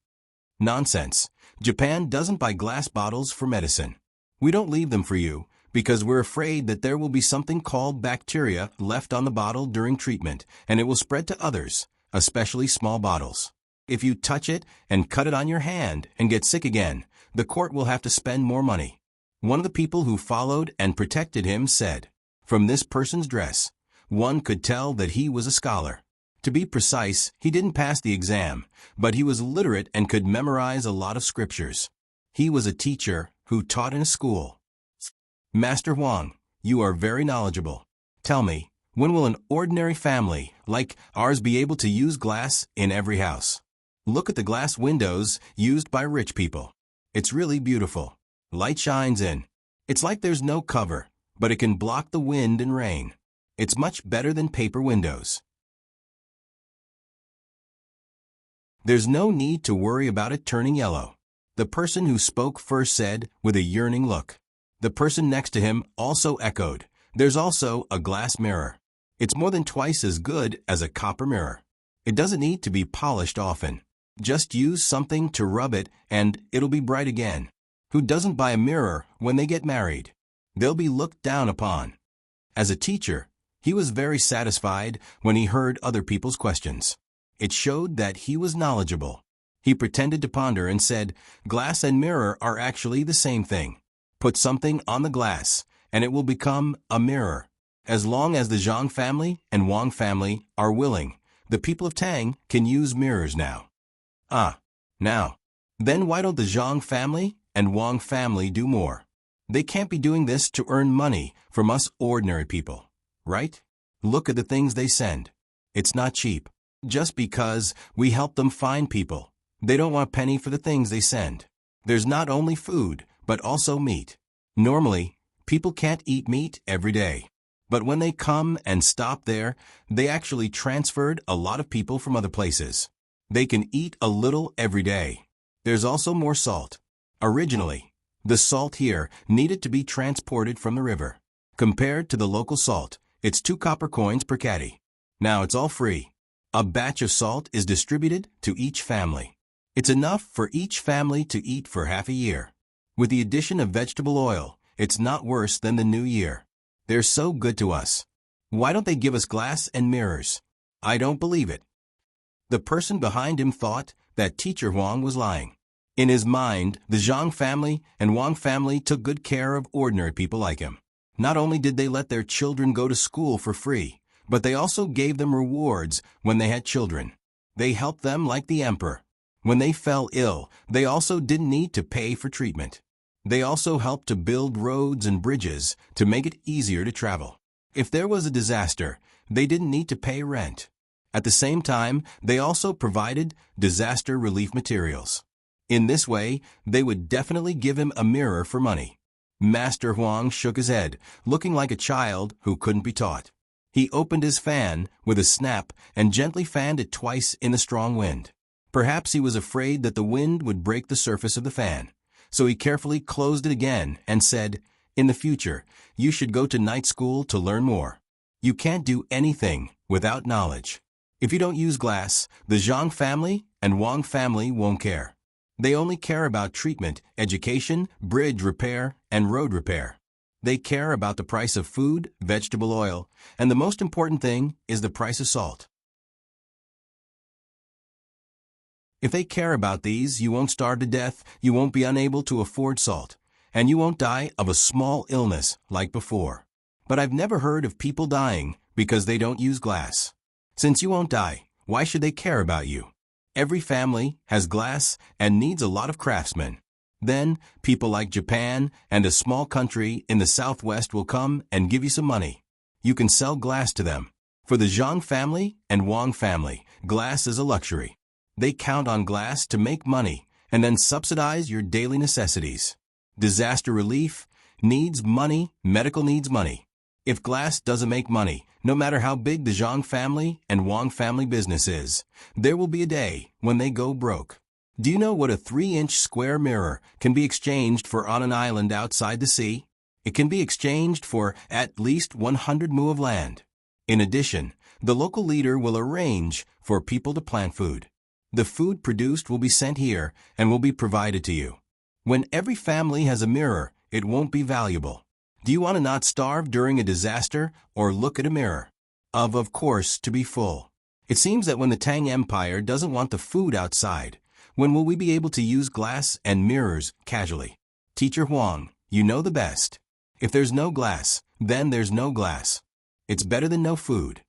Nonsense. Japan doesn't buy glass bottles for medicine. We don't leave them for you because we're afraid that there will be something called bacteria left on the bottle during treatment and it will spread to others, especially small bottles. If you touch it and cut it on your hand and get sick again, the court will have to spend more money. One of the people who followed and protected him said, from this person's dress, one could tell that he was a scholar. To be precise, he didn't pass the exam, but he was literate and could memorize a lot of scriptures. He was a teacher who taught in a school. Master Huang, you are very knowledgeable. Tell me, when will an ordinary family like ours be able to use glass in every house? Look at the glass windows used by rich people. It's really beautiful. Light shines in. It's like there's no cover, but it can block the wind and rain. It's much better than paper windows. There's no need to worry about it turning yellow. The person who spoke first said with a yearning look. The person next to him also echoed. There's also a glass mirror. It's more than twice as good as a copper mirror. It doesn't need to be polished often. Just use something to rub it and it'll be bright again. Who doesn't buy a mirror when they get married? They'll be looked down upon. As a teacher, he was very satisfied when he heard other people's questions. It showed that he was knowledgeable. He pretended to ponder and said, glass and mirror are actually the same thing. Put something on the glass, and it will become a mirror. As long as the Zhang family and Wang family are willing, the people of Tang can use mirrors now. Now. Then why don't the Zhang family and Wang family do more? They can't be doing this to earn money from us ordinary people, right? Look at the things they send. It's not cheap. Just because we help them find people, they don't want a penny for the things they send. There's not only food, but also meat. Normally, people can't eat meat every day. But when they come and stop there, they actually transferred a lot of people from other places. They can eat a little every day. There's also more salt. Originally, the salt here needed to be transported from the river. Compared to the local salt, it's 2 copper coins per caddy. Now it's all free. A batch of salt is distributed to each family. It's enough for each family to eat for half a year. With the addition of vegetable oil, it's not worse than the new year. They're so good to us. Why don't they give us glass and mirrors? I don't believe it. The person behind him thought that Teacher Huang was lying. In his mind, the Zhang family and Wang family took good care of ordinary people like him. Not only did they let their children go to school for free, but they also gave them rewards when they had children. They helped them like the emperor. When they fell ill, they also didn't need to pay for treatment. They also helped to build roads and bridges to make it easier to travel. If there was a disaster, they didn't need to pay rent. At the same time, they also provided disaster relief materials. In this way, they would definitely give him a mirror for money. Master Huang shook his head, looking like a child who couldn't be taught. He opened his fan with a snap and gently fanned it twice in the strong wind. Perhaps he was afraid that the wind would break the surface of the fan. So he carefully closed it again and said, "In the future, you should go to night school to learn more. You can't do anything without knowledge. If you don't use glass, the Zhang family and Wang family won't care. They only care about treatment, education, bridge repair, and road repair. They care about the price of food, vegetable oil, and the most important thing is the price of salt. If they care about these, you won't starve to death, you won't be unable to afford salt, and you won't die of a small illness like before. But I've never heard of people dying because they don't use glass. Since you won't die, why should they care about you? Every family has glass and needs a lot of craftsmen. Then, people like Japan and a small country in the southwest will come and give you some money. You can sell glass to them. For the Zhang family and Wang family, glass is a luxury. They count on glass to make money and then subsidize your daily necessities. Disaster relief needs money, medical needs money. If glass doesn't make money, no matter how big the Zhang family and Wang family business is, there will be a day when they go broke. Do you know what a 3-inch square mirror can be exchanged for on an island outside the sea? It can be exchanged for at least 100 mu of land. In addition, the local leader will arrange for people to plant food. The food produced will be sent here and will be provided to you. When every family has a mirror, it won't be valuable. Do you want to not starve during a disaster or look at a mirror? Of course, to be full. It seems that when the Tang Empire doesn't want the food outside, when will we be able to use glass and mirrors casually? Teacher Huang, you know the best. If there's no glass, then there's no glass. It's better than no food.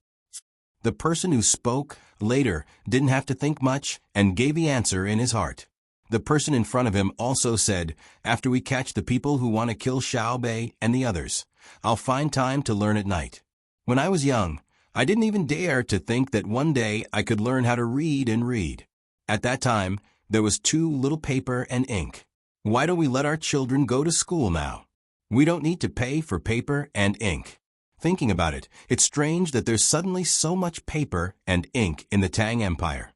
The person who spoke later didn't have to think much and gave the answer in his heart. The person in front of him also said, "After we catch the people who want to kill Xiao Bei and the others, I'll find time to learn at night." When I was young, I didn't even dare to think that one day I could learn how to read and read. At that time, there was too little paper and ink. Why don't we let our children go to school now? We don't need to pay for paper and ink. Thinking about it, it's strange that there's suddenly so much paper and ink in the Tang Empire.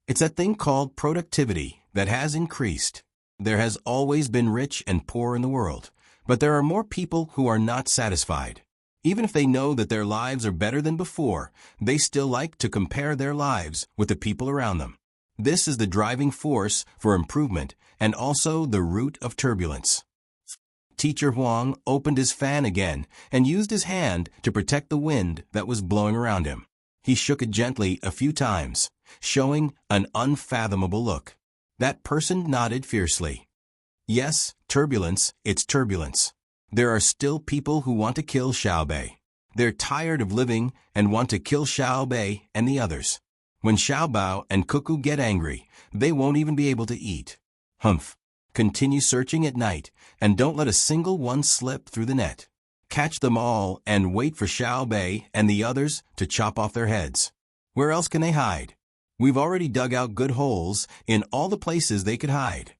It's that thing called productivity that has increased. There has always been rich and poor in the world, but there are more people who are not satisfied. Even if they know that their lives are better than before, they still like to compare their lives with the people around them. This is the driving force for improvement and also the root of turbulence. Teacher Huang opened his fan again and used his hand to protect the wind that was blowing around him. He shook it gently a few times, showing an unfathomable look. That person nodded fiercely. Yes, turbulence, it's turbulence. There are still people who want to kill Xiao Bei. They're tired of living and want to kill Xiao Bei and the others. When Xiao Bao and Cuckoo get angry, they won't even be able to eat. Humph. Continue searching at night, and don't let a single one slip through the net. Catch them all and wait for Xiao Bei and the others to chop off their heads. Where else can they hide? We've already dug out good holes in all the places they could hide.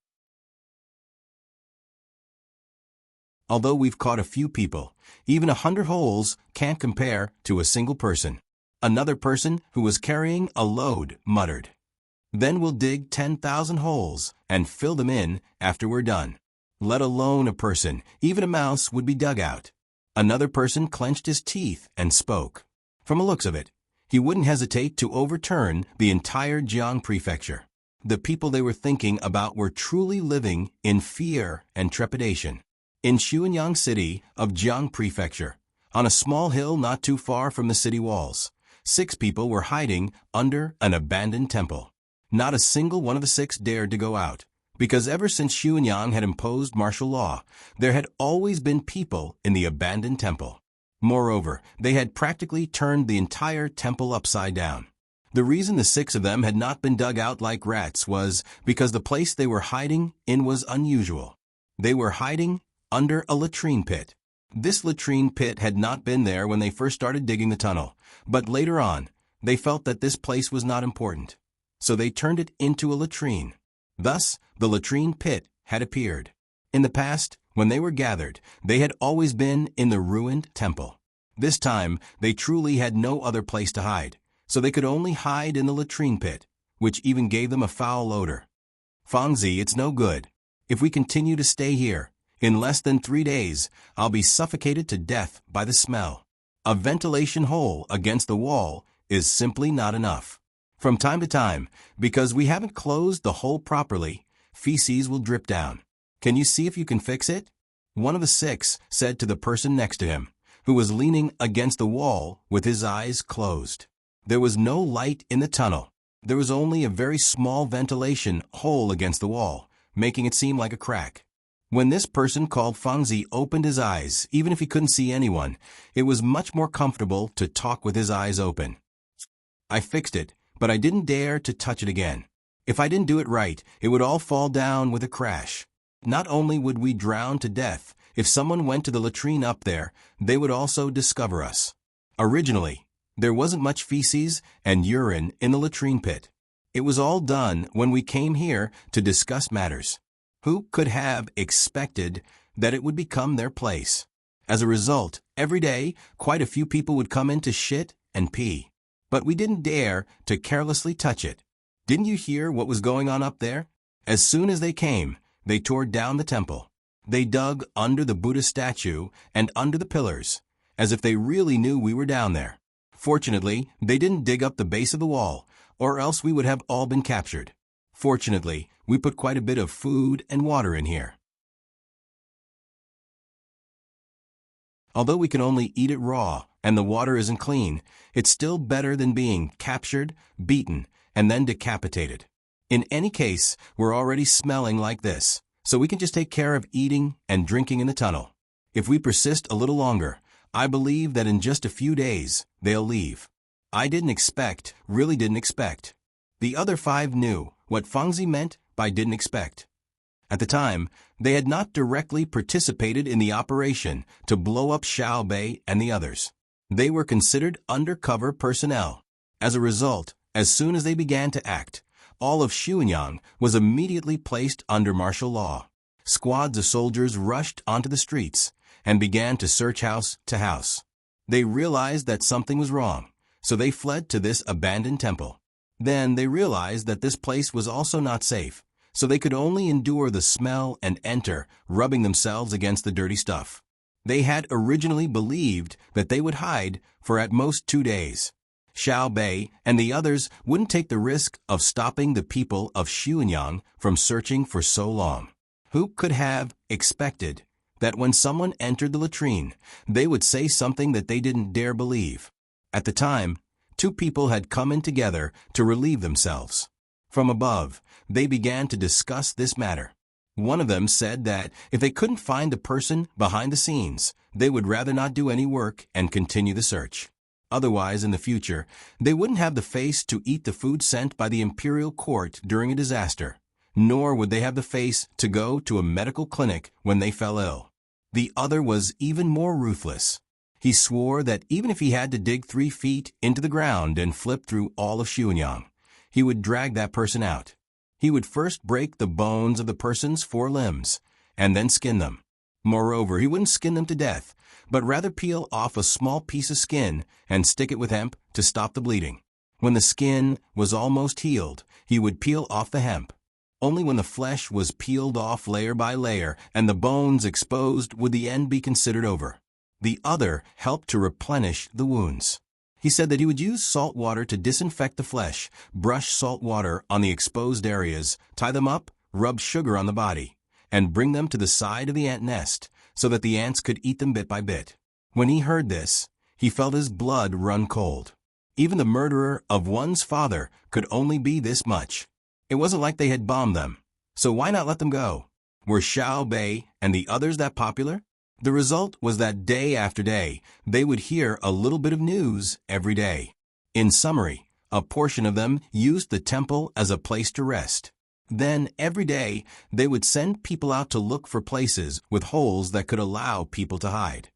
Although we've caught a few people, even 100 holes can't compare to a single person. Another person who was carrying a load muttered, "Then we'll dig 10,000 holes and fill them in after we're done." Let alone a person, even a mouse would be dug out. Another person clenched his teeth and spoke. From the looks of it, he wouldn't hesitate to overturn the entire Jiang prefecture. The people they were thinking about were truly living in fear and trepidation. In Xuanyang City of Jiang Prefecture, on a small hill not too far from the city walls, 6 people were hiding under an abandoned temple. Not a single one of the 6 dared to go out, because ever since Xuanyang had imposed martial law, there had always been people in the abandoned temple. Moreover, they had practically turned the entire temple upside down. The reason the 6 of them had not been dug out like rats was because the place they were hiding in was unusual. They were hiding under a latrine pit. This latrine pit had not been there when they first started digging the tunnel, but later on, they felt that this place was not important. So they turned it into a latrine. Thus, the latrine pit had appeared. In the past, when they were gathered, they had always been in the ruined temple. This time, they truly had no other place to hide, so they could only hide in the latrine pit, which even gave them a foul odor. Fangzi, it's no good. If we continue to stay here, in less than 3 days, I'll be suffocated to death by the smell. A ventilation hole against the wall is simply not enough. From time to time, because we haven't closed the hole properly, feces will drip down. Can you see if you can fix it? One of the 6 said to the person next to him, who was leaning against the wall with his eyes closed. There was no light in the tunnel. There was only a very small ventilation hole against the wall, making it seem like a crack. When this person called Fangzi opened his eyes, even if he couldn't see anyone, it was much more comfortable to talk with his eyes open. I fixed it, but I didn't dare to touch it again. If I didn't do it right, it would all fall down with a crash. Not only would we drown to death, if someone went to the latrine up there, they would also discover us. Originally, there wasn't much feces and urine in the latrine pit. It was all done when we came here to discuss matters. Who could have expected that it would become their place? As a result, every day, quite a few people would come in to shit and pee. But we didn't dare to carelessly touch it. Didn't you hear what was going on up there? As soon as they came, they tore down the temple. They dug under the Buddha statue and under the pillars, as if they really knew we were down there. Fortunately, they didn't dig up the base of the wall, or else we would have all been captured. Fortunately, we put quite a bit of food and water in here. Although we can only eat it raw and the water isn't clean, it's still better than being captured, beaten, and then decapitated. In any case, we're already smelling like this, so we can just take care of eating and drinking in the tunnel. If we persist a little longer, I believe that in just a few days, they'll leave. I really didn't expect. The other 5 knew what Fangzi meant by didn't expect. At the time, they had not directly participated in the operation to blow up Xiaobei and the others. They were considered undercover personnel. As a result, as soon as they began to act, all of Xuanyang was immediately placed under martial law. Squads of soldiers rushed onto the streets and began to search house to house. They realized that something was wrong, so they fled to this abandoned temple. Then they realized that this place was also not safe, so they could only endure the smell and enter, rubbing themselves against the dirty stuff. They had originally believed that they would hide for at most 2 days. Xiaobei and the others wouldn't take the risk of stopping the people of Xuanyang from searching for so long. Who could have expected that when someone entered the latrine, they would say something that they didn't dare believe? At the time, 2 people had come in together to relieve themselves. From above, they began to discuss this matter. One of them said that if they couldn't find the person behind the scenes, they would rather not do any work and continue the search. Otherwise, in the future, they wouldn't have the face to eat the food sent by the imperial court during a disaster, nor would they have the face to go to a medical clinic when they fell ill. The other was even more ruthless. He swore that even if he had to dig 3 feet into the ground and flip through all of Xuanyang, he would drag that person out. He would first break the bones of the person's 4 limbs, and then skin them. Moreover, he wouldn't skin them to death, but rather peel off a small piece of skin and stick it with hemp to stop the bleeding. When the skin was almost healed, he would peel off the hemp. Only when the flesh was peeled off layer by layer and the bones exposed would the end be considered over. The other helped to replenish the wounds. He said that he would use salt water to disinfect the flesh, brush salt water on the exposed areas, tie them up, rub sugar on the body, and bring them to the side of the ant nest so that the ants could eat them bit by bit. When he heard this, he felt his blood run cold. Even the murderer of one's father could only be this much. It wasn't like they had bombed them, so why not let them go? Were Xiao Bei and the others that popular? The result was that day after day, they would hear a little bit of news every day. In summary, a portion of them used the temple as a place to rest. Then, every day, they would send people out to look for places with holes that could allow people to hide.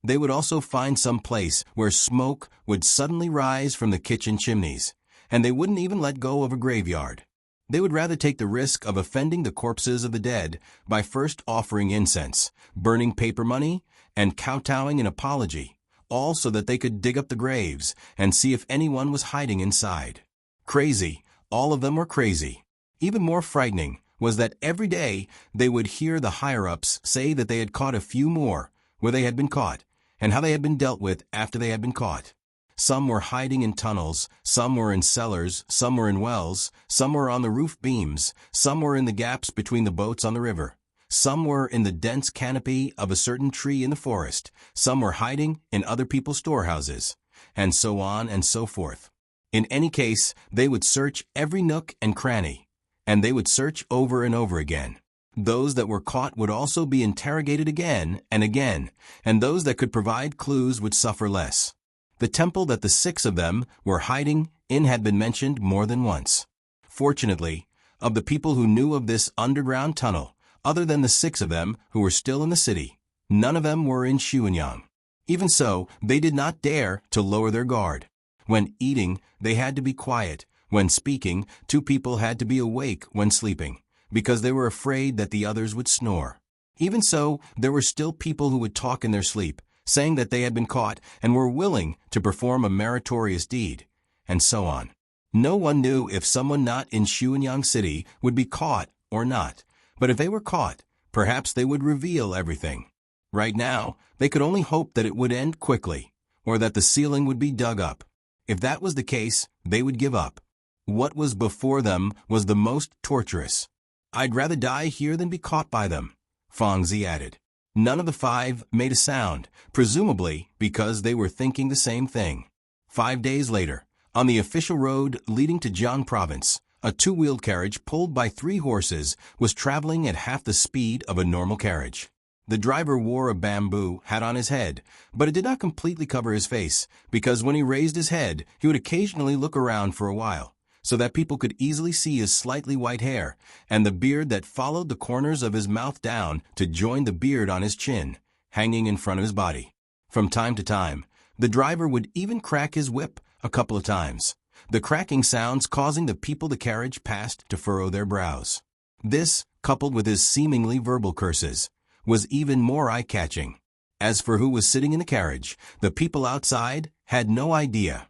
They would also find some place where smoke would suddenly rise from the kitchen chimneys, and they wouldn't even let go of a graveyard. They would rather take the risk of offending the corpses of the dead by first offering incense, burning paper money, and kowtowing an apology, all so that they could dig up the graves and see if anyone was hiding inside. Crazy, all of them were crazy. Even more frightening was that every day they would hear the higher-ups say that they had caught a few more where they had been caught, and how they had been dealt with after they had been caught. Some were hiding in tunnels, some were in cellars, some were in wells, some were on the roof beams, some were in the gaps between the boats on the river. Some were in the dense canopy of a certain tree in the forest, some were hiding in other people's storehouses, and so on and so forth. In any case, they would search every nook and cranny, and they would search over and over again. Those that were caught would also be interrogated again and again, and those that could provide clues would suffer less. The temple that the 6 of them were hiding in had been mentioned more than once. Fortunately, of the people who knew of this underground tunnel, other than the 6 of them who were still in the city, none of them were in Xuanyang. Even so, they did not dare to lower their guard. When eating, they had to be quiet. When speaking, 2 people had to be awake when sleeping, because they were afraid that the others would snore. Even so, there were still people who would talk in their sleep, saying that they had been caught and were willing to perform a meritorious deed, and so on. No one knew if someone not in Xuanyang City would be caught or not, but if they were caught, perhaps they would reveal everything. Right now, they could only hope that it would end quickly, or that the ceiling would be dug up. If that was the case, they would give up. What was before them was the most torturous. "I'd rather die here than be caught by them," Fangzi added. None of the 5 made a sound, presumably because they were thinking the same thing. 5 days later, on the official road leading to Jiang Province, a 2-wheeled carriage pulled by 3 horses was traveling at half the speed of a normal carriage. The driver wore a bamboo hat on his head, but it did not completely cover his face, because when he raised his head, he would occasionally look around for a while, so that people could easily see his slightly white hair and the beard that followed the corners of his mouth down to join the beard on his chin, hanging in front of his body. From time to time, the driver would even crack his whip a couple of times, the cracking sounds causing the people the carriage passed to furrow their brows. This, coupled with his seemingly verbal curses, was even more eye-catching. As for who was sitting in the carriage, the people outside had no idea.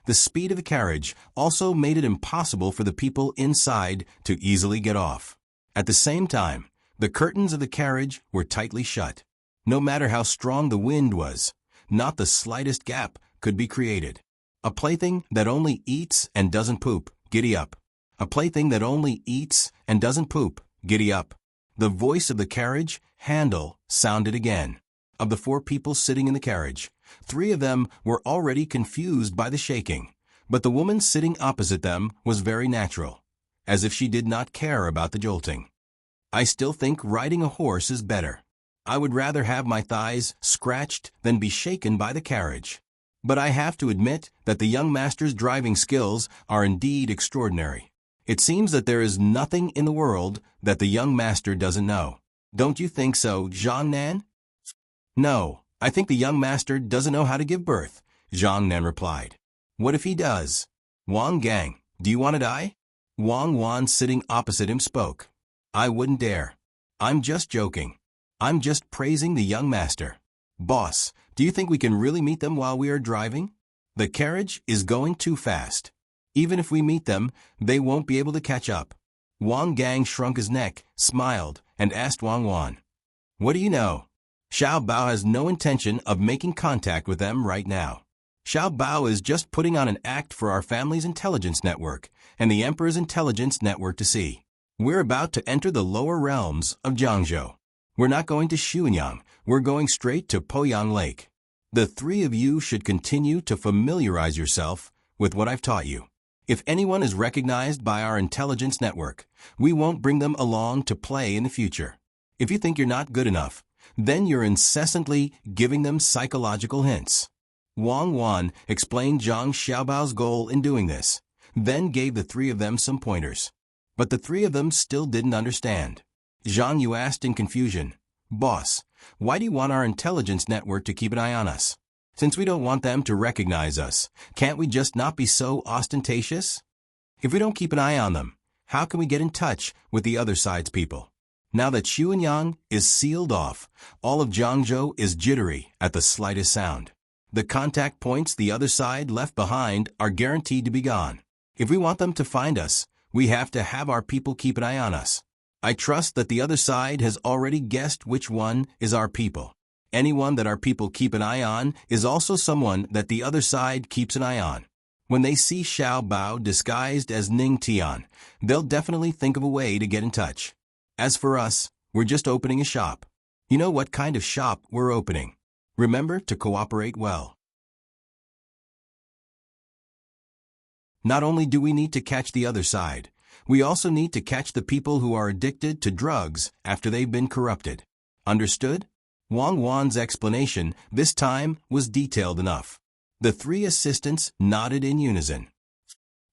The speed of the carriage also made it impossible for the people inside to easily get off. At the same time, the curtains of the carriage were tightly shut. No matter how strong the wind was, not the slightest gap could be created. A plaything that only eats and doesn't poop, giddy up. A plaything that only eats and doesn't poop, giddy up. The voice of the carriage handle sounded again. Of the 4 people sitting in the carriage, 3 of them were already confused by the shaking, but the woman sitting opposite them was very natural, as if she did not care about the jolting. "I still think riding a horse is better. I would rather have my thighs scratched than be shaken by the carriage. But I have to admit that the young master's driving skills are indeed extraordinary. It seems that there is nothing in the world that the young master doesn't know. Don't you think so, Zhang Nan?" "No, I think the young master doesn't know how to give birth," Zhang Nan replied. "What if he does? Wang Gang, do you want to die?" Wang Wan, sitting opposite him, spoke. "I wouldn't dare. I'm just joking. I'm just praising the young master. Boss, do you think we can really meet them while we are driving? The carriage is going too fast. Even if we meet them, they won't be able to catch up." Wang Gang shrunk his neck, smiled, and asked Wang Wan, What do you know? Xiao Bao has no intention of making contact with them right now. Xiao Bao is just putting on an act for our family's intelligence network and the Emperor's intelligence network to see. We're about to enter the lower realms of Jiangzhou. We're not going to Xuanyang, we're going straight to Poyang Lake. The three of you should continue to familiarize yourself with what I've taught you. If anyone is recognized by our intelligence network, we won't bring them along to play in the future. If you think you're not good enough, then you're incessantly giving them psychological hints. Wang Wan explained Zhang Xiaobao's goal in doing this, then gave the three of them some pointers. But the three of them still didn't understand. Zhang Yu asked in confusion, "Boss, why do you want our intelligence network to keep an eye on us? Since we don't want them to recognize us, can't we just not be so ostentatious? If we don't keep an eye on them, how can we get in touch with the other side's people? Now that Xuanyang is sealed off, all of Jiangzhou is jittery at the slightest sound. The contact points the other side left behind are guaranteed to be gone. If we want them to find us, we have to have our people keep an eye on us. I trust that the other side has already guessed which one is our people. Anyone that our people keep an eye on is also someone that the other side keeps an eye on. When they see Xiao Bao disguised as Ning Tian, they'll definitely think of a way to get in touch. As for us, we're just opening a shop. You know what kind of shop we're opening. Remember to cooperate well. Not only do we need to catch the other side, we also need to catch the people who are addicted to drugs after they've been corrupted. Understood? Wang Wan's explanation this time was detailed enough. The three assistants nodded in unison.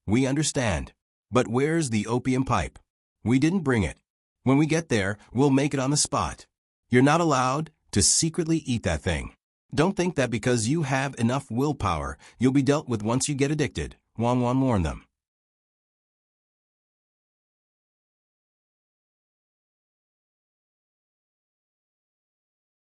We understand. But where's the opium pipe? We didn't bring it. When we get there, we'll make it on the spot. You're not allowed to secretly eat that thing. Don't think that because you have enough willpower, you'll be dealt with once you get addicted, Wang Wan warned them.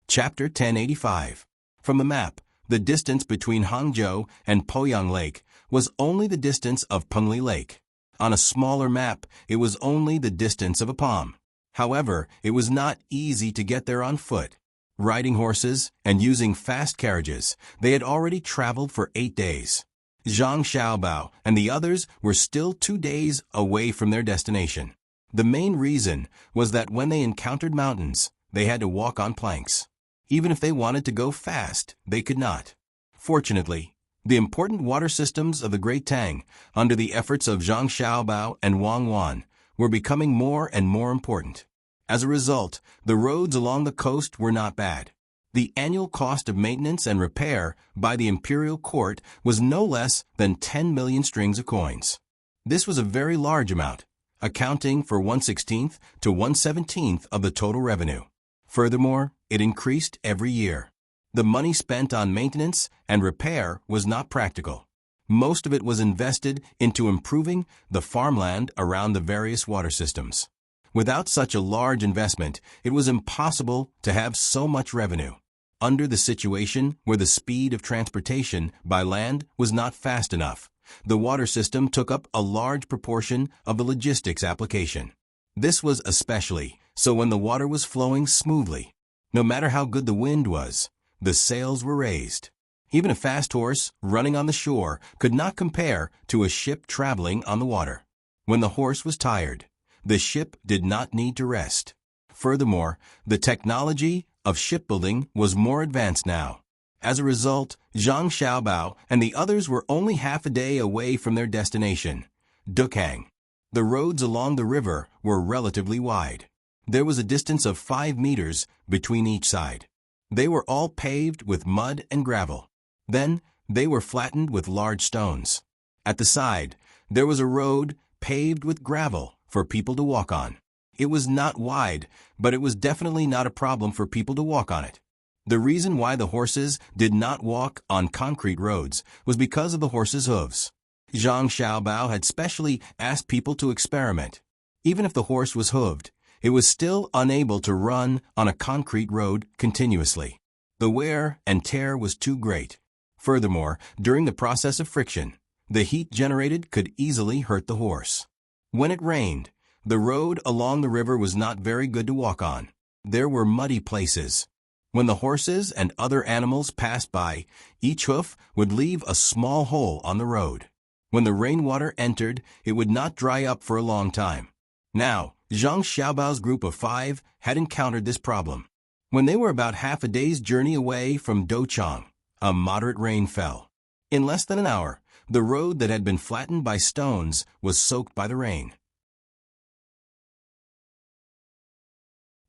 Chapter 1085. From the map, the distance between Hangzhou and Poyang Lake was only the distance of Pengli Lake. On a smaller map, it was only the distance of a palm. However, it was not easy to get there on foot. Riding horses and using fast carriages, they had already traveled for 8 days. Zhang Xiaobao and the others were still 2 days away from their destination. The main reason was that when they encountered mountains, they had to walk on planks. Even if they wanted to go fast, they could not. Fortunately, the important water systems of the Great Tang, under the efforts of Zhang Xiaobao and Wang Wan, were becoming more and more important. As a result, the roads along the coast were not bad. The annual cost of maintenance and repair by the imperial court was no less than 10 million strings of coins. This was a very large amount, accounting for 1/16 to 1/17 of the total revenue. Furthermore, it increased every year. The money spent on maintenance and repair was not practical. Most of it was invested into improving the farmland around the various water systems. Without such a large investment, it was impossible to have so much revenue. Under the situation where the speed of transportation by land was not fast enough, the water system took up a large proportion of the logistics application. This was especially so when the water was flowing smoothly. No matter how good the wind was, the sails were raised. Even a fast horse running on the shore could not compare to a ship traveling on the water. When the horse was tired, the ship did not need to rest. Furthermore, the technology of shipbuilding was more advanced now. As a result, Zhang Xiaobao and the others were only half a day away from their destination, Dukang. The roads along the river were relatively wide. There was a distance of 5 meters between each side. They were all paved with mud and gravel. Then, they were flattened with large stones. At the side, there was a road paved with gravel for people to walk on. It was not wide, but it was definitely not a problem for people to walk on it. The reason why the horses did not walk on concrete roads was because of the horses' hooves. Zhang Xiaobao had specially asked people to experiment. Even if the horse was hooved, it was still unable to run on a concrete road continuously. The wear and tear was too great. Furthermore, during the process of friction, the heat generated could easily hurt the horse. When it rained, the road along the river was not very good to walk on. There were muddy places. When the horses and other animals passed by, each hoof would leave a small hole on the road. When the rainwater entered, it would not dry up for a long time. Now, Zhang Xiaobao's group of 5 had encountered this problem. When they were about half a day's journey away from Douchong, a moderate rain fell. In less than an hour, the road that had been flattened by stones was soaked by the rain.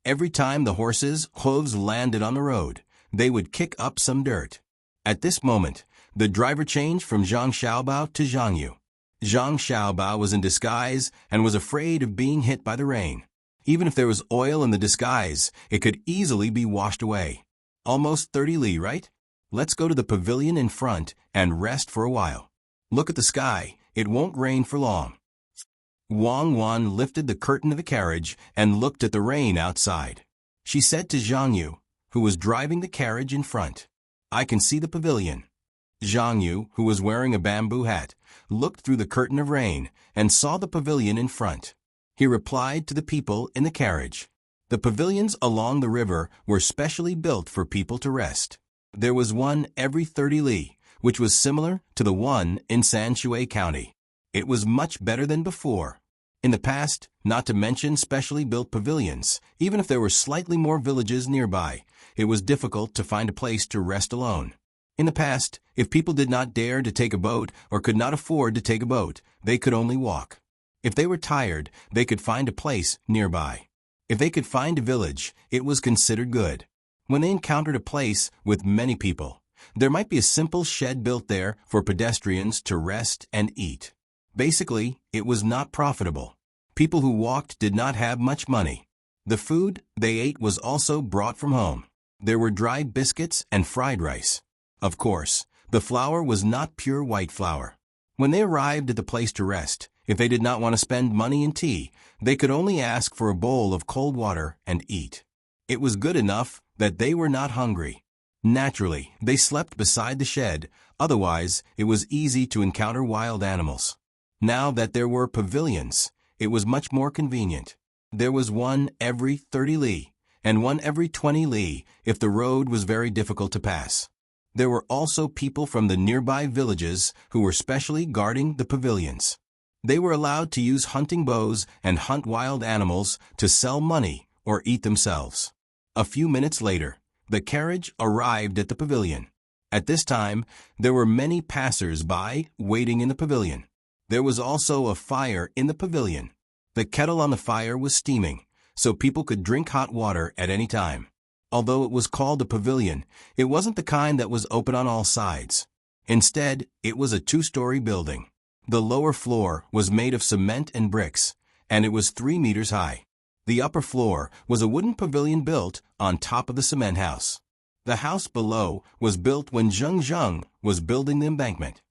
Every time the horses' hooves landed on the road, they would kick up some dirt. At this moment, the driver changed from Zhang Xiaobao to Zhang Yu. Zhang Xiaobao was in disguise and was afraid of being hit by the rain. Even if there was oil in the disguise, it could easily be washed away. Almost 30 li, right? Let's go to the pavilion in front and rest for a while. Look at the sky, it won't rain for long. Wang Wan lifted the curtain of the carriage and looked at the rain outside. She said to Zhang Yu, who was driving the carriage in front, "I can see the pavilion." Zhang Yu, who was wearing a bamboo hat, looked through the curtain of rain and saw the pavilion in front. He replied to the people in the carriage. The pavilions along the river were specially built for people to rest. There was one every 30 li, which was similar to the one in Sanshui County. It was much better than before. In the past, not to mention specially built pavilions, even if there were slightly more villages nearby, it was difficult to find a place to rest alone. In the past, if people did not dare to take a boat or could not afford to take a boat, they could only walk. If they were tired, they could find a place nearby. If they could find a village, it was considered good. When they encountered a place with many people, there might be a simple shed built there for pedestrians to rest and eat. Basically, it was not profitable. People who walked did not have much money. The food they ate was also brought from home. There were dry biscuits and fried rice. Of course, the flour was not pure white flour. When they arrived at the place to rest, if they did not want to spend money in tea, they could only ask for a bowl of cold water and eat. It was good enough that they were not hungry. Naturally, they slept beside the shed, otherwise it was easy to encounter wild animals. Now that there were pavilions, it was much more convenient. There was one every 30 li, and one every 20 li if the road was very difficult to pass. There were also people from the nearby villages who were specially guarding the pavilions. They were allowed to use hunting bows and hunt wild animals to sell money or eat themselves. A few minutes later, the carriage arrived at the pavilion. At this time, there were many passers-by waiting in the pavilion. There was also a fire in the pavilion. The kettle on the fire was steaming, so people could drink hot water at any time. Although it was called a pavilion, it wasn't the kind that was open on all sides. Instead, it was a 2-story building. The lower floor was made of cement and bricks, and it was 3 meters high. The upper floor was a wooden pavilion built on top of the cement house. The house below was built when Zheng Zheng was building the embankment.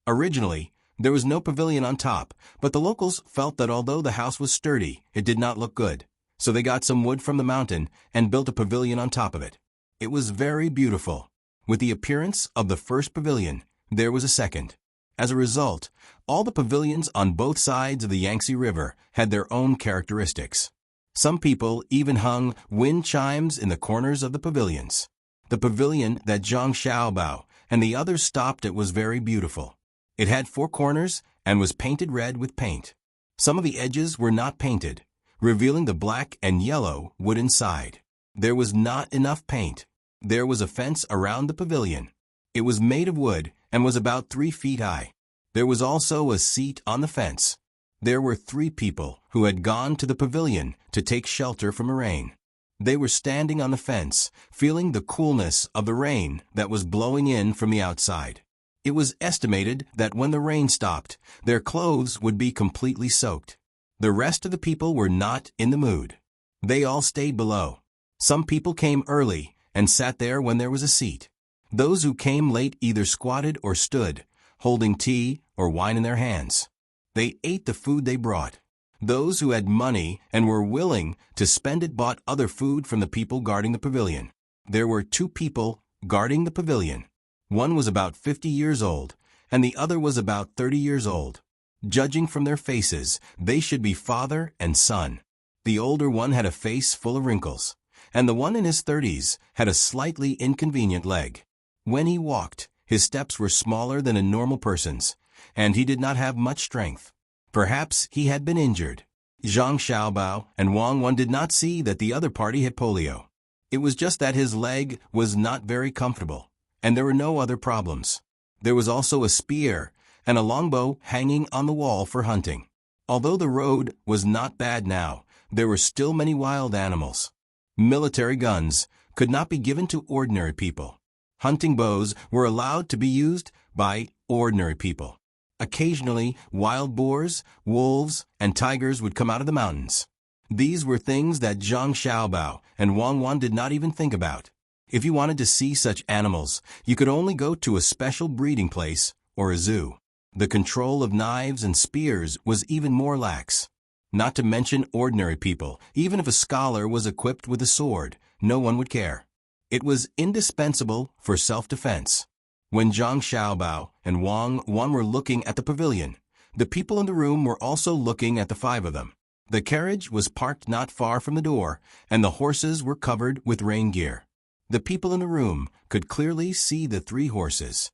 Originally, there was no pavilion on top, but the locals felt that although the house was sturdy, it did not look good. So they got some wood from the mountain and built a pavilion on top of it. It was very beautiful. With the appearance of the first pavilion, there was a second. As a result, all the pavilions on both sides of the Yangtze River had their own characteristics. Some people even hung wind chimes in the corners of the pavilions. The pavilion that Zhang Xiaobao and the others stopped at was very beautiful. It had 4 corners and was painted red with paint. Some of the edges were not painted, revealing the black and yellow wood inside. There was not enough paint. There was a fence around the pavilion. It was made of wood and was about 3 feet high. There was also a seat on the fence. There were 3 people who had gone to the pavilion to take shelter from the rain. They were standing on the fence, feeling the coolness of the rain that was blowing in from the outside. It was estimated that when the rain stopped, their clothes would be completely soaked. The rest of the people were not in the mood. They all stayed below. Some people came early and sat there when there was a seat. Those who came late either squatted or stood, holding tea or wine in their hands. They ate the food they brought. Those who had money and were willing to spend it bought other food from the people guarding the pavilion. There were 2 people guarding the pavilion. One was about 50 years old, and the other was about 30 years old. Judging from their faces, they should be father and son. The older one had a face full of wrinkles, and the one in his 30s had a slightly inconvenient leg. When he walked, his steps were smaller than a normal person's, and he did not have much strength. Perhaps he had been injured. Zhang Xiaobao and Wang Wan did not see that the other party had polio. It was just that his leg was not very comfortable, and there were no other problems. There was also a spear and a longbow hanging on the wall for hunting. Although the road was not bad now, there were still many wild animals. Military guns could not be given to ordinary people. Hunting bows were allowed to be used by ordinary people. Occasionally, wild boars, wolves, and tigers would come out of the mountains. These were things that Zhang Xiaobao and Wang Wan did not even think about. If you wanted to see such animals, you could only go to a special breeding place or a zoo. The control of knives and spears was even more lax. Not to mention ordinary people, even if a scholar was equipped with a sword, no one would care. It was indispensable for self-defense. When Zhang Xiaobao and Wang Wan were looking at the pavilion, the people in the room were also looking at the five of them. The carriage was parked not far from the door, and the horses were covered with rain gear. The people in the room could clearly see the 3 horses.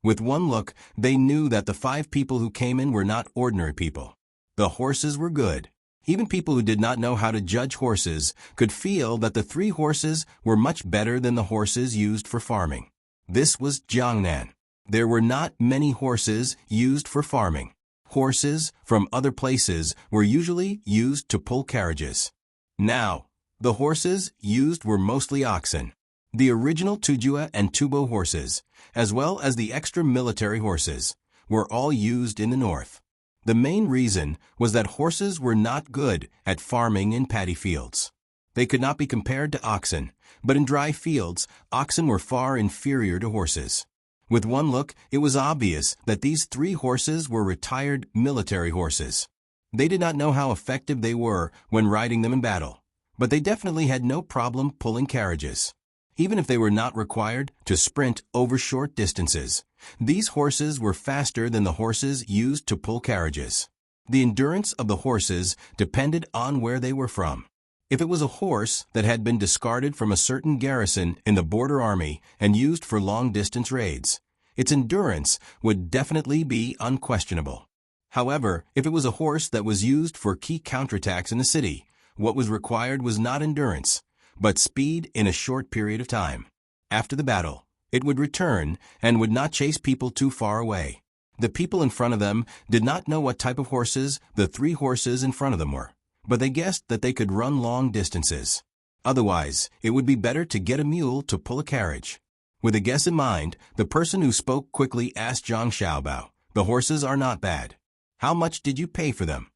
With one look, they knew that the 5 people who came in were not ordinary people. The horses were good. Even people who did not know how to judge horses could feel that the 3 horses were much better than the horses used for farming. This was Jiangnan. There were not many horses used for farming. Horses from other places were usually used to pull carriages. Now, the horses used were mostly oxen. The original Tujua and Tubo horses, as well as the extra military horses, were all used in the north. The main reason was that horses were not good at farming in paddy fields. They could not be compared to oxen, but in dry fields, oxen were far inferior to horses. With one look, it was obvious that these 3 horses were retired military horses. They did not know how effective they were when riding them in battle, but they definitely had no problem pulling carriages. Even if they were not required to sprint over short distances, these horses were faster than the horses used to pull carriages. The endurance of the horses depended on where they were from. If it was a horse that had been discarded from a certain garrison in the border army and used for long-distance raids, its endurance would definitely be unquestionable. However, if it was a horse that was used for key counterattacks in the city, what was required was not endurance, but speed in a short period of time. After the battle, it would return and would not chase people too far away. The people in front of them did not know what type of horses the 3 horses in front of them were, but they guessed that they could run long distances. Otherwise, it would be better to get a mule to pull a carriage. With a guess in mind, the person who spoke quickly asked Zhang Xiaobao, "The horses are not bad. How much did you pay for them?"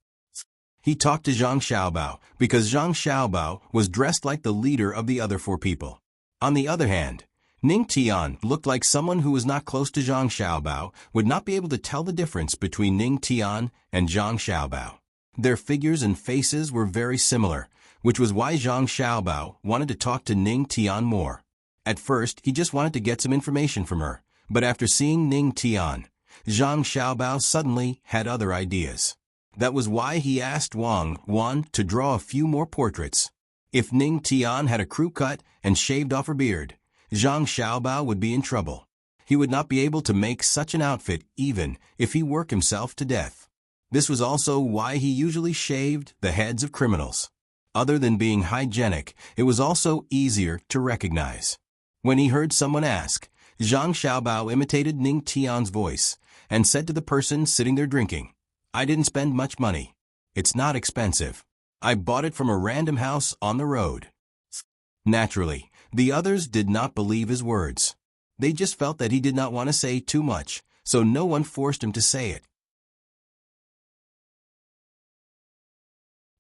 He talked to Zhang Xiaobao because Zhang Xiaobao was dressed like the leader of the other 4 people. On the other hand, Ning Tian looked like someone who was not close to Zhang Xiaobao would not be able to tell the difference between Ning Tian and Zhang Xiaobao. Their figures and faces were very similar, which was why Zhang Xiaobao wanted to talk to Ning Tian more. At first, he just wanted to get some information from her, but after seeing Ning Tian, Zhang Xiaobao suddenly had other ideas. That was why he asked Wang Wan to draw a few more portraits. If Ning Tian had a crew cut and shaved off her beard, Zhang Xiaobao would be in trouble. He would not be able to make such an outfit even if he worked himself to death. This was also why he usually shaved the heads of criminals. Other than being hygienic, it was also easier to recognize. When he heard someone ask, Zhang Xiaobao imitated Ning Tian's voice and said to the person sitting there drinking, "I didn't spend much money. It's not expensive. I bought it from a random house on the road." Naturally, the others did not believe his words. They just felt that he did not want to say too much, so no one forced him to say it.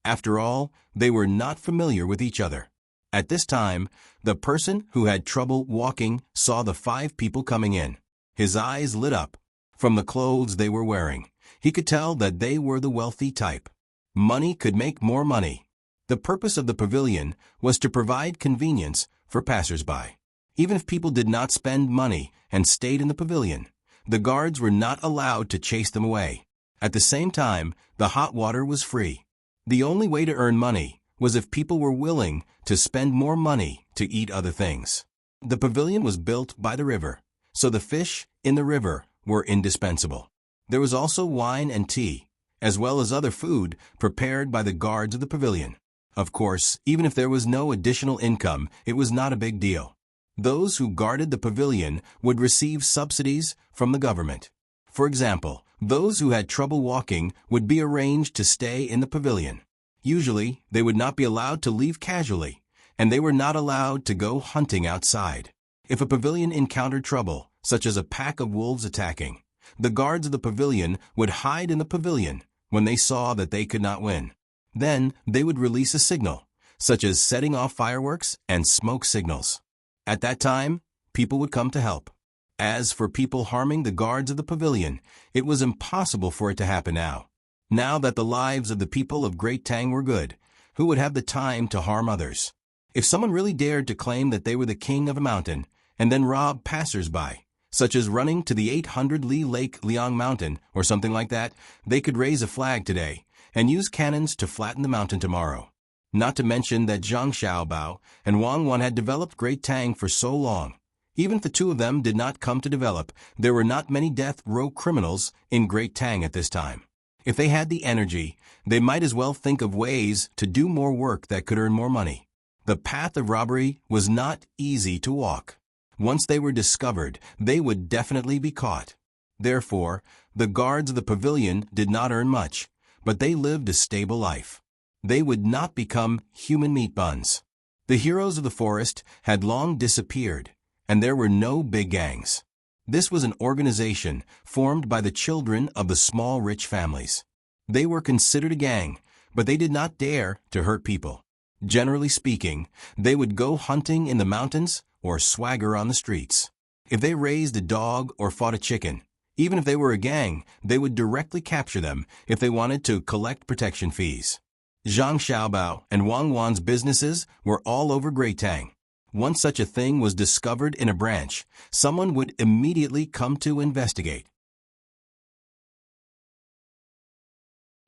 After all, they were not familiar with each other. At this time, the person who had trouble walking saw the 5 people coming in. His eyes lit up. From the clothes they were wearing, he could tell that they were the wealthy type. Money could make more money. The purpose of the pavilion was to provide convenience for passers-by. Even if people did not spend money and stayed in the pavilion, The guards were not allowed to chase them away. At the same time, the hot water was free. The only way to earn money was if people were willing to spend more money to eat other things. The pavilion was built by the river, so the fish in the river were indispensable. There was also wine and tea, as well as other food prepared by the guards of the pavilion. Of course, even if there was no additional income, it was not a big deal. Those who guarded the pavilion would receive subsidies from the government. For example, those who had trouble walking would be arranged to stay in the pavilion. Usually, they would not be allowed to leave casually, and they were not allowed to go hunting outside. If a pavilion encountered trouble, such as a pack of wolves attacking, the guards of the pavilion would hide in the pavilion when they saw that they could not win. Then they would release a signal, such as setting off fireworks and smoke signals. At that time, people would come to help. As for people harming the guards of the pavilion, it was impossible for it to happen now. Now that the lives of the people of Great Tang were good, who would have the time to harm others? If someone really dared to claim that they were the king of a mountain and then rob passers-by, such as running to the 800-li Lake Liang Mountain or something like that, they could raise a flag today and use cannons to flatten the mountain tomorrow. Not to mention that Zhang Xiaobao and Wang Wan had developed Great Tang for so long. Even if the two of them did not come to develop, there were not many death row criminals in Great Tang at this time. If they had the energy, they might as well think of ways to do more work that could earn more money. The path of robbery was not easy to walk. Once they were discovered, they would definitely be caught. Therefore, the guards of the pavilion did not earn much, but they lived a stable life. They would not become human meat buns. The heroes of the forest had long disappeared, and there were no big gangs. This was an organization formed by the children of the small rich families. They were considered a gang, but they did not dare to hurt people. Generally speaking, they would go hunting in the mountains or swagger on the streets. If they raised a dog or fought a chicken, even if they were a gang, they would directly capture them if they wanted to collect protection fees. Zhang Xiaobao and Wang Wan's businesses were all over Great Tang. Once such a thing was discovered in a branch, someone would immediately come to investigate.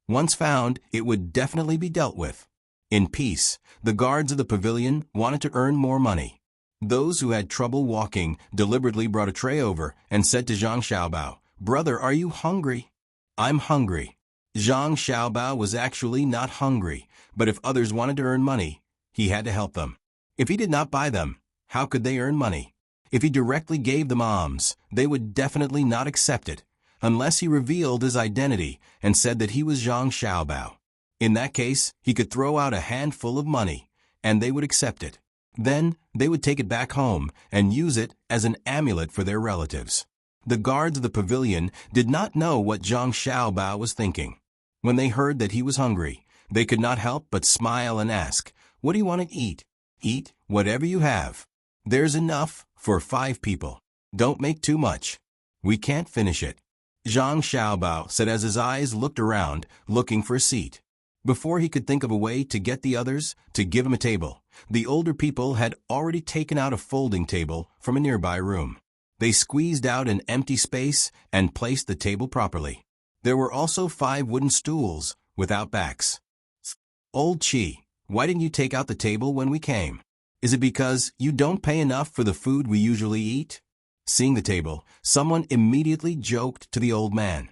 Once found, it would definitely be dealt with. In peace, the guards of the pavilion wanted to earn more money. Those who had trouble walking deliberately brought a tray over and said to Zhang Xiaobao, "Brother, are you hungry?" "I'm hungry." Zhang Xiaobao was actually not hungry, but if others wanted to earn money, he had to help them. If he did not buy them, how could they earn money? If he directly gave them alms, they would definitely not accept it, unless he revealed his identity and said that he was Zhang Xiaobao. In that case, he could throw out a handful of money, and they would accept it. Then, they would take it back home and use it as an amulet for their relatives. The guards of the pavilion did not know what Zhang Xiaobao was thinking. When they heard that he was hungry, they could not help but smile and ask, "What do you want to eat?" "Eat whatever you have. There's enough for 5 people. Don't make too much. We can't finish it." Zhang Xiaobao said as his eyes looked around, looking for a seat. Before he could think of a way to get the others to give him a table, the older people had already taken out a folding table from a nearby room. They squeezed out an empty space and placed the table properly. There were also 5 wooden stools without backs. "Old Chi, why didn't you take out the table when we came? Is it because you don't pay enough for the food we usually eat?" Seeing the table, someone immediately joked to the old man,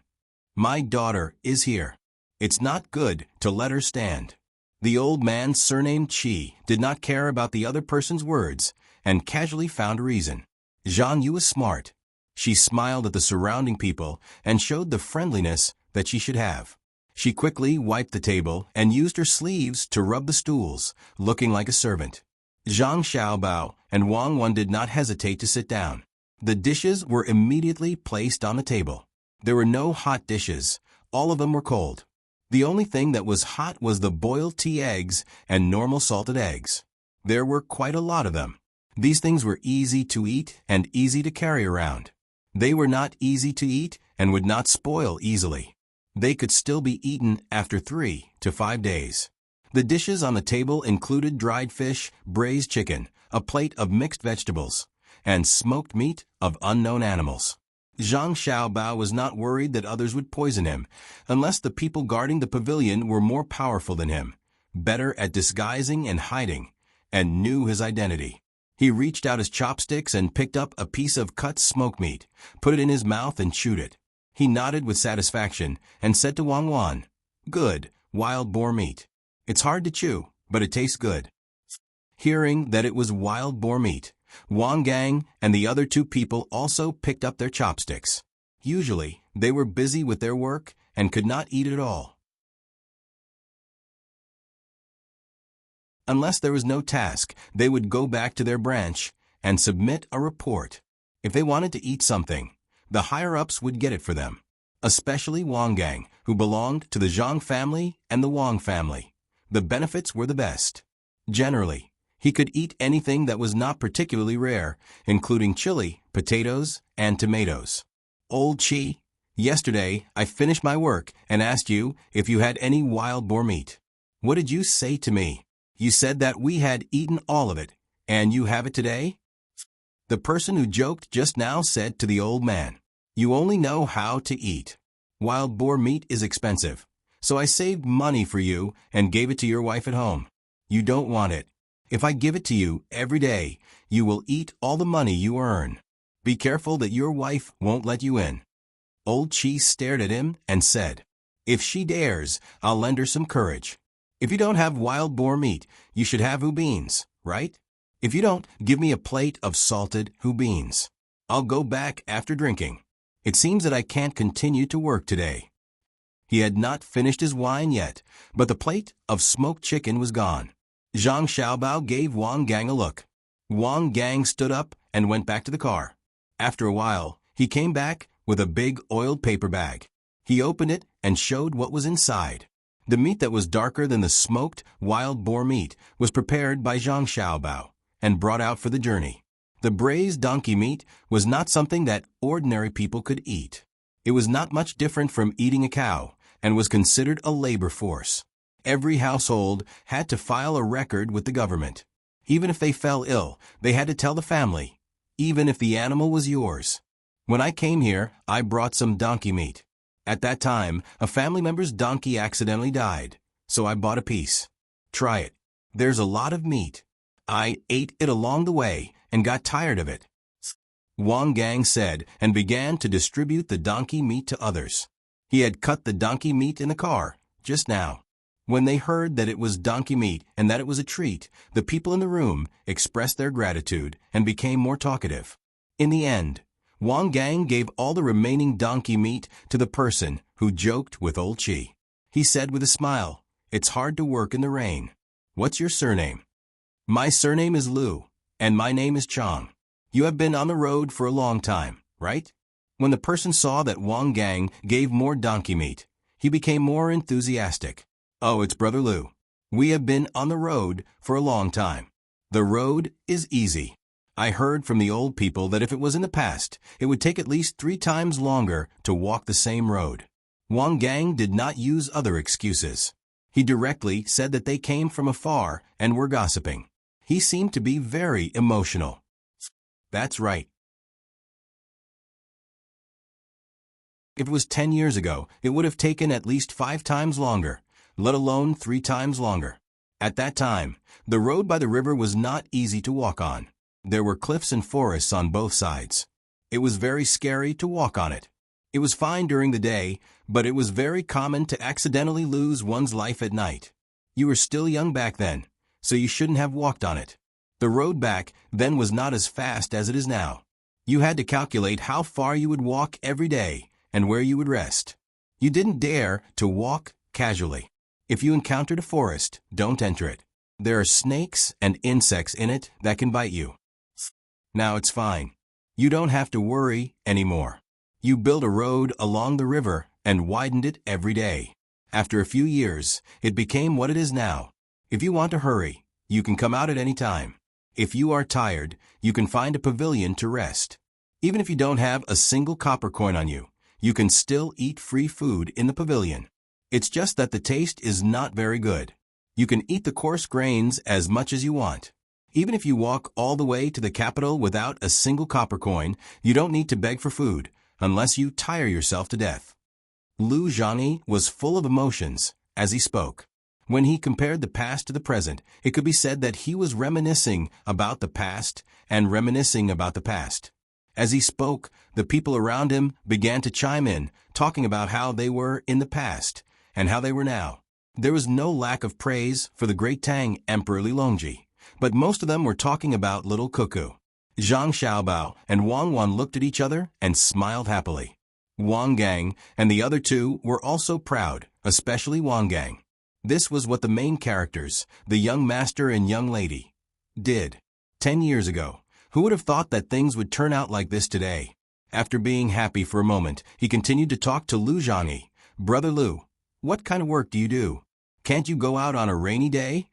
"My daughter is here. It's not good to let her stand." The old man, surnamed Chi, did not care about the other person's words and casually found a reason. "Zhang Yu is smart." She smiled at the surrounding people and showed the friendliness that she should have. She quickly wiped the table and used her sleeves to rub the stools, looking like a servant. Zhang Xiaobao and Wang Wan did not hesitate to sit down. The dishes were immediately placed on the table. There were no hot dishes. All of them were cold. The only thing that was hot was the boiled tea eggs and normal salted eggs. There were quite a lot of them. These things were easy to eat and easy to carry around. They were not easy to eat and would not spoil easily. They could still be eaten after 3 to 5 days. The dishes on the table included dried fish, braised chicken, a plate of mixed vegetables, and smoked meat of unknown animals. Zhang Xiaobao was not worried that others would poison him, unless the people guarding the pavilion were more powerful than him, better at disguising and hiding, and knew his identity. He reached out his chopsticks and picked up a piece of cut smoke meat, put it in his mouth and chewed it. He nodded with satisfaction and said to Wang Wan, "Good, wild boar meat. It's hard to chew, but it tastes good." Hearing that it was wild boar meat, Wang Gang and the other two people also picked up their chopsticks. Usually, they were busy with their work and could not eat at all. Unless there was no task, they would go back to their branch and submit a report. If they wanted to eat something, the higher-ups would get it for them, especially Wang Gang, who belonged to the Zhang family and the Wang family. The benefits were the best. Generally, he could eat anything that was not particularly rare, including chili, potatoes, and tomatoes. "Old Chi, yesterday I finished my work and asked you if you had any wild boar meat. What did you say to me? You said that we had eaten all of it, and you have it today?" The person who joked just now said to the old man, "You only know how to eat. Wild boar meat is expensive, so I saved money for you and gave it to your wife at home. You don't want it. If I give it to you every day, you will eat all the money you earn. Be careful that your wife won't let you in." Old Chi stared at him and said, "If she dares, I'll lend her some courage. If you don't have wild boar meat, you should have beans, right? If you don't, give me a plate of salted beans. I'll go back after drinking. It seems that I can't continue to work today." He had not finished his wine yet, but the plate of smoked chicken was gone. Zhang Xiaobao gave Wang Gang a look. Wang Gang stood up and went back to the car. After a while, he came back with a big oiled paper bag. He opened it and showed what was inside. The meat that was darker than the smoked wild boar meat was prepared by Zhang Xiaobao and brought out for the journey. The braised donkey meat was not something that ordinary people could eat. It was not much different from eating a cow and was considered a labor force. Every household had to file a record with the government. Even if they fell ill, they had to tell the family, even if the animal was yours. When I came here, I brought some donkey meat. At that time, a family member's donkey accidentally died, so I bought a piece. Try it. There's a lot of meat. I ate it along the way and got tired of it." Wang Gang said and began to distribute the donkey meat to others. He had cut the donkey meat in the car, just now. When they heard that it was donkey meat and that it was a treat, the people in the room expressed their gratitude and became more talkative. In the end, Wang Gang gave all the remaining donkey meat to the person who joked with Old Chi. He said with a smile, "It's hard to work in the rain. What's your surname?" "My surname is Liu, and my name is Chang. You have been on the road for a long time, right?" When the person saw that Wang Gang gave more donkey meat, he became more enthusiastic. "Oh, it's Brother Liu. We have been on the road for a long time. The road is easy. I heard from the old people that if it was in the past, it would take at least 3 times longer to walk the same road." Wang Gang did not use other excuses. He directly said that they came from afar and were gossiping. He seemed to be very emotional. "That's right. If it was 10 years ago, it would have taken at least 5 times longer, let alone 3 times longer. At that time, the road by the river was not easy to walk on. There were cliffs and forests on both sides. It was very scary to walk on it. It was fine during the day, but it was very common to accidentally lose one's life at night. You were still young back then, so you shouldn't have walked on it. The road back then was not as fast as it is now. You had to calculate how far you would walk every day and where you would rest. You didn't dare to walk casually. If you encountered a forest, don't enter it. There are snakes and insects in it that can bite you. Now it's fine. You don't have to worry anymore. You built a road along the river and widened it every day. After a few years, it became what it is now. If you want to hurry, you can come out at any time. If you are tired, you can find a pavilion to rest. Even if you don't have a single copper coin on you, you can still eat free food in the pavilion. It's just that the taste is not very good. You can eat the coarse grains as much as you want. Even if you walk all the way to the capital without a single copper coin, you don't need to beg for food, unless you tire yourself to death. Lu Zhangyi was full of emotions as he spoke. When he compared the past to the present, it could be said that he was reminiscing about the past and reminiscing about the past. As he spoke, the people around him began to chime in, talking about how they were in the past and how they were now. There was no lack of praise for the great Tang Emperor Lilongji, but most of them were talking about little Cuckoo. Zhang Xiaobao and Wang Wan looked at each other and smiled happily. Wang Gang and the other two were also proud, especially Wang Gang. This was what the main characters, the young master and young lady, did. 10 years ago, who would have thought that things would turn out like this today? After being happy for a moment, he continued to talk to Lu Zhangyi. Brother Lu, what kind of work do you do? Can't you go out on a rainy day?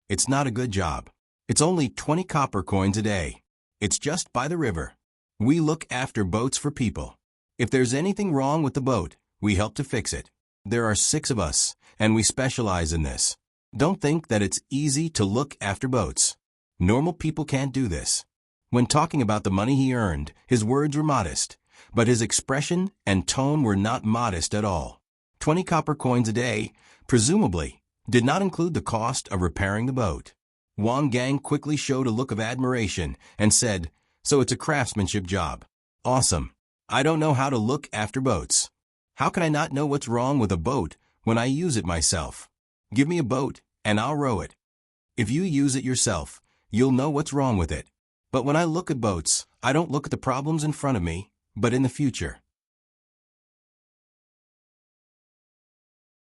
It's not a good job. It's only 20 copper coins a day. It's just by the river. We look after boats for people. If there's anything wrong with the boat, we help to fix it. There are 6 of us, and we specialize in this. Don't think that it's easy to look after boats. Normal people can't do this. When talking about the money he earned, his words were modest, but his expression and tone were not modest at all. 20 copper coins a day, presumably, did not include the cost of repairing the boat. Wang Gang quickly showed a look of admiration and said, "So it's a craftsmanship job. Awesome. I don't know how to look after boats. How can I not know what's wrong with a boat when I use it myself? Give me a boat, and I'll row it. If you use it yourself, you'll know what's wrong with it. But when I look at boats, I don't look at the problems in front of me, but in the future."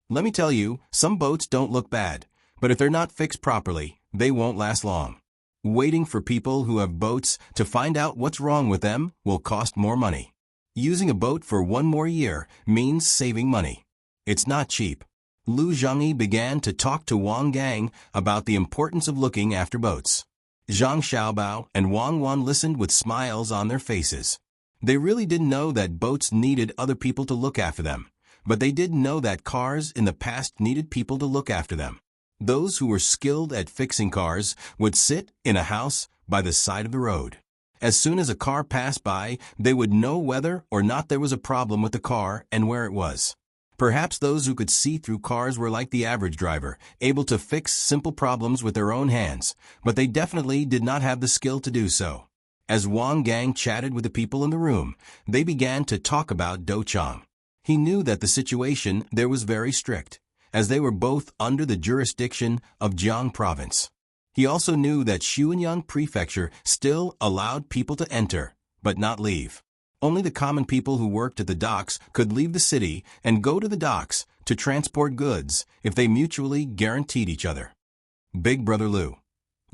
Let me tell you, some boats don't look bad, but if they're not fixed properly, they won't last long. Waiting for people who have boats to find out what's wrong with them will cost more money. Using a boat for 1 more year means saving money. It's not cheap. Lu Zhangyi began to talk to Wang Gang about the importance of looking after boats. Zhang Xiaobao and Wang Wan listened with smiles on their faces. They really didn't know that boats needed other people to look after them, but they did know that cars in the past needed people to look after them. Those who were skilled at fixing cars would sit in a house by the side of the road. As soon as a car passed by, they would know whether or not there was a problem with the car and where it was. Perhaps those who could see through cars were like the average driver, able to fix simple problems with their own hands, but they definitely did not have the skill to do so. As Wang Gang chatted with the people in the room, they began to talk about Douchang. He knew that the situation there was very strict, as they were both under the jurisdiction of Jiang Province. He also knew that Xuanyang Prefecture still allowed people to enter, but not leave. Only the common people who worked at the docks could leave the city and go to the docks to transport goods if they mutually guaranteed each other. Big Brother Lu,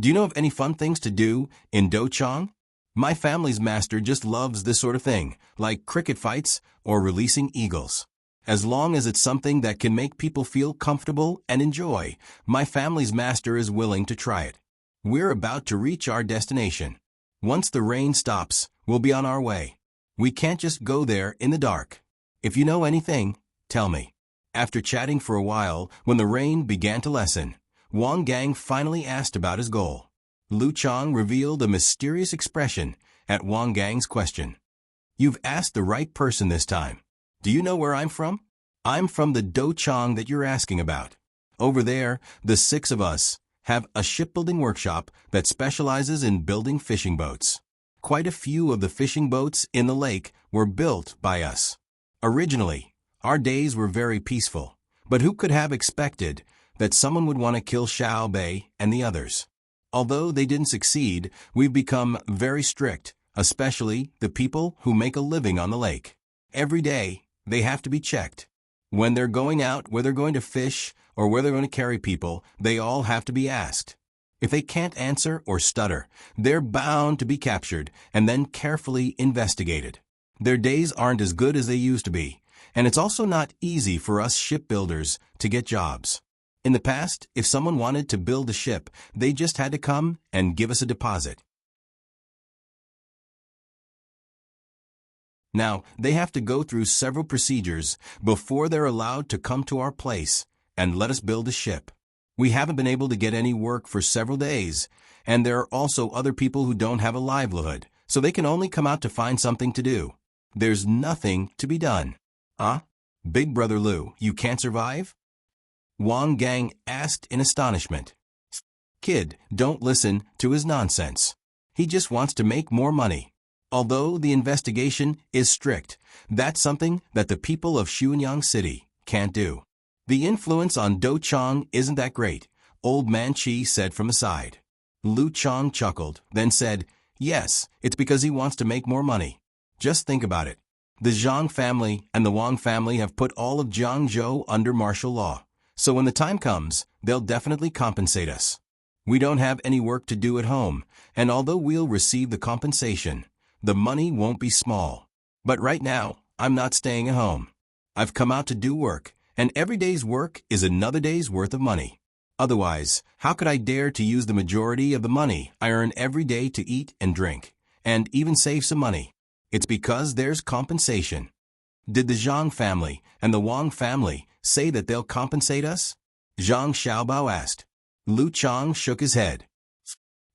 do you know of any fun things to do in Douchang? My family's master just loves this sort of thing, like cricket fights or releasing eagles. As long as it's something that can make people feel comfortable and enjoy, my family's master is willing to try it. We're about to reach our destination. Once the rain stops, we'll be on our way. We can't just go there in the dark. If you know anything, tell me. After chatting for a while, when the rain began to lessen, Wang Gang finally asked about his goal. Lu Chang revealed a mysterious expression at Wang Gang's question. You've asked the right person this time. Do you know where I'm from? I'm from the Douchang that you're asking about. Over there, the 6 of us have a shipbuilding workshop that specializes in building fishing boats. Quite a few of the fishing boats in the lake were built by us. Originally, our days were very peaceful, but who could have expected that someone would want to kill Xiao Bei and the others? Although they didn't succeed, we've become very strict, especially the people who make a living on the lake. Every day, they have to be checked. When they're going out, where they're going to fish, or where they're going to carry people, they all have to be asked. If they can't answer or stutter, they're bound to be captured and then carefully investigated. Their days aren't as good as they used to be, and it's also not easy for us shipbuilders to get jobs. In the past, if someone wanted to build a ship, they just had to come and give us a deposit. Now, they have to go through several procedures before they're allowed to come to our place and let us build a ship. We haven't been able to get any work for several days, and there are also other people who don't have a livelihood, so they can only come out to find something to do. There's nothing to be done. Huh? Big Brother Lu, you can't survive? Wang Gang asked in astonishment. Kid, don't listen to his nonsense. He just wants to make more money. Although the investigation is strict, that's something that the people of Xuanyang City can't do. The influence on Do Chong isn't that great, Old Man Chi said from the side. Lu Chong chuckled, then said, yes, it's because he wants to make more money. Just think about it. The Zhang family and the Wang family have put all of Jiangzhou under martial law, so when the time comes, they'll definitely compensate us. We don't have any work to do at home, and although we'll receive the compensation, the money won't be small. But right now, I'm not staying at home. I've come out to do work, and every day's work is another day's worth of money. Otherwise, how could I dare to use the majority of the money I earn every day to eat and drink, and even save some money? It's because there's compensation. Did the Zhang family and the Wang family say that they'll compensate us? Zhang Xiaobao asked. Lu Chong shook his head.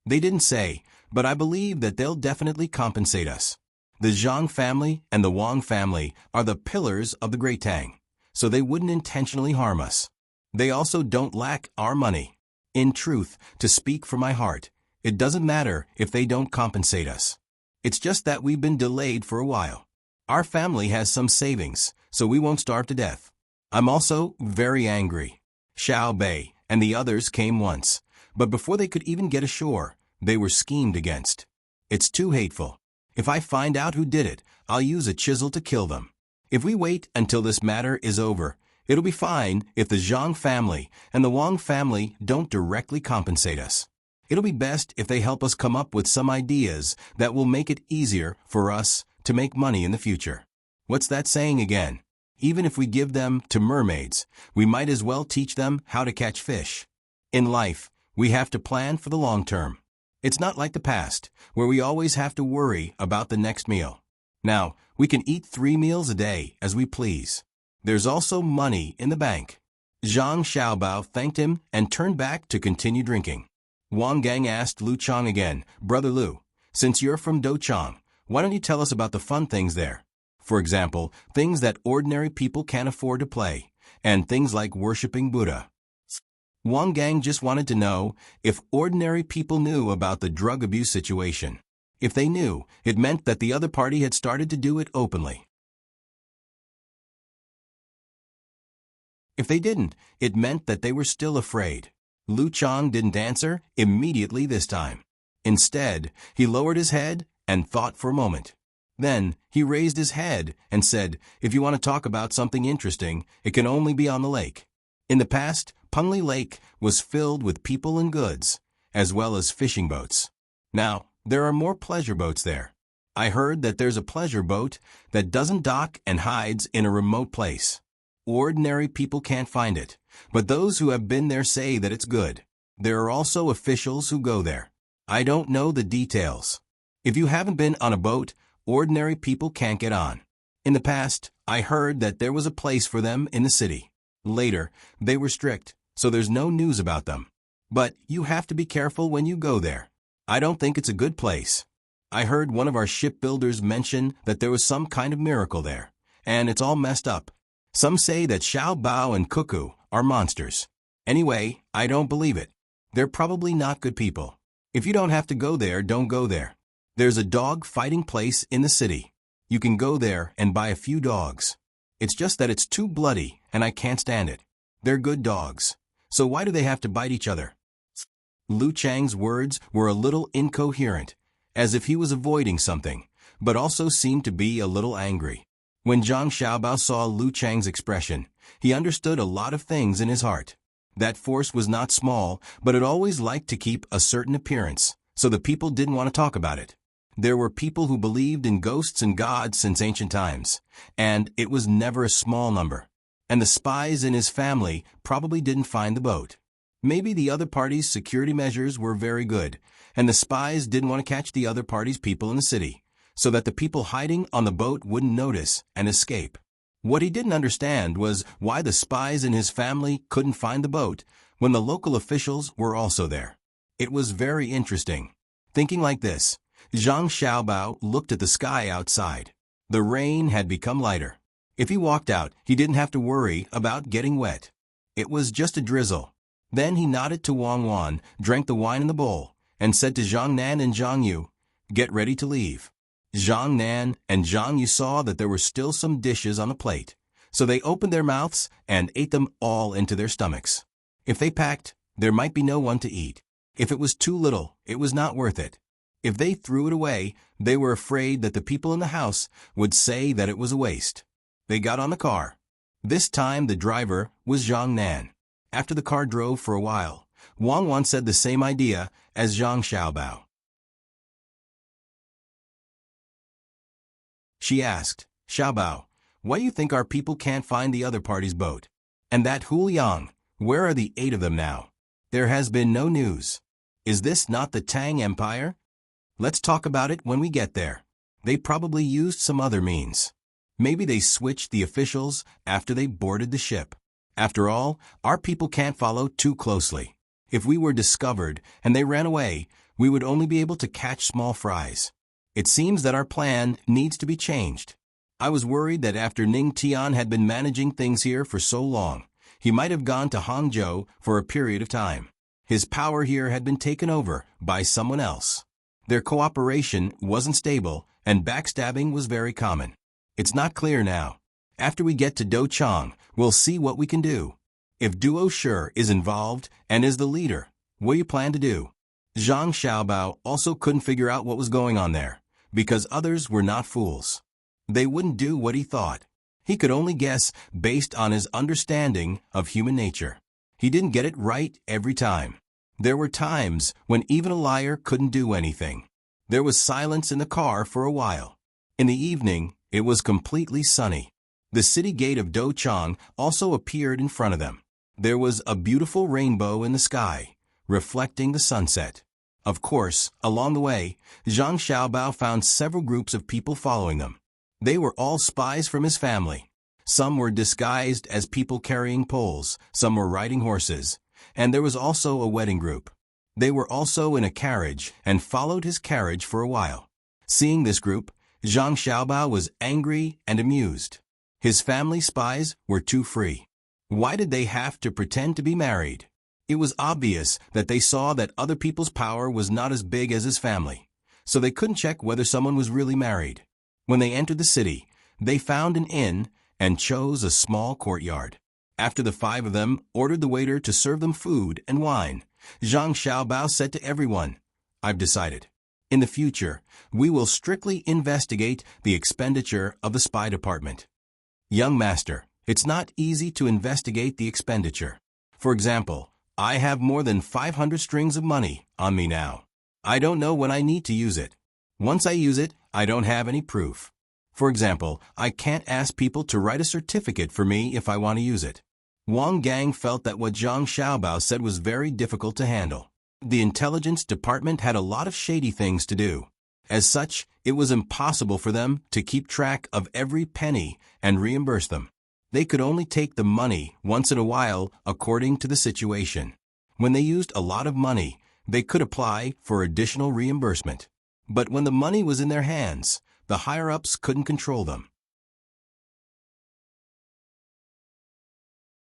They didn't say, but I believe that they'll definitely compensate us. The Zhang family and the Wang family are the pillars of the Great Tang, so they wouldn't intentionally harm us. They also don't lack our money. In truth, to speak from my heart, it doesn't matter if they don't compensate us. It's just that we've been delayed for a while. Our family has some savings, so we won't starve to death. I'm also very angry. Xiao Bei and the others came once, but before they could even get ashore, they were schemed against. It's too hateful. If I find out who did it, I'll use a chisel to kill them. If we wait until this matter is over, it'll be fine if the Zhang family and the Wang family don't directly compensate us. It'll be best if they help us come up with some ideas that will make it easier for us to make money in the future. What's that saying again? Even if we give them to mermaids, we might as well teach them how to catch fish. In life, we have to plan for the long term. It's not like the past, where we always have to worry about the next meal. Now, we can eat 3 meals a day as we please. There's also money in the bank. Zhang Xiaobao thanked him and turned back to continue drinking. Wang Gang asked Lu Chong again, Brother Lu, since you're from Do Chong, why don't you tell us about the fun things there? For example, things that ordinary people can't afford to play, and things like worshipping Buddha. Wang Gang just wanted to know if ordinary people knew about the drug abuse situation. If they knew, it meant that the other party had started to do it openly. If they didn't, it meant that they were still afraid. Lu Chong didn't answer immediately this time. Instead, he lowered his head and thought for a moment. Then, he raised his head and said, if you want to talk about something interesting, it can only be on the lake. In the past, Pengli Lake was filled with people and goods, as well as fishing boats. Now, there are more pleasure boats there. I heard that there's a pleasure boat that doesn't dock and hides in a remote place. Ordinary people can't find it, but those who have been there say that it's good. There are also officials who go there. I don't know the details. If you haven't been on a boat, ordinary people can't get on. In the past, I heard that there was a place for them in the city. Later, they were strict, so there's no news about them. But you have to be careful when you go there. I don't think it's a good place. I heard one of our shipbuilders mention that there was some kind of miracle there, and it's all messed up. Some say that Xiao Bao and Cuckoo are monsters. Anyway, I don't believe it. They're probably not good people. If you don't have to go there, don't go there. There's a dog fighting place in the city. You can go there and buy a few dogs. It's just that it's too bloody, and I can't stand it. They're good dogs. So why do they have to bite each other? Lu Chang's words were a little incoherent, as if he was avoiding something, but also seemed to be a little angry. When Zhang Xiaobao saw Lu Chang's expression, he understood a lot of things in his heart. That force was not small, but it always liked to keep a certain appearance, so the people didn't want to talk about it. There were people who believed in ghosts and gods since ancient times, and it was never a small number. And the spies in his family probably didn't find the boat. Maybe the other party's security measures were very good, and the spies didn't want to catch the other party's people in the city, so that the people hiding on the boat wouldn't notice and escape. What he didn't understand was why the spies in his family couldn't find the boat when the local officials were also there. It was very interesting. Thinking like this, Zhang Xiaobao looked at the sky outside. The rain had become lighter. If he walked out, he didn't have to worry about getting wet. It was just a drizzle. Then he nodded to Wang Wan, drank the wine in the bowl, and said to Zhang Nan and Zhang Yu, "Get ready to leave." Zhang Nan and Zhang Yu saw that there were still some dishes on the plate, so they opened their mouths and ate them all into their stomachs. If they packed, there might be no one to eat. If it was too little, it was not worth it. If they threw it away, they were afraid that the people in the house would say that it was a waste. They got on the car. This time the driver was Zhang Nan. After the car drove for a while, Wang Wan said the same idea as Zhang Xiaobao. She asked, "Xiaobao, why do you think our people can't find the other party's boat? And that Hu Liang, where are the 8 of them now? There has been no news. Is this not the Tang Empire? Let's talk about it when we get there. They probably used some other means. Maybe they switched the officials after they boarded the ship. After all, our people can't follow too closely. If we were discovered and they ran away, we would only be able to catch small fries. It seems that our plan needs to be changed. I was worried that after Ning Tian had been managing things here for so long, he might have gone to Hangzhou for a period of time. His power here had been taken over by someone else. Their cooperation wasn't stable, and backstabbing was very common. It's not clear now. After we get to Douchong, we'll see what we can do. If Duo Shi is involved and is the leader, what do you plan to do?" Zhang Xiaobao also couldn't figure out what was going on there, because others were not fools. They wouldn't do what he thought. He could only guess based on his understanding of human nature. He didn't get it right every time. There were times when even a liar couldn't do anything. There was silence in the car for a while. In the evening, it was completely sunny. The city gate of Douchong also appeared in front of them. There was a beautiful rainbow in the sky, reflecting the sunset. Of course, along the way, Zhang Xiaobao found several groups of people following them. They were all spies from his family. Some were disguised as people carrying poles, some were riding horses, and there was also a wedding group. They were also in a carriage and followed his carriage for a while. Seeing this group, Zhang Xiaobao was angry and amused. His family spies were too free. Why did they have to pretend to be married? It was obvious that they saw that other people's power was not as big as his family, so they couldn't check whether someone was really married. When they entered the city, they found an inn and chose a small courtyard. After the 5 of them ordered the waiter to serve them food and wine, Zhang Xiaobao said to everyone, "I've decided. In the future, we will strictly investigate the expenditure of the spy department. Young master, it's not easy to investigate the expenditure. For example, I have more than 500 strings of money on me now. I don't know when I need to use it. Once I use it, I don't have any proof. For example, I can't ask people to write a certificate for me if I want to use it." Wang Gang felt that what Zhang Xiaobao said was very difficult to handle. The intelligence department had a lot of shady things to do. As such, it was impossible for them to keep track of every penny and reimburse them. They could only take the money once in a while according to the situation. When they used a lot of money, they could apply for additional reimbursement. But when the money was in their hands, the higher-ups couldn't control them.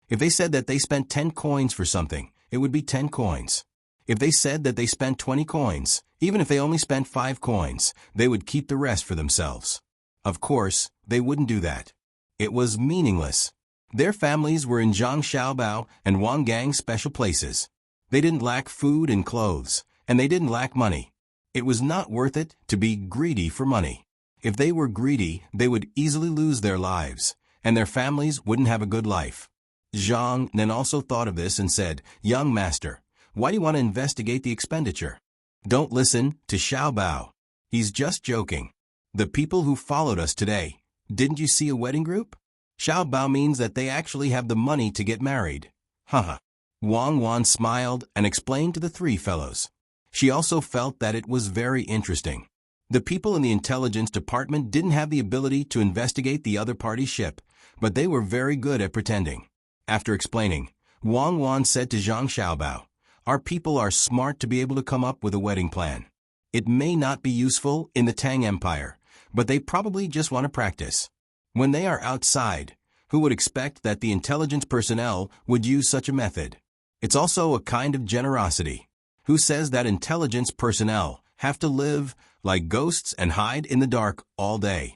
If they said that they spent 10 coins for something, it would be 10 coins. If they said that they spent 20 coins, even if they only spent 5 coins, they would keep the rest for themselves. Of course, they wouldn't do that. It was meaningless. Their families were in Zhang Xiaobao and Wang Gang's special places. They didn't lack food and clothes, and they didn't lack money. It was not worth it to be greedy for money. If they were greedy, they would easily lose their lives, and their families wouldn't have a good life. Zhang then also thought of this and said, "Young master, why do you want to investigate the expenditure? Don't listen to Xiaobao. He's just joking. The people who followed us today, didn't you see a wedding group? Xiaobao means that they actually have the money to get married." Haha. Wang Wan smiled and explained to the 3 fellows. She also felt that it was very interesting. The people in the intelligence department didn't have the ability to investigate the other party's ship, but they were very good at pretending. After explaining, Wang Wan said to Zhang Xiaobao, "Our people are smart to be able to come up with a wedding plan. It may not be useful in the Tang Empire, but they probably just want to practice. When they are outside, who would expect that the intelligence personnel would use such a method? It's also a kind of generosity. Who says that intelligence personnel have to live like ghosts and hide in the dark all day?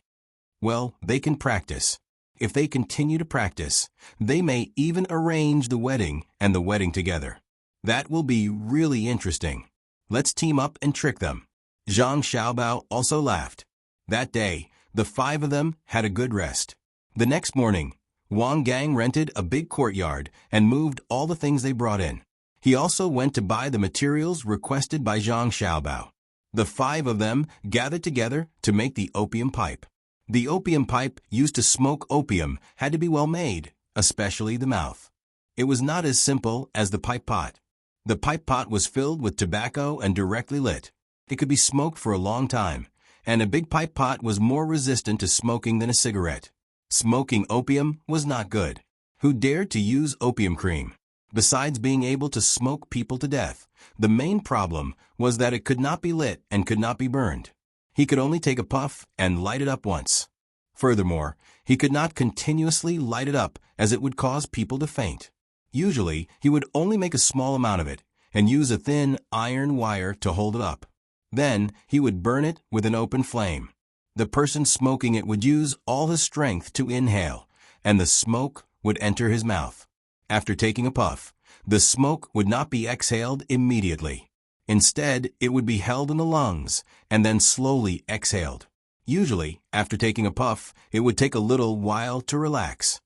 Well, they can practice. If they continue to practice, they may even arrange the wedding and the wedding together. That will be really interesting. Let's team up and trick them. Zhang Xiaobao also laughed. That day, the 5 of them had a good rest. The next morning, Wang Gang rented a big courtyard and moved all the things they brought in. He also went to buy the materials requested by Zhang Xiaobao. The 5 of them gathered together to make the opium pipe. The opium pipe used to smoke opium had to be well made, especially the mouth. It was not as simple as the pipe pot. The pipe pot was filled with tobacco and directly lit. It could be smoked for a long time, and a big pipe pot was more resistant to smoking than a cigarette. Smoking opium was not good. Who dared to use opium cream? Besides being able to smoke people to death, the main problem was that it could not be lit and could not be burned. He could only take a puff and light it up once. Furthermore, he could not continuously light it up as it would cause people to faint. Usually, he would only make a small amount of it and use a thin iron wire to hold it up. Then, he would burn it with an open flame. The person smoking it would use all his strength to inhale, and the smoke would enter his mouth. After taking a puff, the smoke would not be exhaled immediately. Instead, it would be held in the lungs and then slowly exhaled. Usually, after taking a puff, it would take a little while to relax.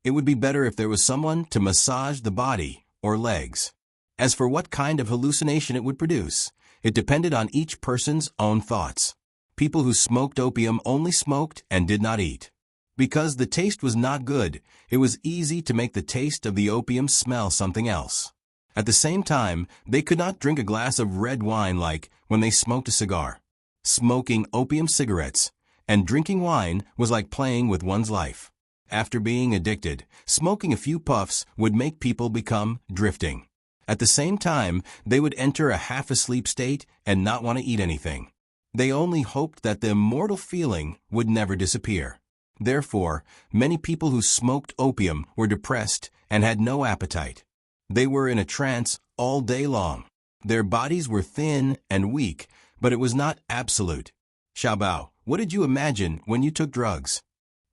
It would be better if there was someone to massage the body or legs. As for what kind of hallucination it would produce, it depended on each person's own thoughts. People who smoked opium only smoked and did not eat. Because the taste was not good, it was easy to make the taste of the opium smell something else. At the same time, they could not drink a glass of red wine like when they smoked a cigar. Smoking opium cigarettes and drinking wine was like playing with one's life. After being addicted, smoking a few puffs would make people become drifting. At the same time, they would enter a half-asleep state and not want to eat anything. They only hoped that the immortal feeling would never disappear. Therefore, many people who smoked opium were depressed and had no appetite. They were in a trance all day long. Their bodies were thin and weak, but it was not absolute. Xiaobao, what did you imagine when you took drugs?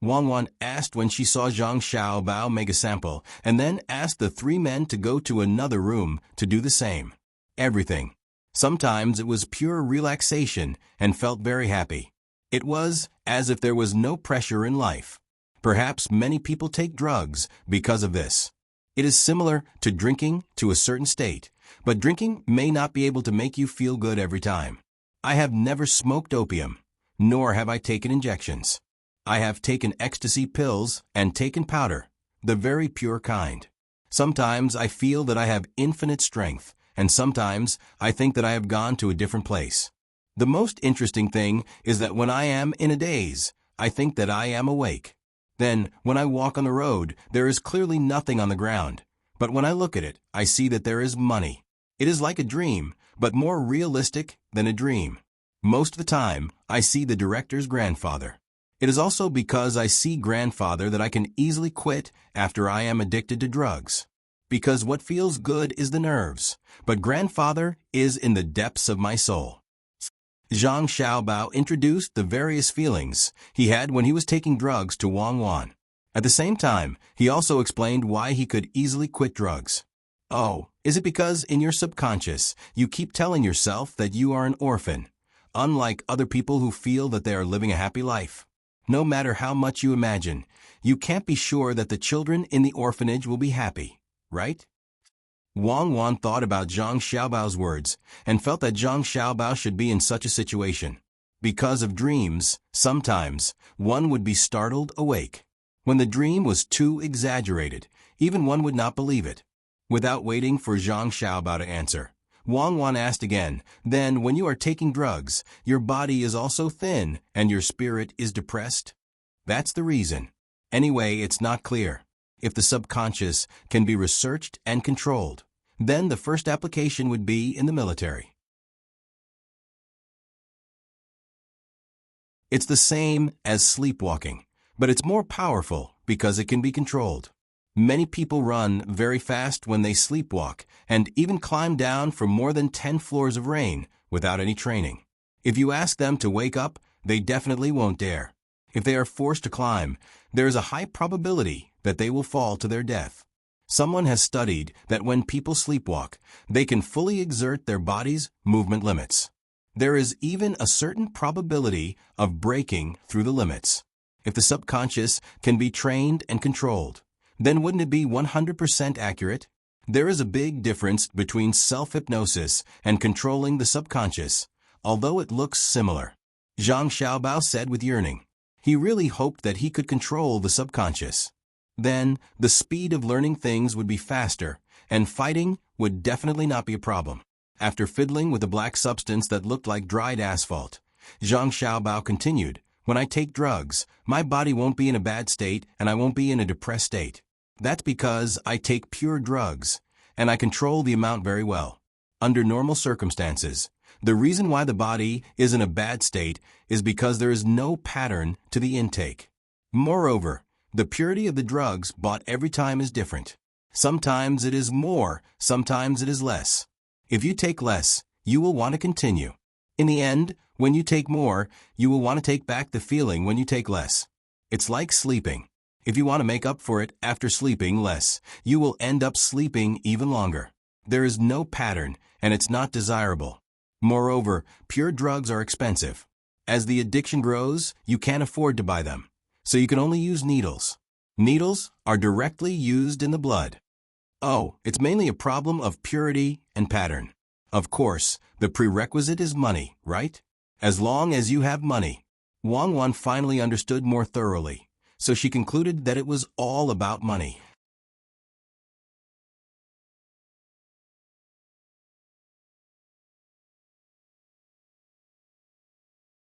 Wang Wan asked when she saw Zhang Xiaobao make a sample, and then asked the 3 men to go to another room to do the same. Everything. Sometimes it was pure relaxation and felt very happy. It was as if there was no pressure in life. Perhaps many people take drugs because of this. It is similar to drinking to a certain state, but drinking may not be able to make you feel good every time. I have never smoked opium, nor have I taken injections. I have taken ecstasy pills and taken powder, the very pure kind. Sometimes I feel that I have infinite strength, and sometimes I think that I have gone to a different place. The most interesting thing is that when I am in a daze, I think that I am awake. Then, when I walk on the road, there is clearly nothing on the ground. But when I look at it, I see that there is money. It is like a dream, but more realistic than a dream. Most of the time, I see the director's grandfather. It is also because I see grandfather that I can easily quit after I am addicted to drugs. Because what feels good is the nerves, but grandfather is in the depths of my soul. Zhang Xiaobao introduced the various feelings he had when he was taking drugs to Wang Wan. At the same time, he also explained why he could easily quit drugs. Oh, is it because in your subconscious you keep telling yourself that you are an orphan, unlike other people who feel that they are living a happy life? No matter how much you imagine, you can't be sure that the children in the orphanage will be happy, right? Wang Wan thought about Zhang Xiaobao's words and felt that Zhang Xiaobao should be in such a situation. Because of dreams, sometimes one would be startled awake. When the dream was too exaggerated, even one would not believe it. Without waiting for Zhang Xiaobao to answer, Wang Wan asked again, then when you are taking drugs, your body is also thin and your spirit is depressed? That's the reason. Anyway, it's not clear. If the subconscious can be researched and controlled, then the first application would be in the military. It's the same as sleepwalking, but it's more powerful because it can be controlled. Many people run very fast when they sleepwalk and even climb down from more than 10 floors of rain without any training. If you ask them to wake up, they definitely won't dare. If they are forced to climb, there is a high probability that they will fall to their death. Someone has studied that when people sleepwalk, they can fully exert their body's movement limits. There is even a certain probability of breaking through the limits. If the subconscious can be trained and controlled, then wouldn't it be 100% accurate? There is a big difference between self-hypnosis and controlling the subconscious, although it looks similar. Zhang Xiaobao said with yearning. He really hoped that he could control the subconscious. Then, the speed of learning things would be faster, and fighting would definitely not be a problem. After fiddling with a black substance that looked like dried asphalt, Zhang Xiaobao continued, "When I take drugs, my body won't be in a bad state and I won't be in a depressed state. That's because I take pure drugs, and I control the amount very well. Under normal circumstances, the reason why the body is in a bad state is because there is no pattern to the intake. Moreover, the purity of the drugs bought every time is different. Sometimes it is more, sometimes it is less. If you take less, you will want to continue. In the end, when you take more, you will want to take back the feeling when you take less. It's like sleeping. If you want to make up for it after sleeping less, you will end up sleeping even longer. There is no pattern, and it's not desirable. Moreover, pure drugs are expensive. As the addiction grows, you can't afford to buy them. So you can only use needles. Needles are directly used in the blood. Oh, it's mainly a problem of purity and pattern. Of course, the prerequisite is money, right? As long as you have money. Wang Wan finally understood more thoroughly, so she concluded that it was all about money.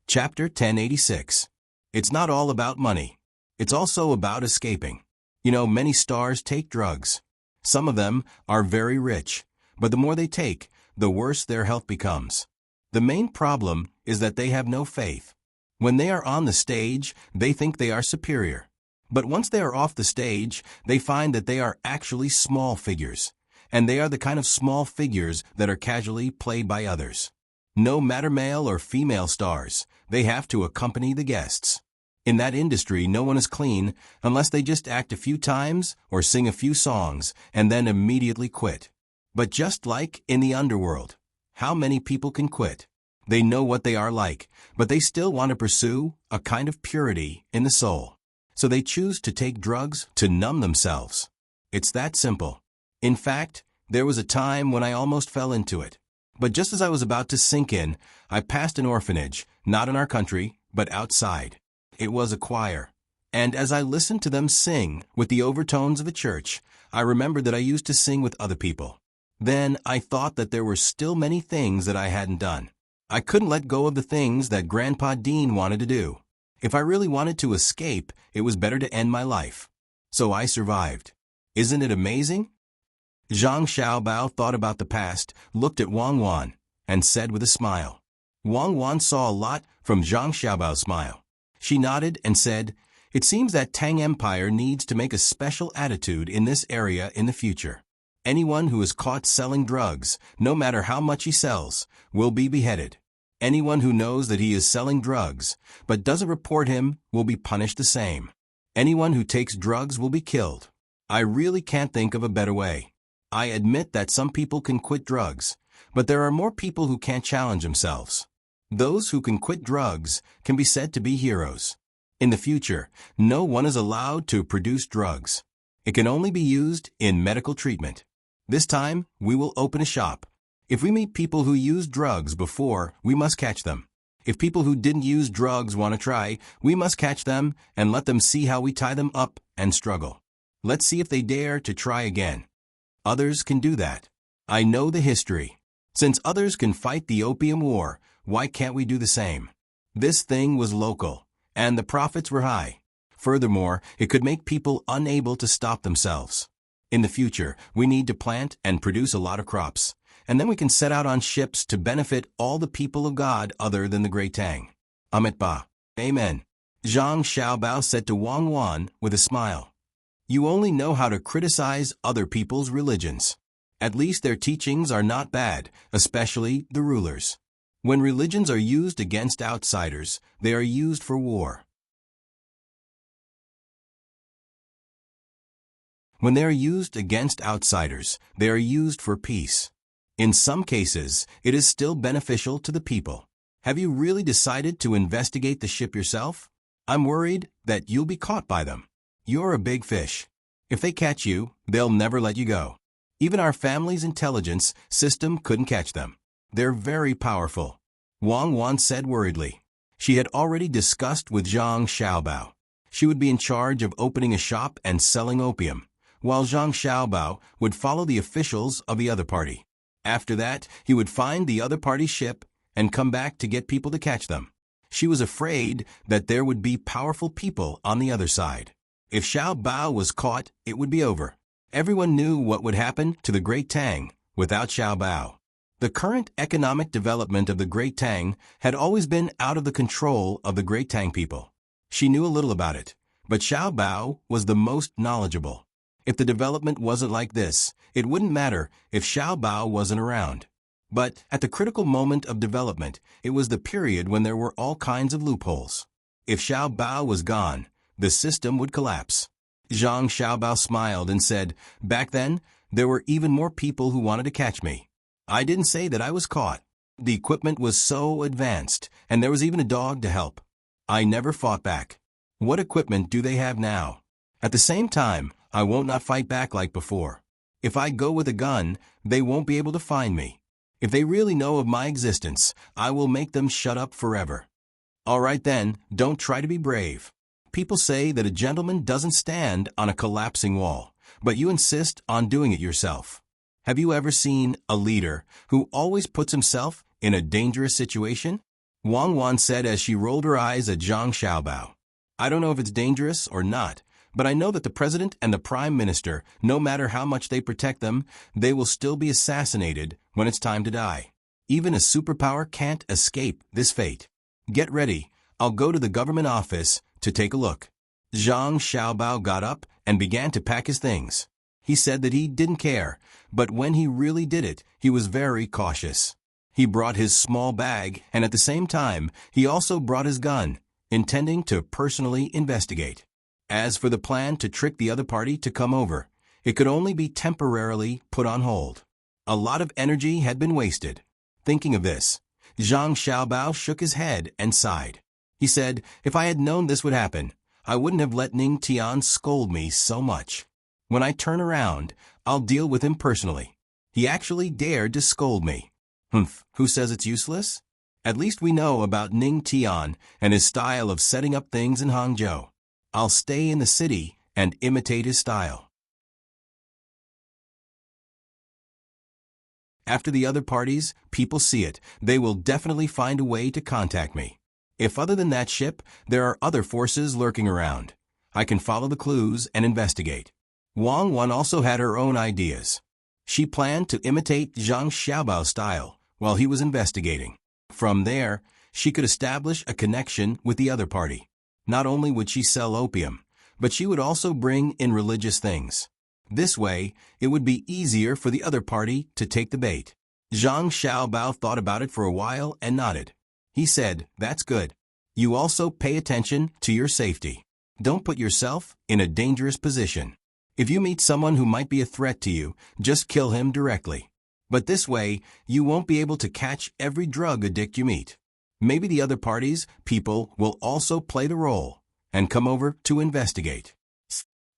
Chapter 1086. It's not all about money. It's also about escaping. You know, many stars take drugs. Some of them are very rich, but the more they take, the worse their health becomes. The main problem is that they have no faith. When they are on the stage, they think they are superior. But once they are off the stage, they find that they are actually small figures, and they are the kind of small figures that are casually played by others. No matter male or female stars, they have to accompany the guests. In that industry, no one is clean unless they just act a few times or sing a few songs and then immediately quit. But just like in the underworld, how many people can quit? They know what they are like, but they still want to pursue a kind of purity in the soul. So they choose to take drugs to numb themselves. It's that simple. In fact, there was a time when I almost fell into it. But just as I was about to sink in, I passed an orphanage, not in our country, but outside. It was a choir. And as I listened to them sing with the overtones of a church, I remembered that I used to sing with other people. Then I thought that there were still many things that I hadn't done. I couldn't let go of the things that Grandpa Dean wanted to do. If I really wanted to escape, it was better to end my life. So I survived. Isn't it amazing? Zhang Xiaobao thought about the past, looked at Wang Wan, and said with a smile. Wang Wan saw a lot from Zhang Xiaobao's smile. She nodded and said, "It seems that Tang Empire needs to make a special attitude in this area in the future. Anyone who is caught selling drugs, no matter how much he sells, will be beheaded. Anyone who knows that he is selling drugs, but doesn't report him, will be punished the same. Anyone who takes drugs will be killed. I really can't think of a better way. I admit that some people can quit drugs, but there are more people who can't challenge themselves. Those who can quit drugs can be said to be heroes. In the future, no one is allowed to produce drugs. It can only be used in medical treatment. This time, we will open a shop. If we meet people who used drugs before, we must catch them. If people who didn't use drugs want to try, we must catch them and let them see how we tie them up and struggle. Let's see if they dare to try again. Others can do that. I know the history. Since others can fight the Opium War, why can't we do the same? This thing was local, and the profits were high. Furthermore, it could make people unable to stop themselves. In the future, we need to plant and produce a lot of crops, and then we can set out on ships to benefit all the people of God other than the Great Tang. Amit Ba. Amen. Zhang Xiaobao said to Wang Wan with a smile. You only know how to criticize other people's religions. At least their teachings are not bad, especially the rulers. When religions are used against outsiders, they are used for war. When they are used against outsiders, they are used for peace. In some cases, it is still beneficial to the people. Have you really decided to investigate the ship yourself? I'm worried that you'll be caught by them. You're a big fish. If they catch you, they'll never let you go. Even our family's intelligence system couldn't catch them. They're very powerful. Wang Wan said worriedly. She had already discussed with Zhang Xiaobao. She would be in charge of opening a shop and selling opium, while Zhang Xiaobao would follow the officials of the other party. After that, he would find the other party's ship and come back to get people to catch them. She was afraid that there would be powerful people on the other side. If Xiao Bao was caught, it would be over. Everyone knew what would happen to the Great Tang without Xiao Bao. The current economic development of the Great Tang had always been out of the control of the Great Tang people. She knew a little about it, but Xiao Bao was the most knowledgeable. If the development wasn't like this, it wouldn't matter if Xiao Bao wasn't around. But at the critical moment of development, it was the period when there were all kinds of loopholes. If Xiao Bao was gone, the system would collapse. Zhang Xiaobao smiled and said, back then, there were even more people who wanted to catch me. I didn't say that I was caught. The equipment was so advanced, and there was even a dog to help. I never fought back. What equipment do they have now? At the same time, I won't not fight back like before. If I go with a gun, they won't be able to find me. If they really know of my existence, I will make them shut up forever. All right then, don't try to be brave. People say that a gentleman doesn't stand on a collapsing wall, but you insist on doing it yourself. Have you ever seen a leader who always puts himself in a dangerous situation? Wang Wan said as she rolled her eyes at Zhang Xiaobao. I don't know if it's dangerous or not, but I know that the president and the prime minister, no matter how much they protect them, they will still be assassinated when it's time to die. Even a superpower can't escape this fate. Get ready. I'll go to the government office to take a look. Zhang Xiaobao got up and began to pack his things. He said that he didn't care, but when he really did it, he was very cautious. He brought his small bag, and at the same time, he also brought his gun, intending to personally investigate. As for the plan to trick the other party to come over, it could only be temporarily put on hold. A lot of energy had been wasted. Thinking of this, Zhang Xiaobao shook his head and sighed. He said, if I had known this would happen, I wouldn't have let Ning Tian scold me so much. When I turn around, I'll deal with him personally. He actually dared to scold me. Humph, who says it's useless? At least we know about Ning Tian and his style of setting up things in Hangzhou. I'll stay in the city and imitate his style. After the other parties, people see it, they will definitely find a way to contact me. If other than that ship, there are other forces lurking around, I can follow the clues and investigate. Wang Wan also had her own ideas. She planned to imitate Zhang Xiaobao's style while he was investigating. From there, she could establish a connection with the other party. Not only would she sell opium, but she would also bring in religious things. This way, it would be easier for the other party to take the bait. Zhang Xiaobao thought about it for a while and nodded. He said, that's good. You also pay attention to your safety. Don't put yourself in a dangerous position. If you meet someone who might be a threat to you, just kill him directly. But this way, you won't be able to catch every drug addict you meet. Maybe the other party's people will also play the role and come over to investigate.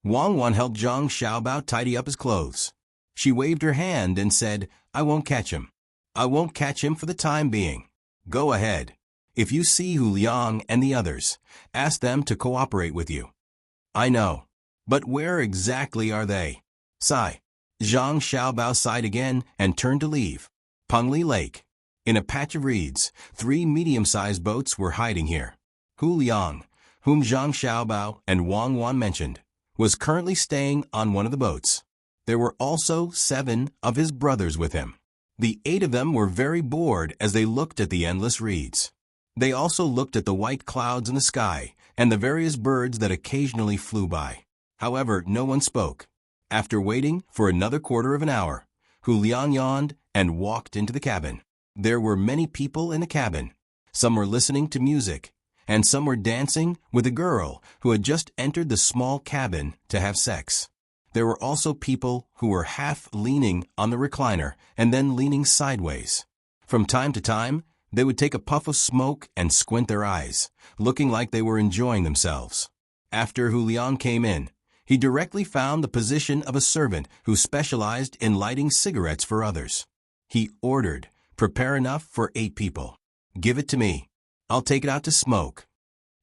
Wang Wan helped Zhang Xiaobao tidy up his clothes. She waved her hand and said, I won't catch him. I won't catch him for the time being. Go ahead. If you see Hu Liang and the others, ask them to cooperate with you. I know. But where exactly are they? Sigh. Zhang Xiaobao sighed again and turned to leave. Pengli Lake. In a patch of reeds, 3 medium-sized boats were hiding here. Hu Liang, whom Zhang Xiaobao and Wang Wan mentioned, was currently staying on one of the boats. There were also 7 of his brothers with him. The 8 of them were very bored as they looked at the endless reeds. They also looked at the white clouds in the sky and the various birds that occasionally flew by. However, no one spoke. After waiting for another quarter of an hour, Hu Liang yawned and walked into the cabin. There were many people in the cabin. Some were listening to music, and some were dancing with a girl who had just entered the small cabin to have sex. There were also people who were half leaning on the recliner and then leaning sideways. From time to time, they would take a puff of smoke and squint their eyes, looking like they were enjoying themselves. After Hu Liang came in, he directly found the position of a servant who specialized in lighting cigarettes for others. He ordered, "Prepare enough for 8 people. Give it to me. I'll take it out to smoke."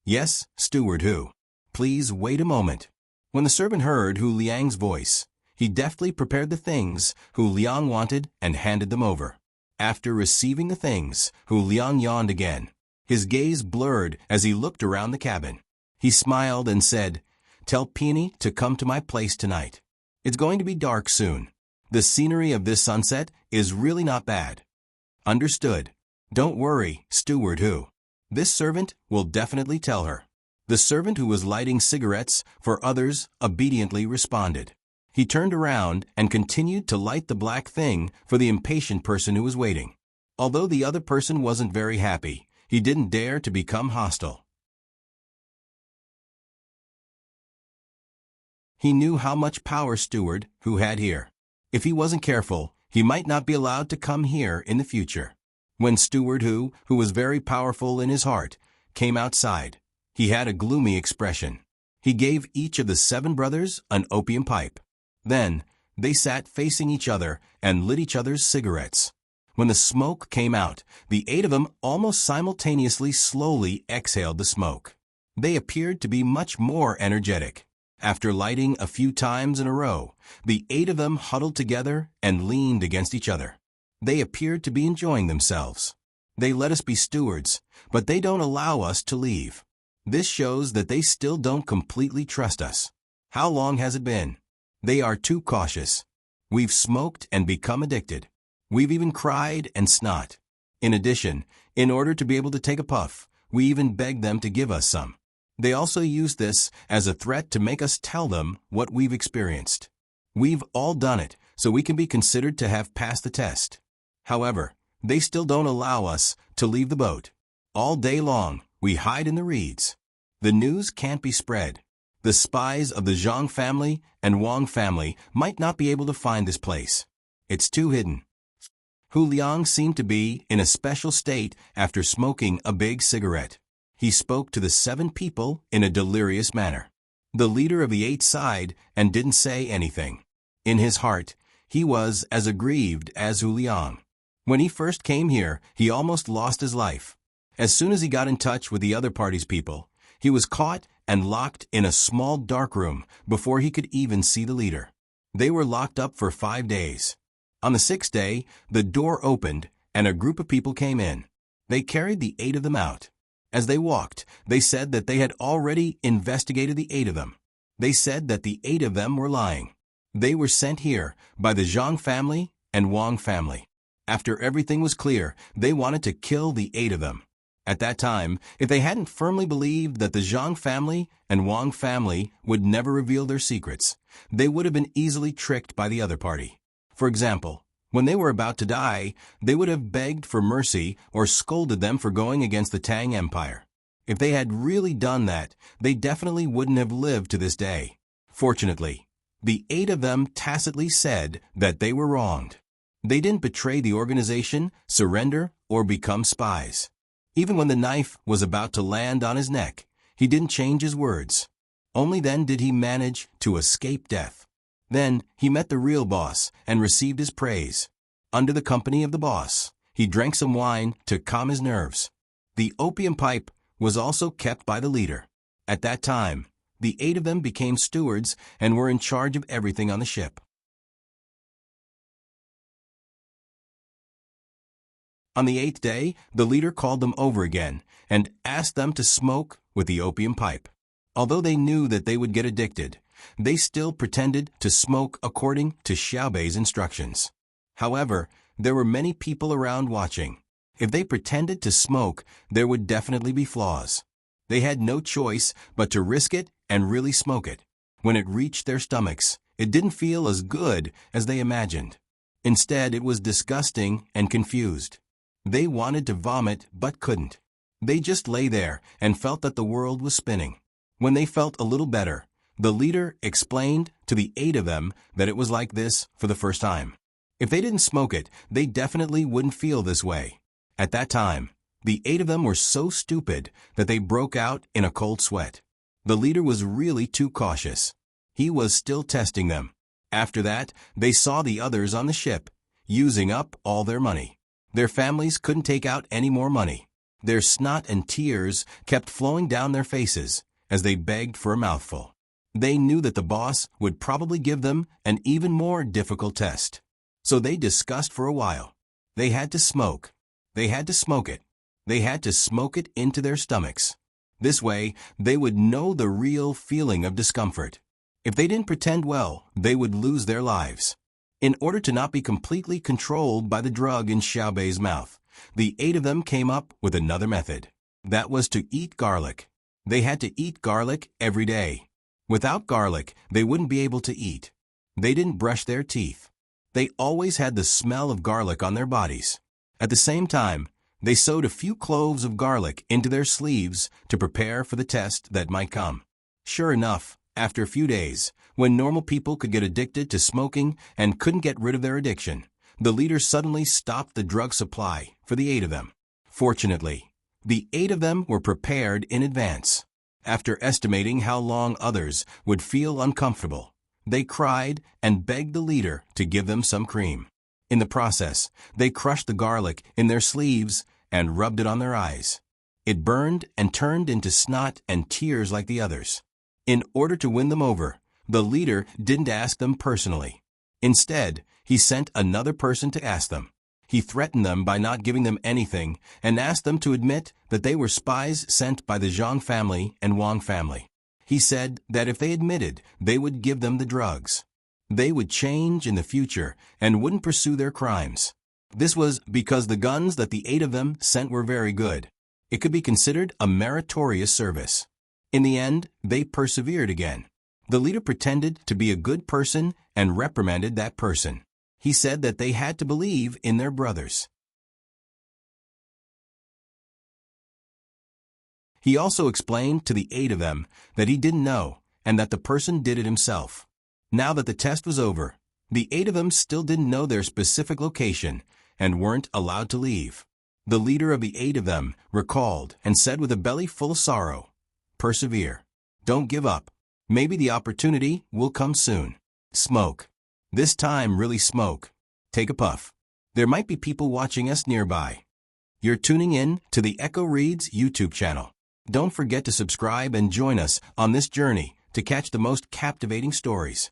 "Yes, Steward Hu. Please wait a moment." When the servant heard Hu Liang's voice, he deftly prepared the things Hu Liang wanted and handed them over. After receiving the things, Hu Liang yawned again. His gaze blurred as he looked around the cabin. He smiled and said, "Tell Peony to come to my place tonight. It's going to be dark soon. The scenery of this sunset is really not bad." "Understood. Don't worry, Steward Hu. This servant will definitely tell her." The servant who was lighting cigarettes for others obediently responded. He turned around and continued to light the black thing for the impatient person who was waiting. Although the other person wasn't very happy, he didn't dare to become hostile. He knew how much power Steward Hu had here. If he wasn't careful, he might not be allowed to come here in the future. When Steward Hu was very powerful in his heart, came outside, he had a gloomy expression. He gave each of the 7 brothers an opium pipe. Then, they sat facing each other and lit each other's cigarettes. When the smoke came out, the 8 of them almost simultaneously slowly exhaled the smoke. They appeared to be much more energetic. After lighting a few times in a row, the 8 of them huddled together and leaned against each other. They appeared to be enjoying themselves. They let us be stewards, but they don't allow us to leave. This shows that they still don't completely trust us. How long has it been? They are too cautious. We've smoked and become addicted. We've even cried and snot. In addition, in order to be able to take a puff, we even begged them to give us some. They also use this as a threat to make us tell them what we've experienced. We've all done it, so we can be considered to have passed the test. However, they still don't allow us to leave the boat. All day long, we hide in the reeds. The news can't be spread. The spies of the Zhang family and Wang family might not be able to find this place. It's too hidden. Hu Liang seemed to be in a special state after smoking a big cigarette. He spoke to the 7 people in a delirious manner. The leader of the 8 sighed and didn't say anything. In his heart, he was as aggrieved as Hu Liang. When he first came here, he almost lost his life. As soon as he got in touch with the other party's people, he was caught and locked in a small dark room before he could even see the leader. They were locked up for 5 days. On the 6th day, the door opened and a group of people came in. They carried the 8 of them out. As they walked, they said that they had already investigated the 8 of them. They said that the 8 of them were lying. They were sent here by the Zhang family and Wang family. After everything was clear, they wanted to kill the 8 of them. At that time, if they hadn't firmly believed that the Zhang family and Wang family would never reveal their secrets, they would have been easily tricked by the other party. For example, when they were about to die, they would have begged for mercy or scolded them for going against the Tang Empire. If they had really done that, they definitely wouldn't have lived to this day. Fortunately, the 8 of them tacitly said that they were wronged. They didn't betray the organization, surrender, or become spies. Even when the knife was about to land on his neck, he didn't change his words. Only then did he manage to escape death. Then he met the real boss and received his praise. Under the company of the boss, he drank some wine to calm his nerves. The opium pipe was also kept by the leader. At that time, the 8 of them became stewards and were in charge of everything on the ship. On the 8th day, the leader called them over again and asked them to smoke with the opium pipe. Although they knew that they would get addicted, they still pretended to smoke according to Xiaobei's instructions. However, there were many people around watching. If they pretended to smoke, there would definitely be flaws. They had no choice but to risk it and really smoke it. When it reached their stomachs, it didn't feel as good as they imagined. Instead, it was disgusting and confused. They wanted to vomit but couldn't. They just lay there and felt that the world was spinning. When they felt a little better, the leader explained to the 8 of them that it was like this for the first time. If they didn't smoke it, they definitely wouldn't feel this way. At that time, the 8 of them were so stupid that they broke out in a cold sweat. The leader was really too cautious. He was still testing them. After that, they saw the others on the ship, using up all their money. Their families couldn't take out any more money. Their snot and tears kept flowing down their faces as they begged for a mouthful. They knew that the boss would probably give them an even more difficult test. So they discussed for a while. They had to smoke. They had to smoke it. They had to smoke it into their stomachs. This way, they would know the real feeling of discomfort. If they didn't pretend well, they would lose their lives. In order to not be completely controlled by the drug in Xiaobei's mouth, the 8 of them came up with another method. That was to eat garlic. They had to eat garlic every day. Without garlic, they wouldn't be able to eat. They didn't brush their teeth. They always had the smell of garlic on their bodies. At the same time, they sewed a few cloves of garlic into their sleeves to prepare for the test that might come. Sure enough, after a few days, when normal people could get addicted to smoking and couldn't get rid of their addiction, the leader suddenly stopped the drug supply for the 8 of them. Fortunately, the 8 of them were prepared in advance. After estimating how long others would feel uncomfortable, they cried and begged the leader to give them some cream. In the process, they crushed the garlic in their sleeves and rubbed it on their eyes. It burned and turned into snot and tears like the others. In order to win them over, the leader didn't ask them personally. Instead, he sent another person to ask them. He threatened them by not giving them anything and asked them to admit that they were spies sent by the Zhang family and Wang family. He said that if they admitted, they would give them the drugs. They would change in the future and wouldn't pursue their crimes. This was because the guns that the 8 of them sent were very good. It could be considered a meritorious service. In the end, they persevered again. The leader pretended to be a good person and reprimanded that person. He said that they had to believe in their brothers. He also explained to the 8 of them that he didn't know and that the person did it himself. Now that the test was over, the 8 of them still didn't know their specific location and weren't allowed to leave. The leader of the 8 of them recalled and said with a belly full of sorrow, "Persevere. Don't give up. Maybe the opportunity will come soon. Smoke. This time really smoke. Take a puff. There might be people watching us nearby." You're tuning in to the Echo Reads YouTube channel. Don't forget to subscribe and join us on this journey to catch the most captivating stories.